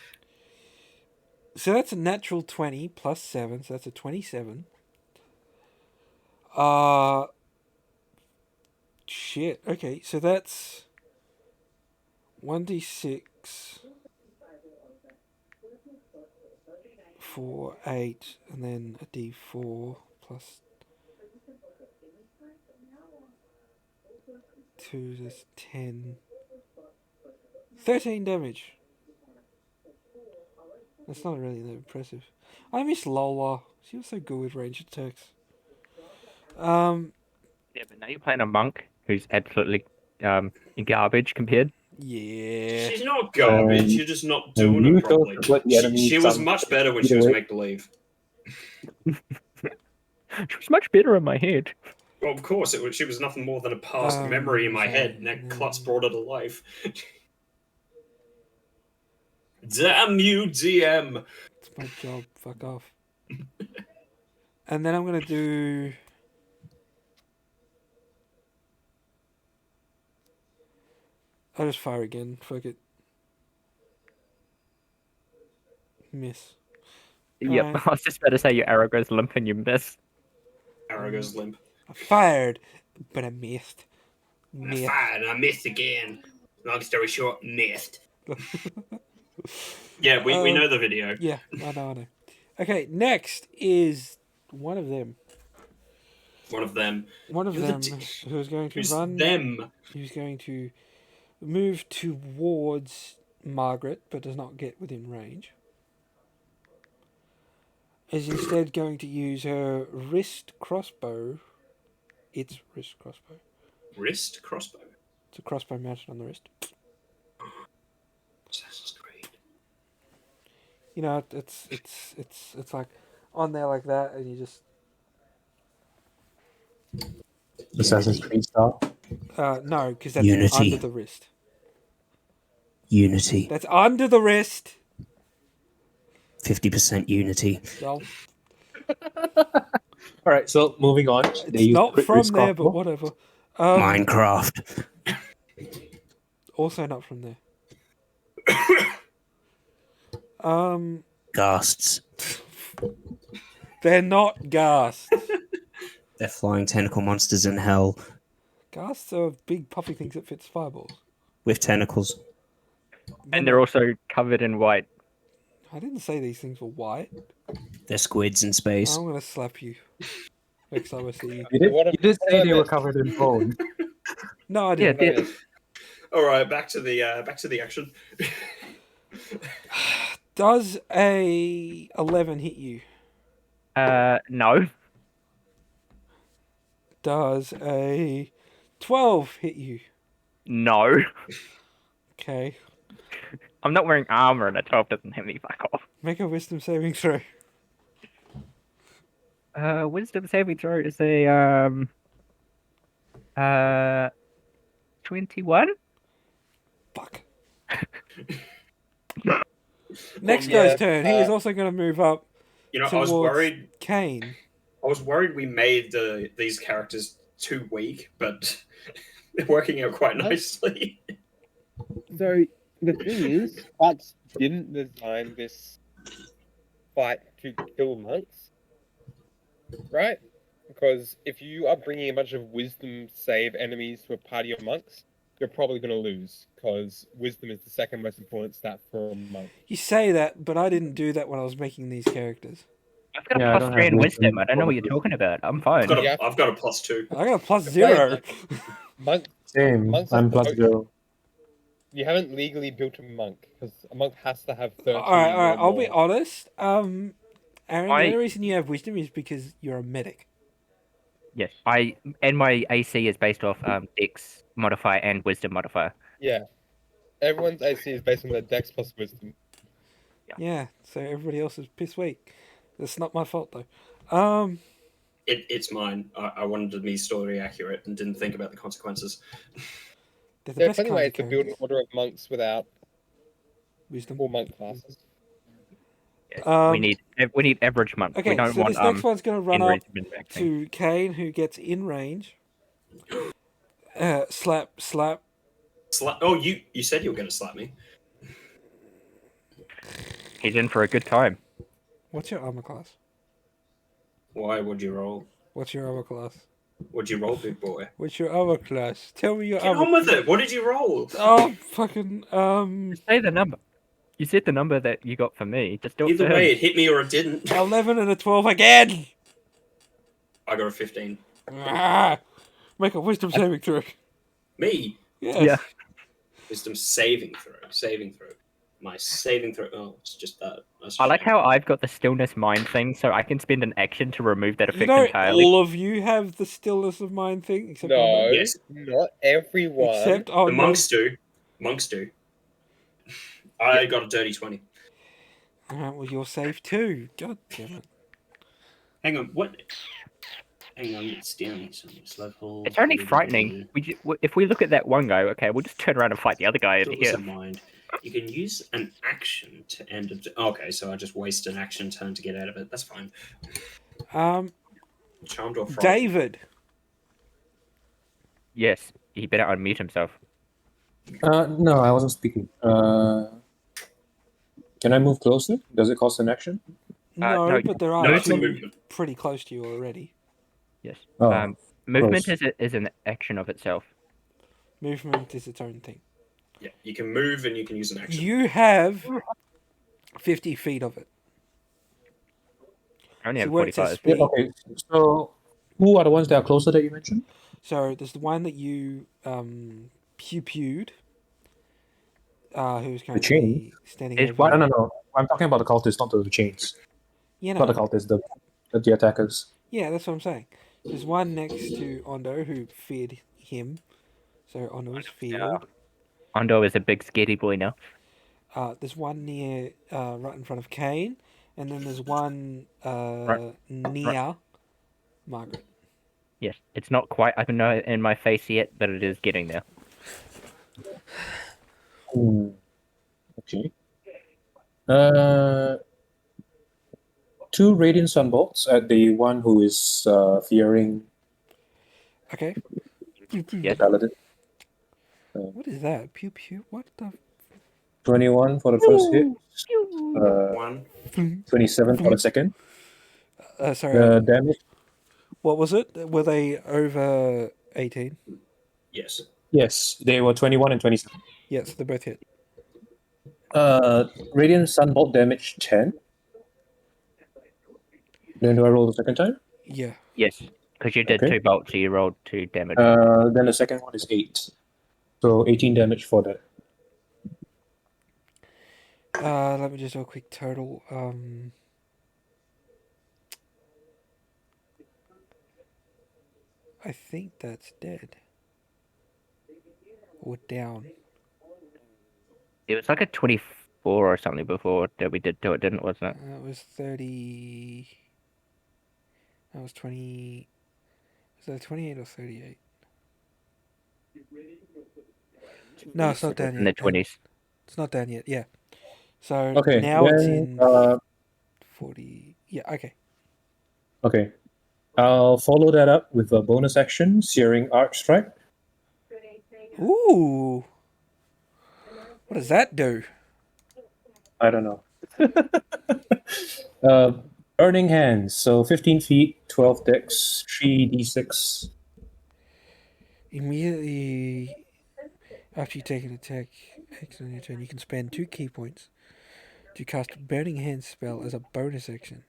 So that's a natural 20 plus 7, so that's a 27. Shit. Okay, so that's 1d6 for 8, and then a d4 plus 2 is 10. 13 damage. That's not really that impressive. I miss Lola. She was so good with ranged attacks. Yeah, but now you're playing a monk who's absolutely garbage compared. Yeah. She's not garbage. You're just not doing you it properly. chose to put the enemy She was some- much better when either she was way. make believe. She was much better in my head. Well, of course, she was nothing more than a past memory in my head, and then Klutz brought her to life. Damn you, DM! It's my job. Fuck off. And then I'm going to do... I'll just fire again. Fuck it. Miss. Yep, Alright. I was just about to say your arrow goes limp and you miss. Arrow goes limp. I fired, but I missed. I fired and I missed again. Long story short, missed. Yeah, we know the video. Yeah, I know. Okay, next is one of them. One of them. One of You're the them d- who is going to Who's run. them? Who's going to move towards Margaret, but does not get within range. Is instead going to use her wrist crossbow. Its wrist crossbow. Wrist crossbow. It's a crossbow mounted on the wrist. Assassin's Creed. You know, it's like on there like that, and you just Assassin's Creed style. no, because that's Unity. under the wrist. Unity. That's under the wrist. 50% unity. Well, All right, so moving on. it's not from there, but whatever. Minecraft. Also not from there. Ghasts. They're not ghasts. They're flying tentacle monsters in hell Ghasts are big puffy things that fit fireballs. with tentacles. And they're also covered in white. I didn't say these things were white. They're squids in space. I'm gonna slap you next time I see you. You did, What you did say what they were about- covered in bone. No, I Yeah, didn't. All right, back to the action. Does a 11 hit you? No. Does a 12 hit you? No. Okay. I'm not wearing armor and a 12 doesn't hit me. Fuck off. Make a wisdom saving throw. Wisdom saving throw is a 21. Fuck. Next Yeah, guy's turn. He is also going to move up You know, towards Kane. I was worried we made these characters too weak, but they're working out quite nicely. So the thing is, Hutz didn't design this fight to kill monks, right? Because if you are bringing a bunch of wisdom save enemies to a party of monks, you're probably going to lose, because wisdom is the second most important stat for a monk. You say that, but I didn't do that when I was making these characters. I've got Yeah, a I plus don't 3 have in wisdom wisdom. I don't know or what you're talking about. I'm fine. Yeah. I've got a +2. I got a plus You're 0. Monk, Same. monks I'm have plus to, 0. you haven't legally built a monk because a monk has to have 13 Alright, or I'll be more. honest. Aaron, the I- only reason you have wisdom is because you're a medic. Yes. And my AC is based off Dex modifier and Wisdom modifier. Yeah. Everyone's AC is based on their dex plus wisdom. Yeah, so everybody else is piss weak. That's not my fault though. It's mine. I wanted to be story accurate and didn't think about the consequences. They're the There are best plenty kinds ways of to build an characters. order of monks without Wisdom. all monk classes. Yeah. We need average monk. Okay, we don't so want this next one's gonna run up enragement maxing. to Kane, who gets in range. Slap. Oh, you said you were going to slap me. He's in for a good time. What's your armor class? Why would you roll? What's your armor class? Would you roll, big boy? What's your armor class? Tell me your Get armor. on with it. What did you roll? Oh, fucking Say the number. You said the number that you got for me. Just do it Either for way, him. it hit me or it didn't. 11 and a 12 again. I got a 15. Ah, make a wisdom saving throw. Me? Yes. Yeah. Wisdom saving throw. Saving throw. My saving throw. Oh, it's just that. That's I like shame. how I've got the stillness mind thing, so I can spend an action to remove that You effect know, entirely. all of you have the stillness of mind thing, except No, Ondo. Yes. not everyone. Except The Ondo. monks do. Monks do. I got a dirty 20. Alright, well, you're safe too. God damn it. Hang on, what? Hang on, it's down. It's level. It's only frightening. If we look at that one guy, okay, we'll just turn around and fight the other guy over Stillness here. of mind. You can use an action to end a. Okay, so I just waste an action turn to get out of it. That's fine. Charmed or frightened? David. Yes, he better unmute himself. No, I wasn't speaking. Can I move closer? Does it cost an action? No, no, but there are No, it's a two movement. pretty close to you already. Yes. Oh, Movement close. is an action of itself. Movement is its own thing. Yeah, you can move and you can use an action. You have 50 feet of it. I only See have where it says 45. speed? Yeah, okay. So, who are the ones that are closer that you mentioned? So there's the one that you pew-pewed, who's currently chain? standing Is over. one- No. I'm talking about the cultists, not the chains. Yeah, Not the no. cultists, the attackers. Yeah, that's what I'm saying. There's one next to Ondo who feared him, so Ondo is feared. Ondo is a big scaredy boy now. There's one near, right in front of Kane, and then there's one near Margaret. Yes, it's not quite up in my face yet, but it is getting there. Okay. 2 radiant sunbolts at the one who is fearing Okay. Yes. paladin. What is that? Pew pew. What the? 21 for the first hit. 1. 27 for the second. Sorry. The damage. What was it? Were they over 18? Yes. Yes, they were 21 and 27. Yes, they both hit. Radiant sunbolt damage 10. Then do I roll the second time? Yeah. Yes, because you did Okay. 2 bolts, so you rolled 2 damage. Then the second one is 8. So 18 damage for that. Let me just do a quick total. I think that's dead. Or down. It was like a 24 or something before that we did to it, didn't it? Wasn't it? That was 30. That was 20. Was that 28 or 38? No, it's not down In the yet. 20s. It's not down yet, yeah. So Okay. now it's then, in 40. Yeah, okay. Okay. I'll follow that up with a bonus action, Searing Arc Strike. Ooh. What does that do? I don't know. Burning Hands. So 15 feet, 12 dex, 3d6. Immediately after you take an attack action on your turn, you can spend 2 key points to cast a Burning Hand spell as a bonus action.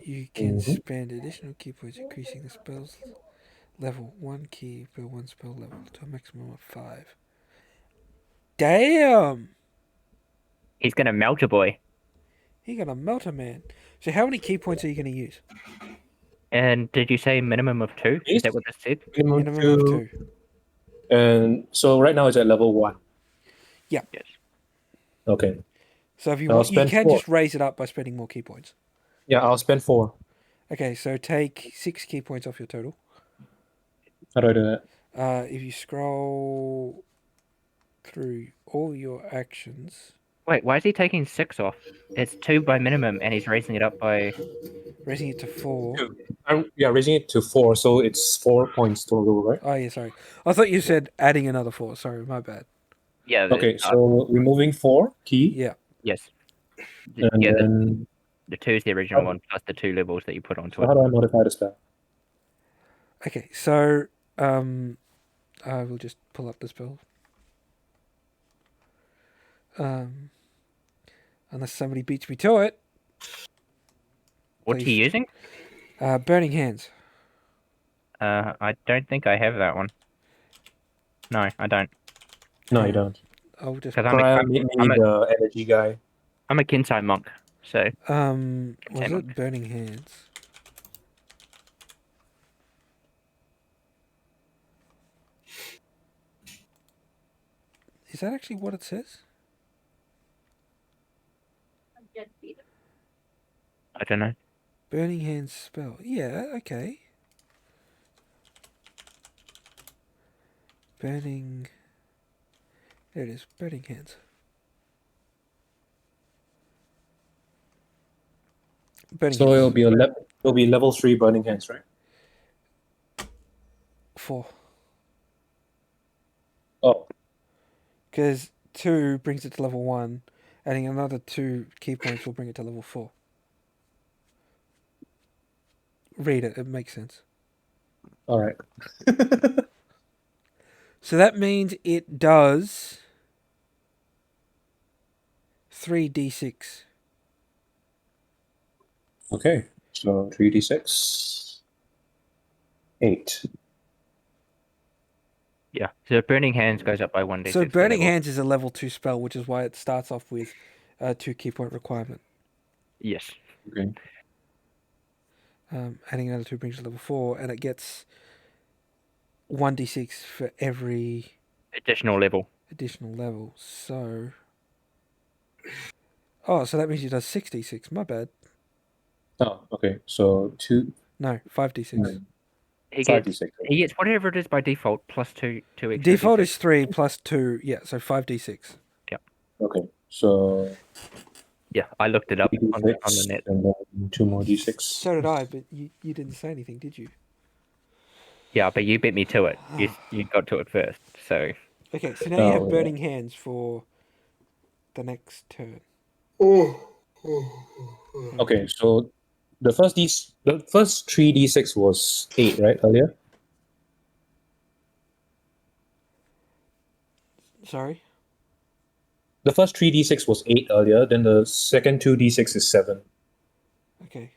You can Mhm. spend additional key points, increasing the spell's level 1 key per 1 spell level to a maximum of 5. Damn! He's gonna melt a boy. He got a melter man. So how many key points are you going to use? And did you say minimum of 2? Is Yes. that what this said? Minimum Minimum of 2. 2. And so right now it's at level 1. Yes. Okay. So if you I'll want, you spend can 4. just raise it up by spending more key points. Yeah, I'll spend 4. Okay, so take 6 key points off your total. How do I do that? If you scroll through all your actions, Wait, why is he taking 6 off? It's 2 by minimum, and he's raising it up by. raising it to 4. 2. Yeah, raising it to 4, so it's 4 points total, right? Oh, yeah, sorry. I thought you said adding another 4. Sorry, my bad. Yeah. Okay, so removing 4 key, Yeah. Yes. and Yeah. then The 2 is the original one plus the 2 levels that you put onto so how it. do I modify the spell? Okay, so I will just pull up the spell. Unless somebody beats me to it. What's he Please. using? Burning Hands. I don't think I have that one. No, I don't. No, you don't. I'll just Because Brian made me the energy guy. I'm a Kinsai monk, so was Same it Burning Hands? Is that actually what it says? I don't know. Burning Hands spell. Yeah, okay. Burning. There it is. Burning Hands. Burning So Hands. it'll be level 3 burning hands, right? 4. Oh, Because 2 brings it to level 1. Adding another 2 key points will bring it to level 4. Read it. It makes sense. all right. So that means it does 3d6. Okay, so 3d6, 8. Yeah. So Burning Hands goes up by 1d6. So per Burning level. Hands is a level 2 spell, which is why it starts off with a 2 key point requirement. Yes. Okay. Adding another 2 brings it to level 4, and it gets 1d6 for every Additional level. additional level. So. Oh, so that means it does 6d6. My bad. Oh, okay. So 2, No, 5d6. He 5d6. gets whatever it is by default plus two extra. Default D6. is 3 plus 2. Yeah, so 5d6. Okay, so Yeah, I looked it up on the 3d6 net. and then 2 more d6. So did I, but you didn't say anything, did you? Yeah, but you beat me to it. You got to it first, so Okay, so now you have Oh, Burning Hands for the next turn. Okay, so the first 3d6 was 8, right, earlier? Sorry? The first 3d6 was 8 earlier, then the second 2d6 is 7. Okay.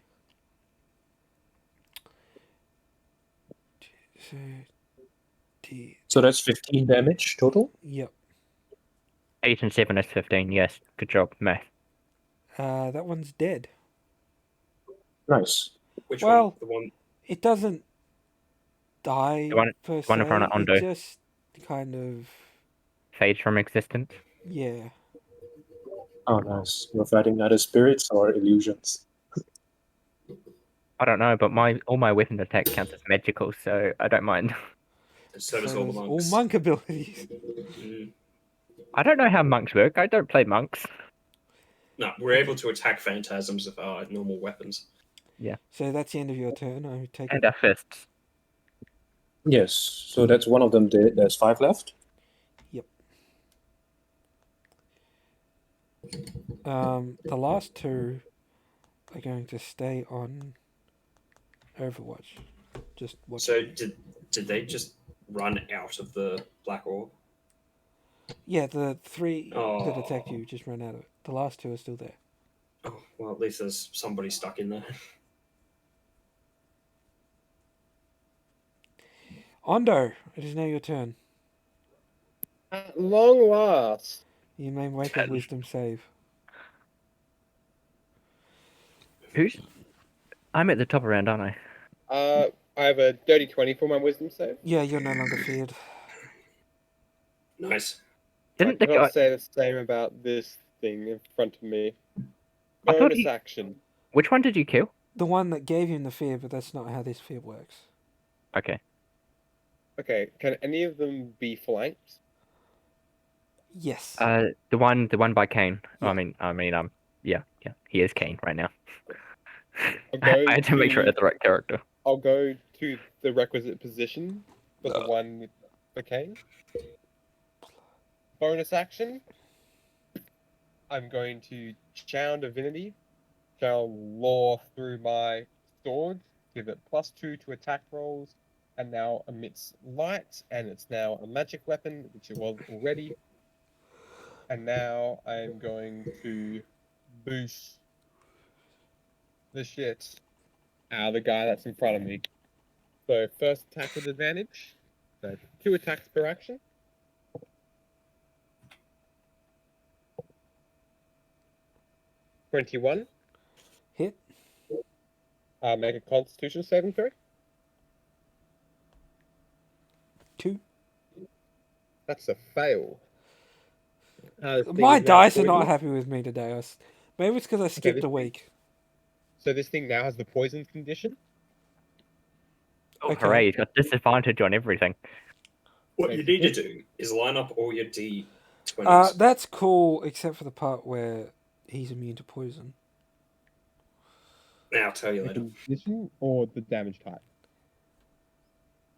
So, So that's 15 damage total? yep. 8 and 7 is 15. Yes, good job, math. That one's dead. Nice. Which Well- one? The one. It doesn't die The one- per the one in se. front of It Ondo. just kind of, Fades from existence. yeah. Oh, nice. You're fighting either spirits or illusions. I don't know, but all my weapon attack counts as magical, so I don't mind. So does all the all monks. monk abilities. Mm. I don't know how monks work. I don't play monks. No, we're able to attack phantasms with our normal weapons. So that's the end of your turn. I take it. And our fists. Yes, so that's one of them dead. There's 5 left. The last 2 are going to stay on Overwatch. Just watch. So did they just run out of the black orb? Yeah, the 3 that Oh. attacked you just ran out of it. The last 2 are still there. Oh, well, at least there's somebody stuck in there. Ondo, it is now your turn. At long last. You may make a 10. wisdom save. Who's? I'm at the top around, aren't I? I have a dirty 20 for my wisdom save. Yeah, you're no longer feared. Nice. Didn't I the cannot guy? say the same about this thing in front of me. I thought Bonus he. action. Which one did you kill? The one that gave him the fear, but that's not how this fear works. Okay. Okay, can any of them be flanked? Yes. The one by Kane. Yeah. Yeah, he is Kane right now. I'll go I had to make sure I to- had the right character. I'll go to the requisite position for the one with the cane. Bonus action. I'm going to channel divinity, channel law through my sword, give it +2 to attack rolls, and now emits light, and it's now a magic weapon, which it was already. And now I'm going to boost the shit out of the guy that's in front of me. So first attack with advantage. So 2 attacks per action. $21. Hit. Make a Constitution saving throw. 2. That's a fail. This thing My is now dice are not poisoned. happy with me today. Maybe it's because I skipped this a thing- week. So this thing now has the poison condition. Oh, Okay. hooray! He's got disadvantage on everything. What you Makes need to it- do is line up all your D20s. That's cool, except for the part where he's immune to poison. Now I'll tell you The later. condition or the damage type.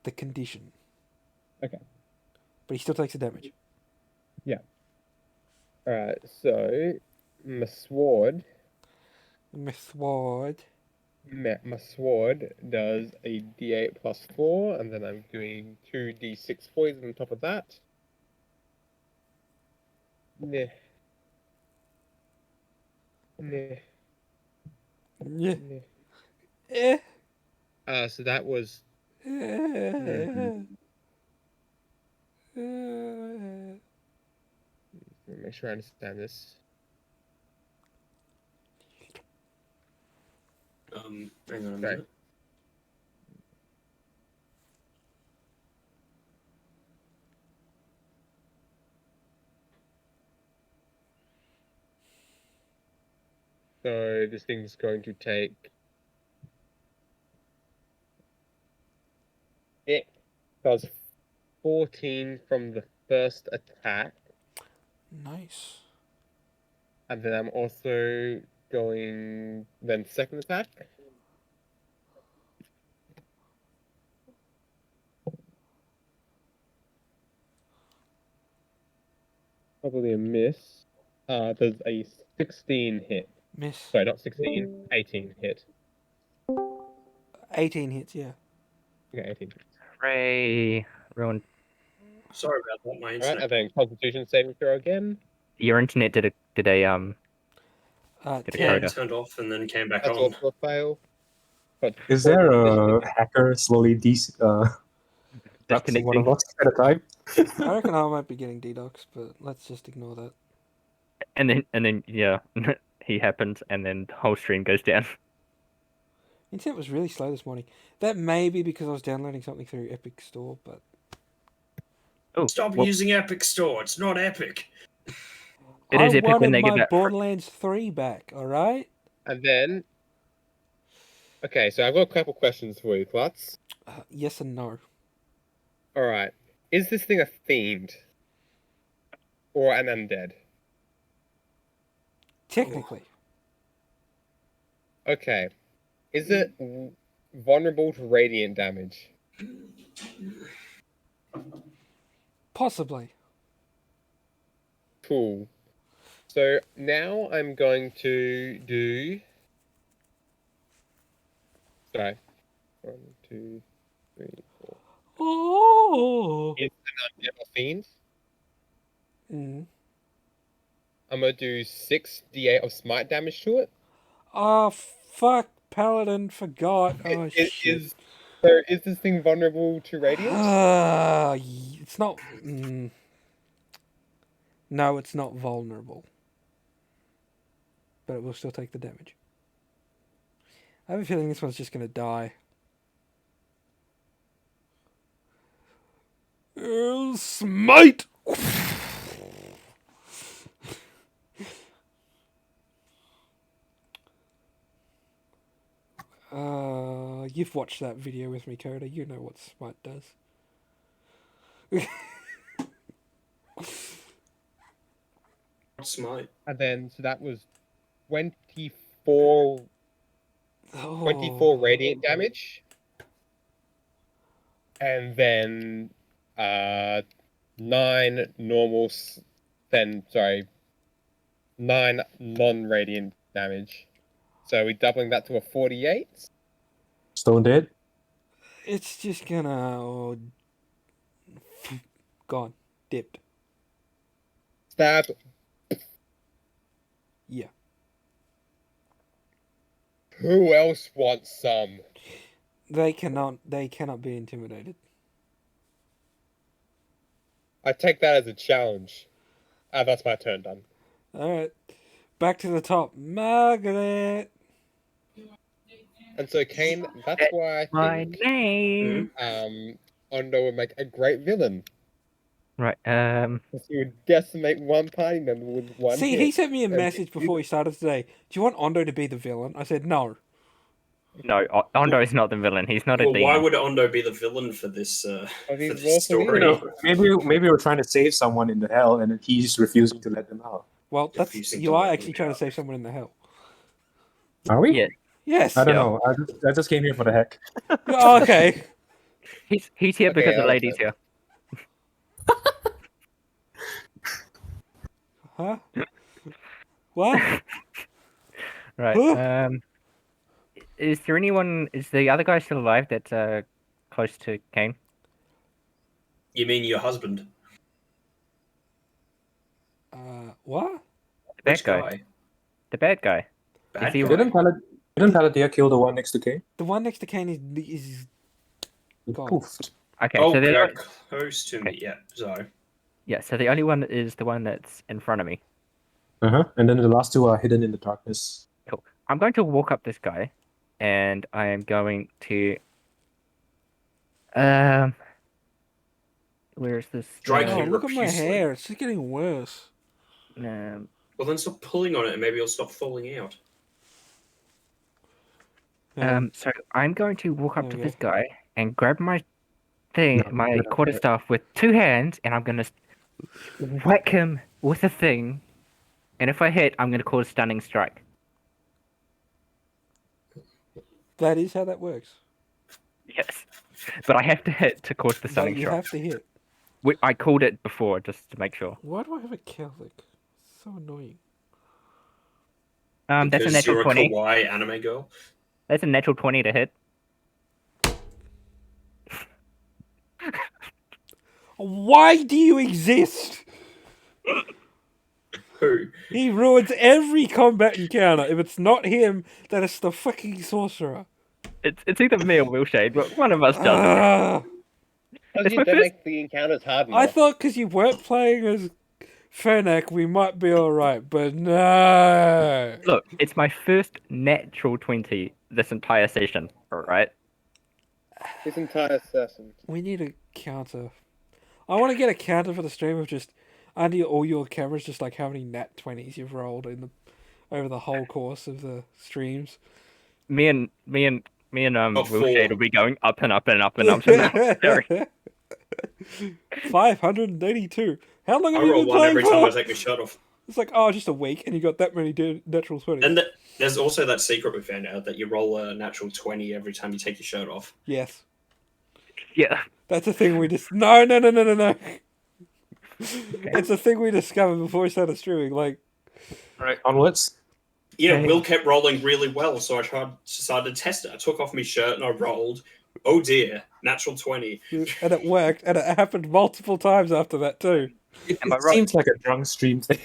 The condition. Okay. But he still takes the damage. Alright, so my sword Mithward. my sword does a D8 +4, and then I'm doing 2d6 poison on top of that. Nah. Nah. Yeah. Nah. Eh. So that was let me make sure I understand this. Hang on a Okay. minute. So this thing's going to take it does 14 from the first attack, Nice. and then I'm also going then second attack. Probably a miss. Does a 16 hit. Miss. Sorry, not 16, 18 hit. 18 hits, yeah. Okay, 18. Hooray! Ruined. Sorry about that. My Alright, internet. and then Constitution saving throw again. Your internet did a Did a Uh, Did a 10. coda. Turned off and then came back That's on. also a fail. But Is there a hacker slowly doxing one of disconnecting, us at a time? I reckon I might be getting DDoS, but let's just ignore that. and then yeah, he happens, and then the whole stream goes down. Internet was really slow this morning. That may be because I was downloading something through Epic Store, but Oh, Stop well, using Epic Store. It's not Epic. It I is epic when wanted they give my that. Borderlands 3 back, alright? and then okay, so I've got a couple questions for you, Klutz. Yes and no. Alright. Is this thing a fiend? Or an undead? Technically. Okay. Is it vulnerable to radiant damage? Possibly. Cool. So now I'm going to do. Sorry. 1, 2, 3, 4. Oh. Is an undead a fiend? Mm. I'm gonna do 6d8 of smite damage to it. Oh, fuck. Paladin forgot. Oh, It shit. is So is this thing vulnerable to radiant? It's not. No, it's not vulnerable. But it will still take the damage. I have a feeling this one's just gonna die. Smite! You've watched that video with me, Coda. You know what Smite does. Smite. And then, so that was 24 Oh. radiant damage. And then 9 normal, then, sorry, 9 non-radiant damage. So we're doubling that to a 48. Stone dead. It's just gonna... gone. Dipped. Stab. Yeah. Who else wants some? They cannot be intimidated. I take that as a challenge. That's my turn done. Alright. Back to the top. Margaret! And so, Kane, that's why I My think name. Ondo would make a great villain. Right. Because he would decimate one party member with one See, hit. he sent me a And message before we started today. Do you want Ondo to be the villain? I said no. No, Ondo is not the villain. He's not a Well, demon. why would Ondo be the villain for this for he's this also story? Maybe we're trying to save someone in the hell, and he's refusing to let them out. Well, that's Refusing you to are let actually them trying to out. save someone in the hell. Are we? Yeah. Yes. I don't Yeah. know. I just came here for the heck. Oh, okay. He's here because the I'll lady's accept. here. Huh? What? Right. Huh? Is there anyone? Is the other guy still alive? That's close to Kane. You mean your husband? What? The bad Which guy. guy? The bad guy. Bad he- guy. Didn't Paladea kill the one next to Kane? The one next to Kane is God. Poofed. Okay. Oh, so the they're close to me. Okay. Yeah. So yeah. So the only one is the one that's in front of me. And then the last two are hidden in the darkness. Cool. I'm going to walk up this guy, and I am going to. Where is this? Drake Oh, him look at my profusely. hair. It's just getting worse. Um, Well, then stop pulling on it, and maybe it'll stop falling out. So I'm going to walk up There to we this guy and grab my thing, No, my no, quarterstaff with 2 hands, and I'm gonna whack him with a thing. And if I hit, I'm gonna cause stunning strike. that is how that works. Yes, but I have to hit to cause the But stunning you strike. have to hit. I called it before just to make sure. Why do I have a Celtic? It's so annoying. That's a Because natural you're a 20. kawaii anime girl. That's a natural 20 to hit. Why do you exist? Who? He ruins every combat encounter. If it's not him, then it's the fucking sorcerer. It's either me or Wilshade, but one of us does it. Ah. Because It's you my don't first- make the encounters hard enough. I thought because you weren't playing as Fennec, we might be alright, but no. Look, it's my first natural 20 this entire session, alright? This entire session. We need a counter. I want to get a counter for the stream of just under all your cameras, just like how many nat 20s you've rolled over the whole course of the streams. Me and Wilshade 4. will be going up and up and up and up. Sorry. 582. How long I have you roll been one playing every for? time I take my shirt off. It's like, just a week, and you got that many natural 20s. And there's also that secret we found out that you roll a natural 20 every time you take your shirt off. Yes. Yeah. That's a thing we just... No. It's a thing we discovered before we started streaming. Like, Alright, onwards. Yeah, Okay. Will kept rolling really well, so I decided to test it. I took off my shirt and I rolled. Oh dear, natural 20. and it worked, and it happened multiple times after that too. It Am I right? seems like a drunk stream thing.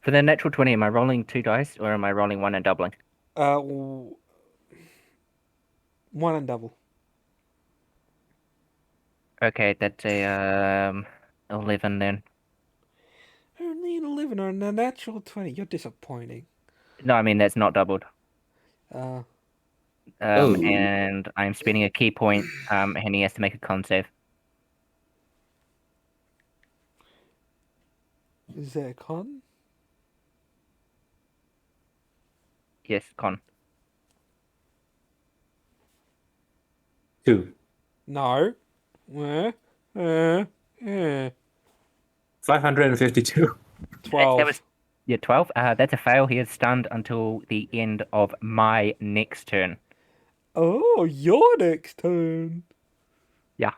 For the natural 20, am I rolling 2 dice or am I rolling 1 and doubling? One and double. Okay, that's a 11 then. Only an 11 or a natural 20. You're disappointing. No, I mean that's not doubled. Uh, Oh. And I'm spending a key point. And he has to make a con save. is there a con? Yes, con. 2. No. 552. 12. That was 12. That's a fail. He is stunned until the end of my next turn. Oh, your next turn. Yeah.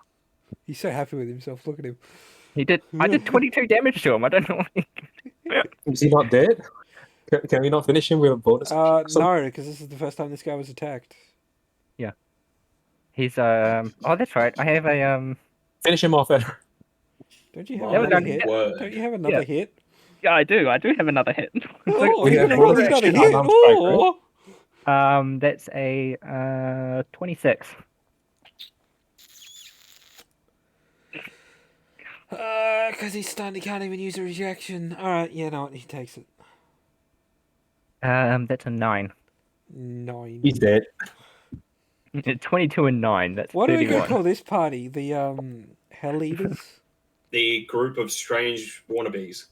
He's so happy with himself. Look at him. I did 22 damage to him. I don't know. Is he not dead? Can we not finish him with a bonus? No, because this is the first time this guy was attacked. He's oh, that's right. I have a Finish him off, Ed. Don't you have My another only- hit? word. Don't you have another hit? Yeah, I do have another hit. Oh, We he's have gonna roll bonus another action hit. unarmed strike, right? Oh. That's a 26. Because he's stunned, he can't even use a rejection. Alright, yeah, no, he takes it. That's a 9. 9. He's dead. 22 and 9. That's What are we 31. gonna call this party? The Hell Eaters? The group of strange wannabes.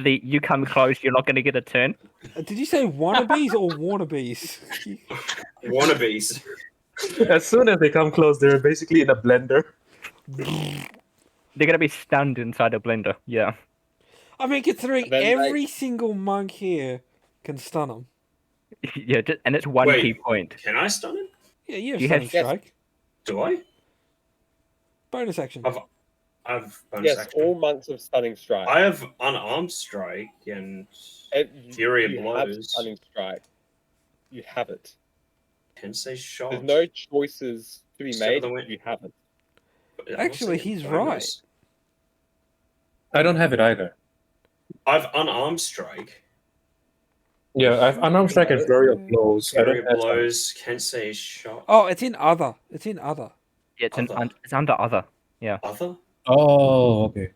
You come close, you're not going to get a turn. Did you say wannabes or wannabes? Wannabes. As soon as they come close, they're basically in a blender. They're going to be stunned inside a blender. Yeah. I mean, considering And then every single monk here can stun him. Yeah, and it's one Wait. key point. Can I stun him? Yeah, you have You stunning have- Yes. strike. Do I? Bonus action. I've bonus Yes, action. all monks of stunning strike. I have unarmed strike and Fury of you blows. have stunning strike. You have it. Tensei shot. There's no choices to be Step made. of the wind. You have it. But I'm Actually, also getting he's bonus. I don't have it either. I've unarmed strike. Yeah, I've unarmed strike and flurry of blows. I Fury don't of have blows. Tensei shot. Oh, it's in other. It's in other. Yeah, it's, Other. it's under other. Other. Oh, okay.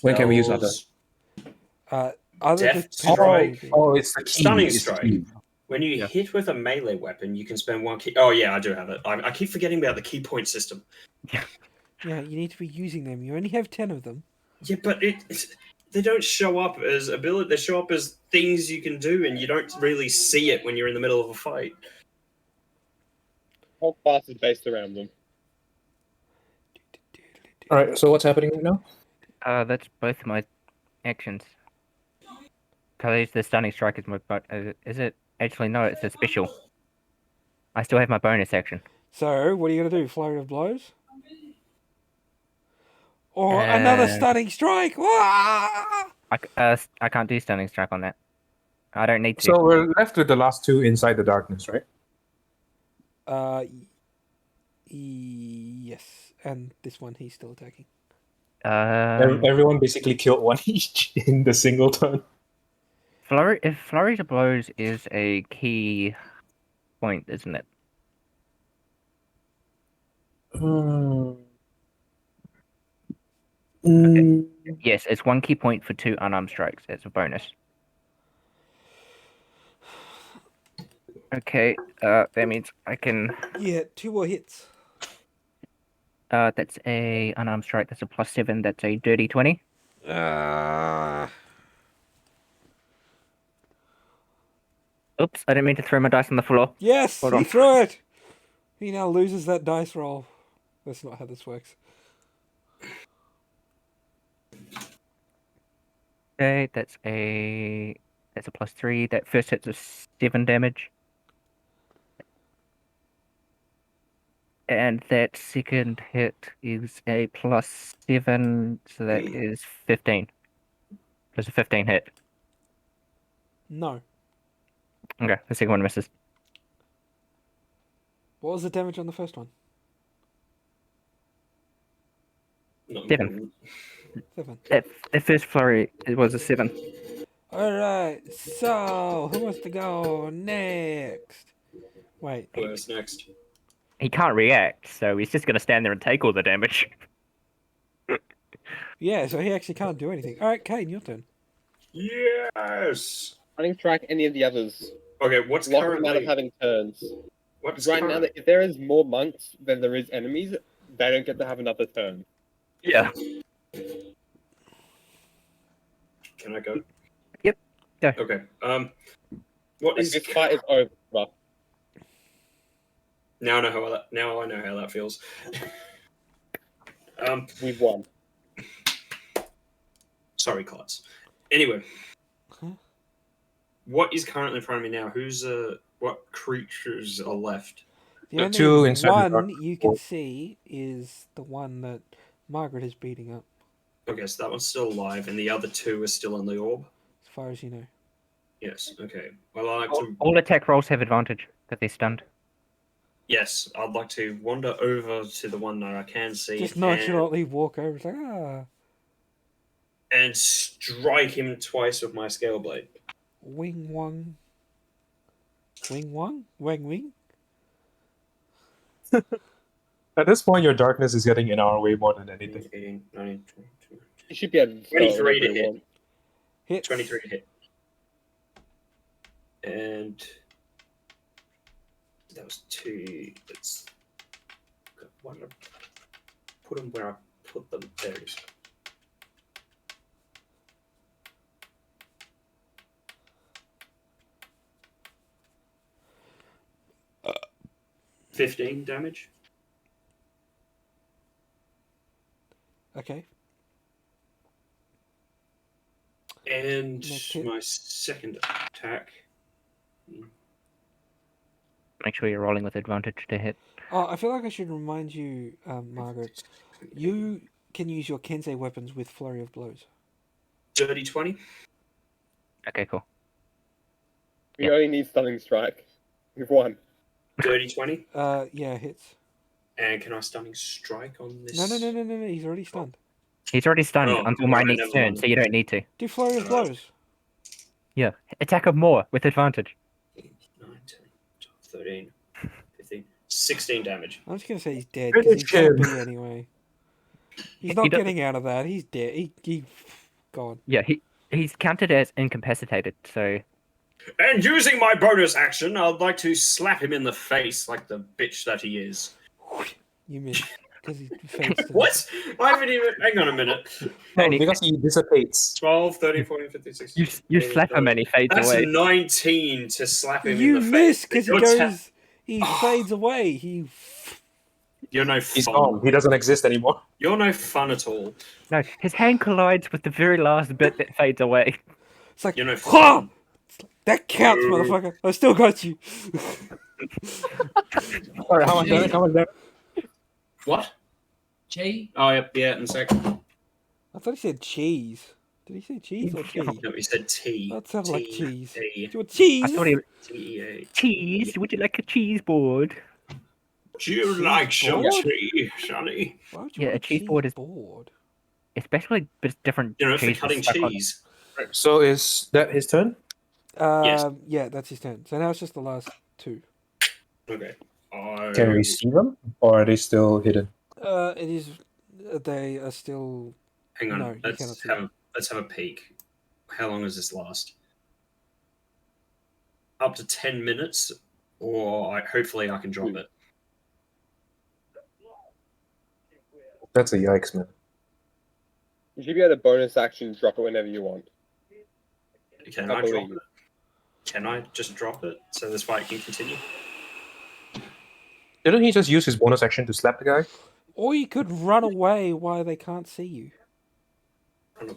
When can we use other? Spells. Other Death just strike. Oh, it's the key. Stunning It's the strike. key. When you Yeah. hit with a melee weapon, you can spend one key. Oh yeah, I do have it. I keep forgetting about the key point system. Yeah, you need to be using them. You only have 10 of them. Yeah, but they don't show up as ability. They show up as things you can do, and you don't really see it when you're in the middle of a fight. Whole class is based around them. All right. So what's happening right now? That's both my actions. Because the stunning strike is my is it? Actually, no, it's a special. I still have my bonus action. So, what are you going to do? Flurry of blows? Or another stunning strike? Wah! I can't do stunning strike on that. I don't need to. So we're left with the last two inside the darkness, right? Yes. And this one, he's still attacking. Everyone basically killed one each in the single turn. If flurry of blows is a key point, isn't it? Yes, it's one key point for 2 unarmed strikes. It's a bonus. Okay, that means I can. Yeah, 2 more hits. That's a unarmed strike. That's a +7. That's a dirty 20. Oops, I didn't mean to throw my dice on the floor. Yes, Hold he on. threw it. He now loses that dice roll. That's not how this works. Okay, that's a +3. That first hit's a 7 damage. And that second hit is a +7, so that is 15. There's a 15 hit. No. Okay, the second one misses. What was the damage on the first one? Not 7. important. 7. At first flurry, it was a 7. Alright, so who wants to go next? Wait. Who's next? he can't react, so he's just gonna stand there and take all the damage. Yeah, so he actually can't do anything. All right, Kane, your turn. Yes. Running strike any of the others. Okay, what's Lock them out of currently? having turns. What's Right now, current- if there is more monks than there is enemies, they don't get to have another turn. Yeah. Can I go? Yep. Go. Okay. What Like, is this fight is over. now? I know how that. Now I know how that feels. We've won. Sorry, Klutz. Anyway, Huh? what is currently in front of me now? What creatures are left? The The only two inside the one dark you can hole. see is the one that Margaret is beating up, Okay, so that one's still alive, and the other two are still in the orb. as far as you know. Yes. Okay. Well, I like All, to. all attack rolls have advantage because they're stunned. Yes, I'd like to wander over to the one that I can see Just and, nonchalantly walk over. It's like, and strike him twice with my scale blade. wing wong. Wing wong? Wang wing? At this point, your darkness is getting in our way more than anything. 18, 19, 22, You should be able to 23 to hit. want. Hits. 23 to hit. And that was 2. That's got one. Put them where I put them. There it is. Uh, 15 damage. Okay. And Next hit. my second attack. Make sure you're rolling with advantage to hit. Oh, I feel like I should remind you, Margaret. You can use your Kensei weapons with flurry of blows. Dirty 20. Okay, cool. We Yeah. only need stunning strike. We've won. Dirty 20. Yeah, hits. And can I stunning strike on this? No. He's already stunned. He's already stunned Oh, until my alright, next never turn, mind. so you don't need to. Do flurry of blows. Yeah. Attack him more with advantage. 9, 10, 12, 13, 15, 16 damage. I'm just gonna say he's dead because he's Finish gonna him. be anyway. He's He not doesn't- getting out of that. He's dead. He gone. Yeah, he's counted as incapacitated, so And using my bonus action, I'd like to slap him in the face like the bitch that he is. You missed because he fades to What? I haven't even. Hang on a minute. No, And he- because he dissipates. 12, 13, 14, 15, 16. you slap him and he fades That's away. 19 to slap him You in the miss face. because he You're goes. He fades away. He. You're no He's fun. gone. He doesn't exist anymore. You're no fun at all. No, his hand collides with the very last bit that fades away. It's like, You're no "Ha! fun. That counts, Ooh. motherfucker. I still got you. Alright, how much damage? How much damage? What? Jay, Oh, yeah, in a sec. I thought he said cheese. Did he say cheese or tea? No, he said T. That sounded like T, cheese. A, Do you want cheese? I thought he T-E-A. cheese. Would you like a cheese board? Do you like some board? tea, Sonny? Why would you Yeah, want a cheese board is- board? Especially with different You know, for cheeses cutting stuck on- cheese. So is that his turn? Yeah, that's his turn. So now it's just the last two. Okay. Can we see them? Or are they still hidden? It is. They are still. Hang on. No, you cannot see let's have a peek. How long does this last? Up to 10 minutes, or hopefully I can drop it. That's a yikes, man. You should be able to bonus action drop it whenever you want. Can I I drop believe. it? Can I just drop it so this fight can continue? Didn't he just use his bonus action to slap the guy? Or you could run away while they can't see you.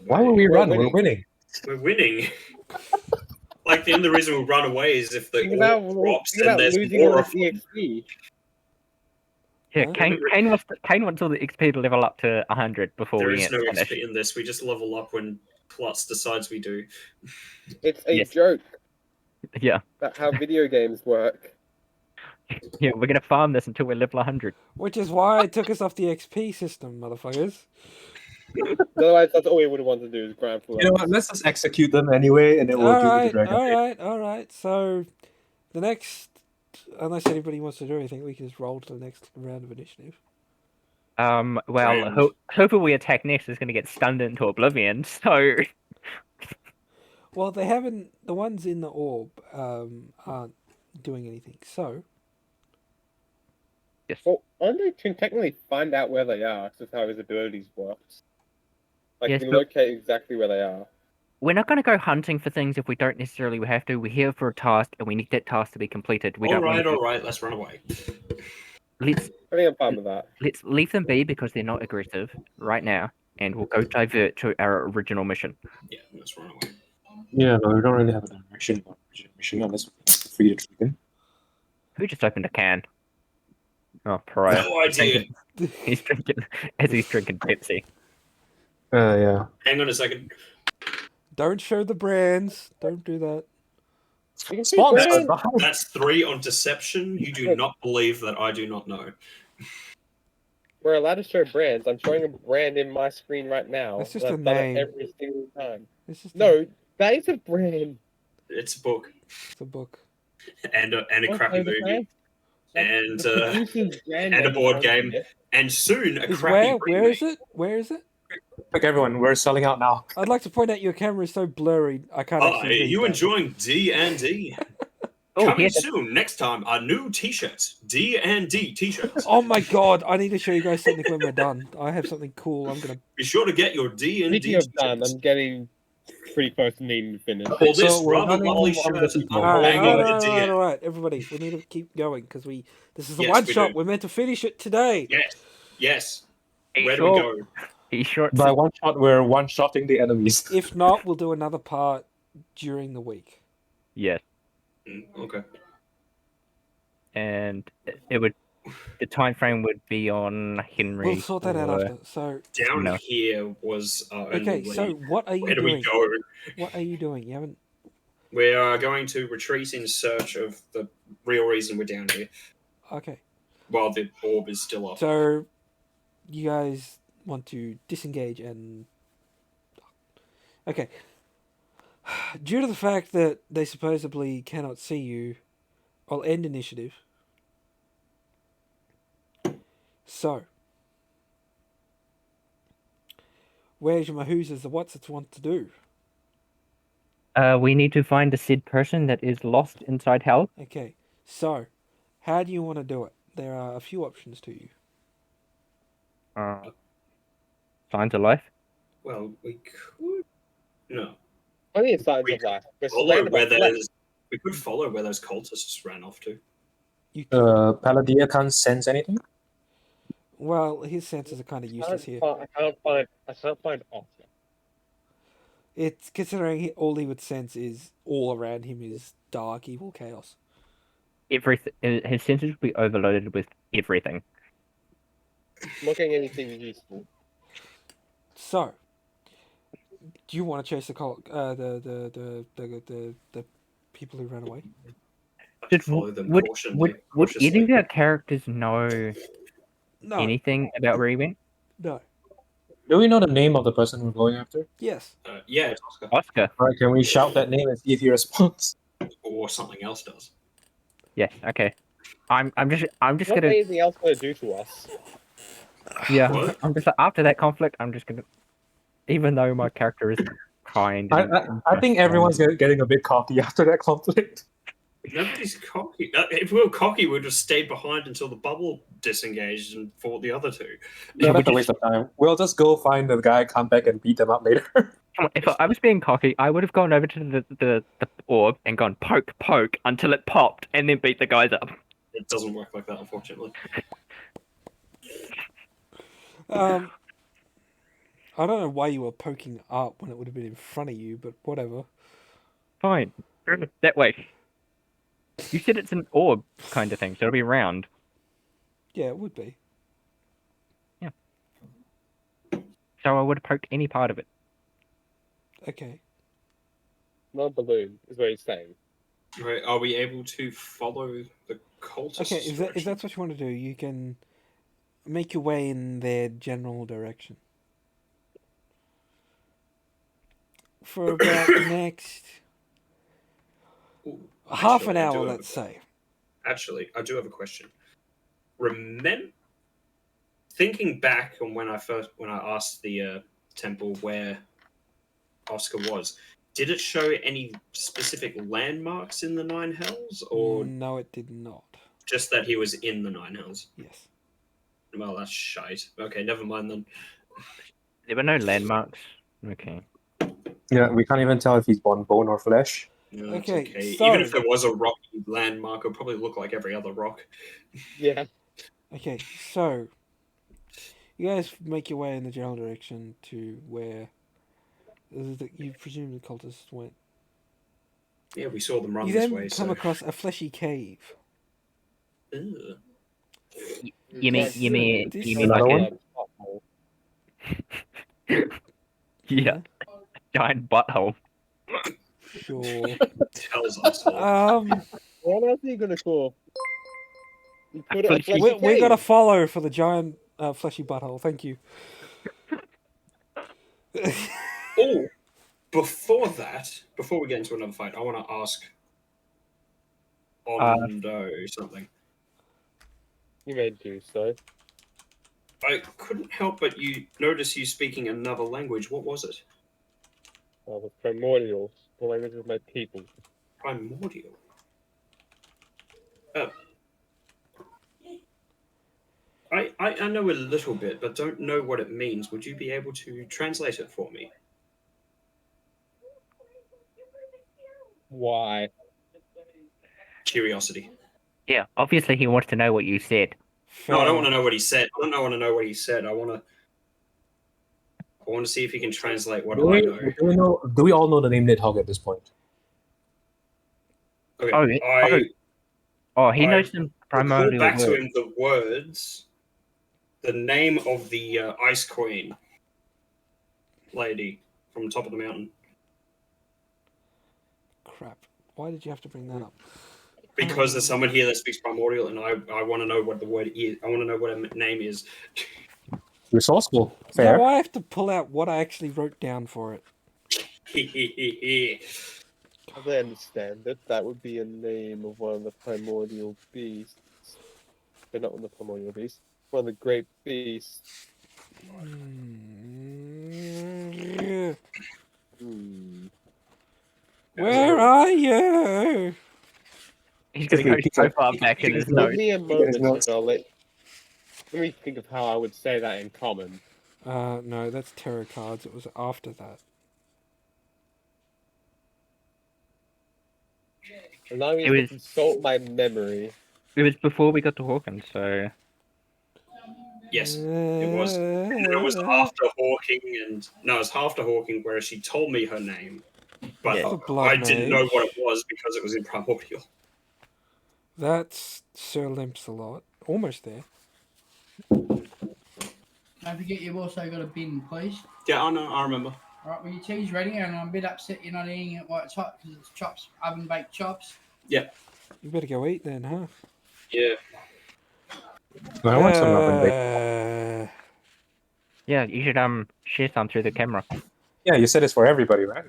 Why would we We're run? winning. We're winning. We're winning. Like, the only reason we run away is if the Think about, orb drops think about and there's losing more all of the EXP. Yeah, Huh? Kane wants all the XP to level up to 100 before There we is get no finished. XP in this. We just level up when Klutz decides we do. It's a Yes. joke Yeah, about how video games work. yeah, we're gonna farm this until we're level 100. Which is why it took us off the XP system, motherfuckers. Otherwise, that's all we would want to do is grind for You know what? Let's just execute them anyway, and then we'll deal with the dragon. Alright. So, the next unless anybody wants to do anything, we can just roll to the next round of initiative. Well, Grand. whoever we attack next is going to get stunned into oblivion. So Well, they haven't. The ones in the orb aren't doing anything. So yes, Well, Andre can technically find out where they are, because how his abilities works. Like, Yes, he can but- locate exactly where they are. we're not going to go hunting for things if we don't necessarily have to. We're here for a task, and we need that task to be completed. We don't want to. All right, let's run away. Let's I think I'm fine with that. let's leave them be because they're not aggressive right now, and we'll go divert to our original mission. Yeah, let's run away. Yeah, but we don't really have a direction for mission unless we have to free the dragon. Who just opened a can? Oh, Pariah. No idea. He's drinking as he's drinking Pepsi. Yeah. Hang on a second. don't show the brands. Don't do that. You can see Sponsored Brand. by- That's 3 on deception. You do not believe that I do not know. We're allowed to show brands. I'm showing a brand in my screen right now. That's just and a I've done it name. every single time. It's just No, that is a brand. It's a book it's a book. and a crappy Okay, the movie brand. and The producer's brand and a name board is game. on it. and soon a Is crappy where is remake. it? Where is it? Quick, everyone, we're selling out now. I'd like to point out your camera is so blurry. I can't Are actually read you that. enjoying D&D? Oh, Coming yes. soon. Next time, a new T-shirt. D&D T-shirts. Oh my god! I need to show you guys something when we're done. I have something cool. I'm gonna. Be sure to get your D&D Speaking of done, T-shirts. I'm getting pretty close to needing to finish. For this So we're rather running lovely on the shirt, sequel. I'm All right, banging all the right, all right, DM. all right, everybody. We need to keep going because this is a Yes, one we shot. do. We're meant to finish it today. Yes. He's Where do we short. go? He's short. By one shot, we're one-shotting the enemies. If not, we'll do another part during the week. Yes, Okay. and it would. The time frame would be on Henry. We'll sort that out for- after. So Down No. here was okay. only... So what are you Where do we doing? go? What are you doing? You haven't. We are going to retreat in search of the real reason we're down here, Okay. while the orb is still up. So you guys want to disengage and. Okay. Due to the fact that they supposedly cannot see you, I'll end initiative. So, where's your mahoozas, the what's it want to do? We need to find the said person that is lost inside hell. Okay, so, how do you want to do it? There are a few options to you. Signs of life. Well, we could... No. Only in signs We of life. We're Follow surrounded by where flesh. those... We could follow where those cultists ran off to. You Palladia can't sense anything. well, his senses are kind of useless here. I can't find Oscar. It's considering all he would sense is all around him is dark, evil chaos. Everything. His senses would be overloaded with everything. Looking anything useful. So, do you want to chase the the people who ran away? Did, Follow them would cautiously. any of our characters know No, anything about where he went? no, Do we know the name of the person we're going after? yes. Yeah, it's Oscar. Oscar. Alright, can we shout that name and see if he responds? Or something else does. Yeah. Okay. I'm just What's gonna. anything else going to do to us? Yeah. What? I'm just after that conflict. I'm just gonna. Even though my character is kind. I think everyone's getting a bit cocky after that conflict. Nobody's cocky. If we were cocky, we'd have stayed behind until the bubble disengaged and fought the other two. No, that's a waste of time. We'll just go find the guy, come back, and beat them up later. If I was being cocky, I would have gone over to the orb and gone poke until it popped, and then beat the guys up. It doesn't work like that, unfortunately. I don't know why you were poking up when it would have been in front of you, but whatever. Fine. That way. You said it's an orb kind of thing, so it'll be round. Yeah, it would be. So I would have poked any part of it. Okay. Not a balloon, is what he's saying. Right, are we able to follow the cultists? Okay, if that's what you want to do, you can make your way in their general direction. For about the next Ooh, half an actually, I hour, do have let's say. actually, I do have a question. Thinking back on when I asked the temple where Oscar was, did it show any specific landmarks in the Nine Hells, or No, it did not. just that he was in the Nine Hells? Yes. Well, that's shite. Okay, never mind then. There were no landmarks. Okay. Yeah, we can't even tell if he's bone or flesh. No, it's Okay, okay. so- Even if there was a rocky landmark, it would probably look like every other rock. Yeah. Okay, so you guys make your way in the general direction to where you presume the cultists went. Yeah, we saw them run You this then way. come So. across a fleshy cave. Ugh. You mean This- Another like one? Yeah. giant butthole? Sure. Tells us all. What else are you gonna call? You put it a Fleshy- fleshy we got a cave. follow for the giant fleshy butthole. Thank you. Oh, before we get into another fight, I want to ask Ondo something. You may do so. I couldn't help but notice you speaking another language. What was it? Oh, the primordials, the language of my people. Primordial. Oh. I know a little bit, but don't know what it means. Would you be able to translate it for me? Why? Curiosity. Yeah, obviously he wants to know what you said. No, I don't want to know what he said. I don't want to know what he said. I want to see if he can translate what I know. Do we all know the name Nidhogg at this point? Okay. He knows some Recall primordial back to words. him the words, the name of the Ice Queen lady from the top of the mountain. Crap. Why did you have to bring that up? Because there's someone here that speaks primordial, and I want to know what the word is. I want to know what her name is. Resourceful. Fair. No, I have to pull out what I actually wrote down for it. As I understand it, that would be a name of one of the primordial beasts. But not one of the primordial beasts. One of the great beasts. Where are you? He's going to go so far back in his Give notes. me a moment, notes. and let me think of how I would say that in common. No, that's tarot cards. It was after that. Allow me It to was- consult my memory. It was before we got to Hawkins, so Yes, it was. And it was after Hawking, it was after Hawking where she told me her name, but Yeah. The blood I didn't know mage. what it was because it was in primordial. That's Sir Limps-a-Lot. Almost there. Don't forget you've also got a bin, please. Yeah, I know. I remember. Alright, well your tea's ready and I'm a bit upset you're not eating it while it's hot because it's chops, oven baked chops. You better go eat then, huh? Yeah. I want some oven bake. yeah, you should share some through the camera. Yeah, you said it's for everybody, right?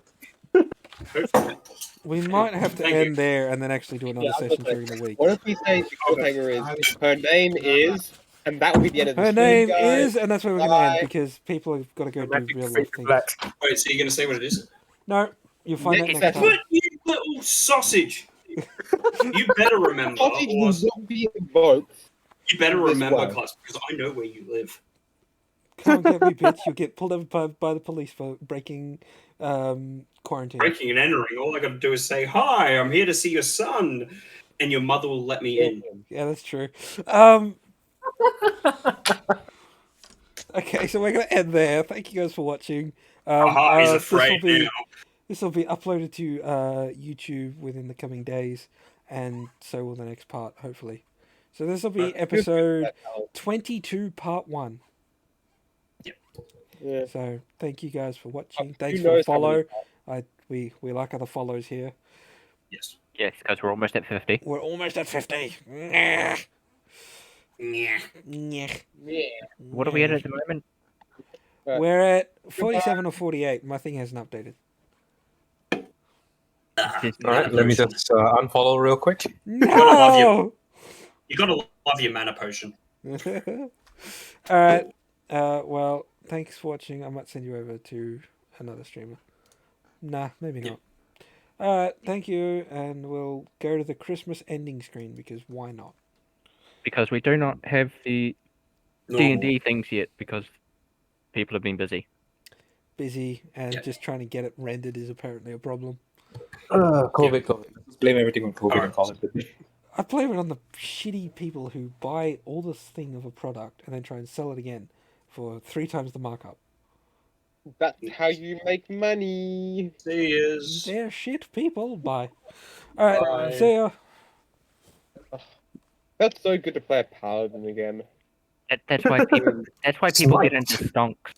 Hopefully. We might have to Thank end you. there and then actually do another Yeah, I was session gonna during the week. What if we say the cliffhanger is her name is, and that will be the end of the Her stream, name guys. is, and that's where we're going to end Bye. because people have got to go do Romantic real life fake things. black. Wait, so you're going to say what it is? No, you'll find Next that next session. time. But you little sausage! You better remember, Sausage or will not be invoked. you better this remember, way. class, because I know where you live. Can't get me, bitch. You'll get pulled over by the police for breaking quarantine. Breaking and entering, all I got to do is say, "Hi, I'm here to see your son," and your mother will let me in. Yeah, that's true. Okay, so we're going to end there. Thank you guys for watching. Aha, he's this afraid now. This will be uploaded to YouTube within the coming days, and so will the next part, hopefully. So this will be episode 22, part 1. Yeah. So thank you guys for watching. Thanks Who for the knows how many follow. We like other follows here. Yes. Yes, because we're almost at 50. We're almost at 50. Yeah. Nyeh. Yeah. What are we at the moment? We're at 47 or 48. My thing hasn't updated. It's just- All right, let me just unfollow real quick. No! You gotta love your mana potion. All right. Well, thanks for watching. I might send you over to another streamer. Nah, maybe Yeah. not. All right. Thank you, and we'll go to the Christmas ending screen because why not? Because we do not have the D&D things yet because people have been busy. Busy and Yeah. just trying to get it rendered is apparently a problem. COVID. Let's blame everything on COVID Alright. and call it good. I blame it on the shitty people who buy all this thing of a product and then try and sell it again for 3 times the markup. That's how you make money. See yous. They're shit people. Bye. All right. Bye. See ya. That's so good to play a paladin again. That's why people. That's why people get into stonks.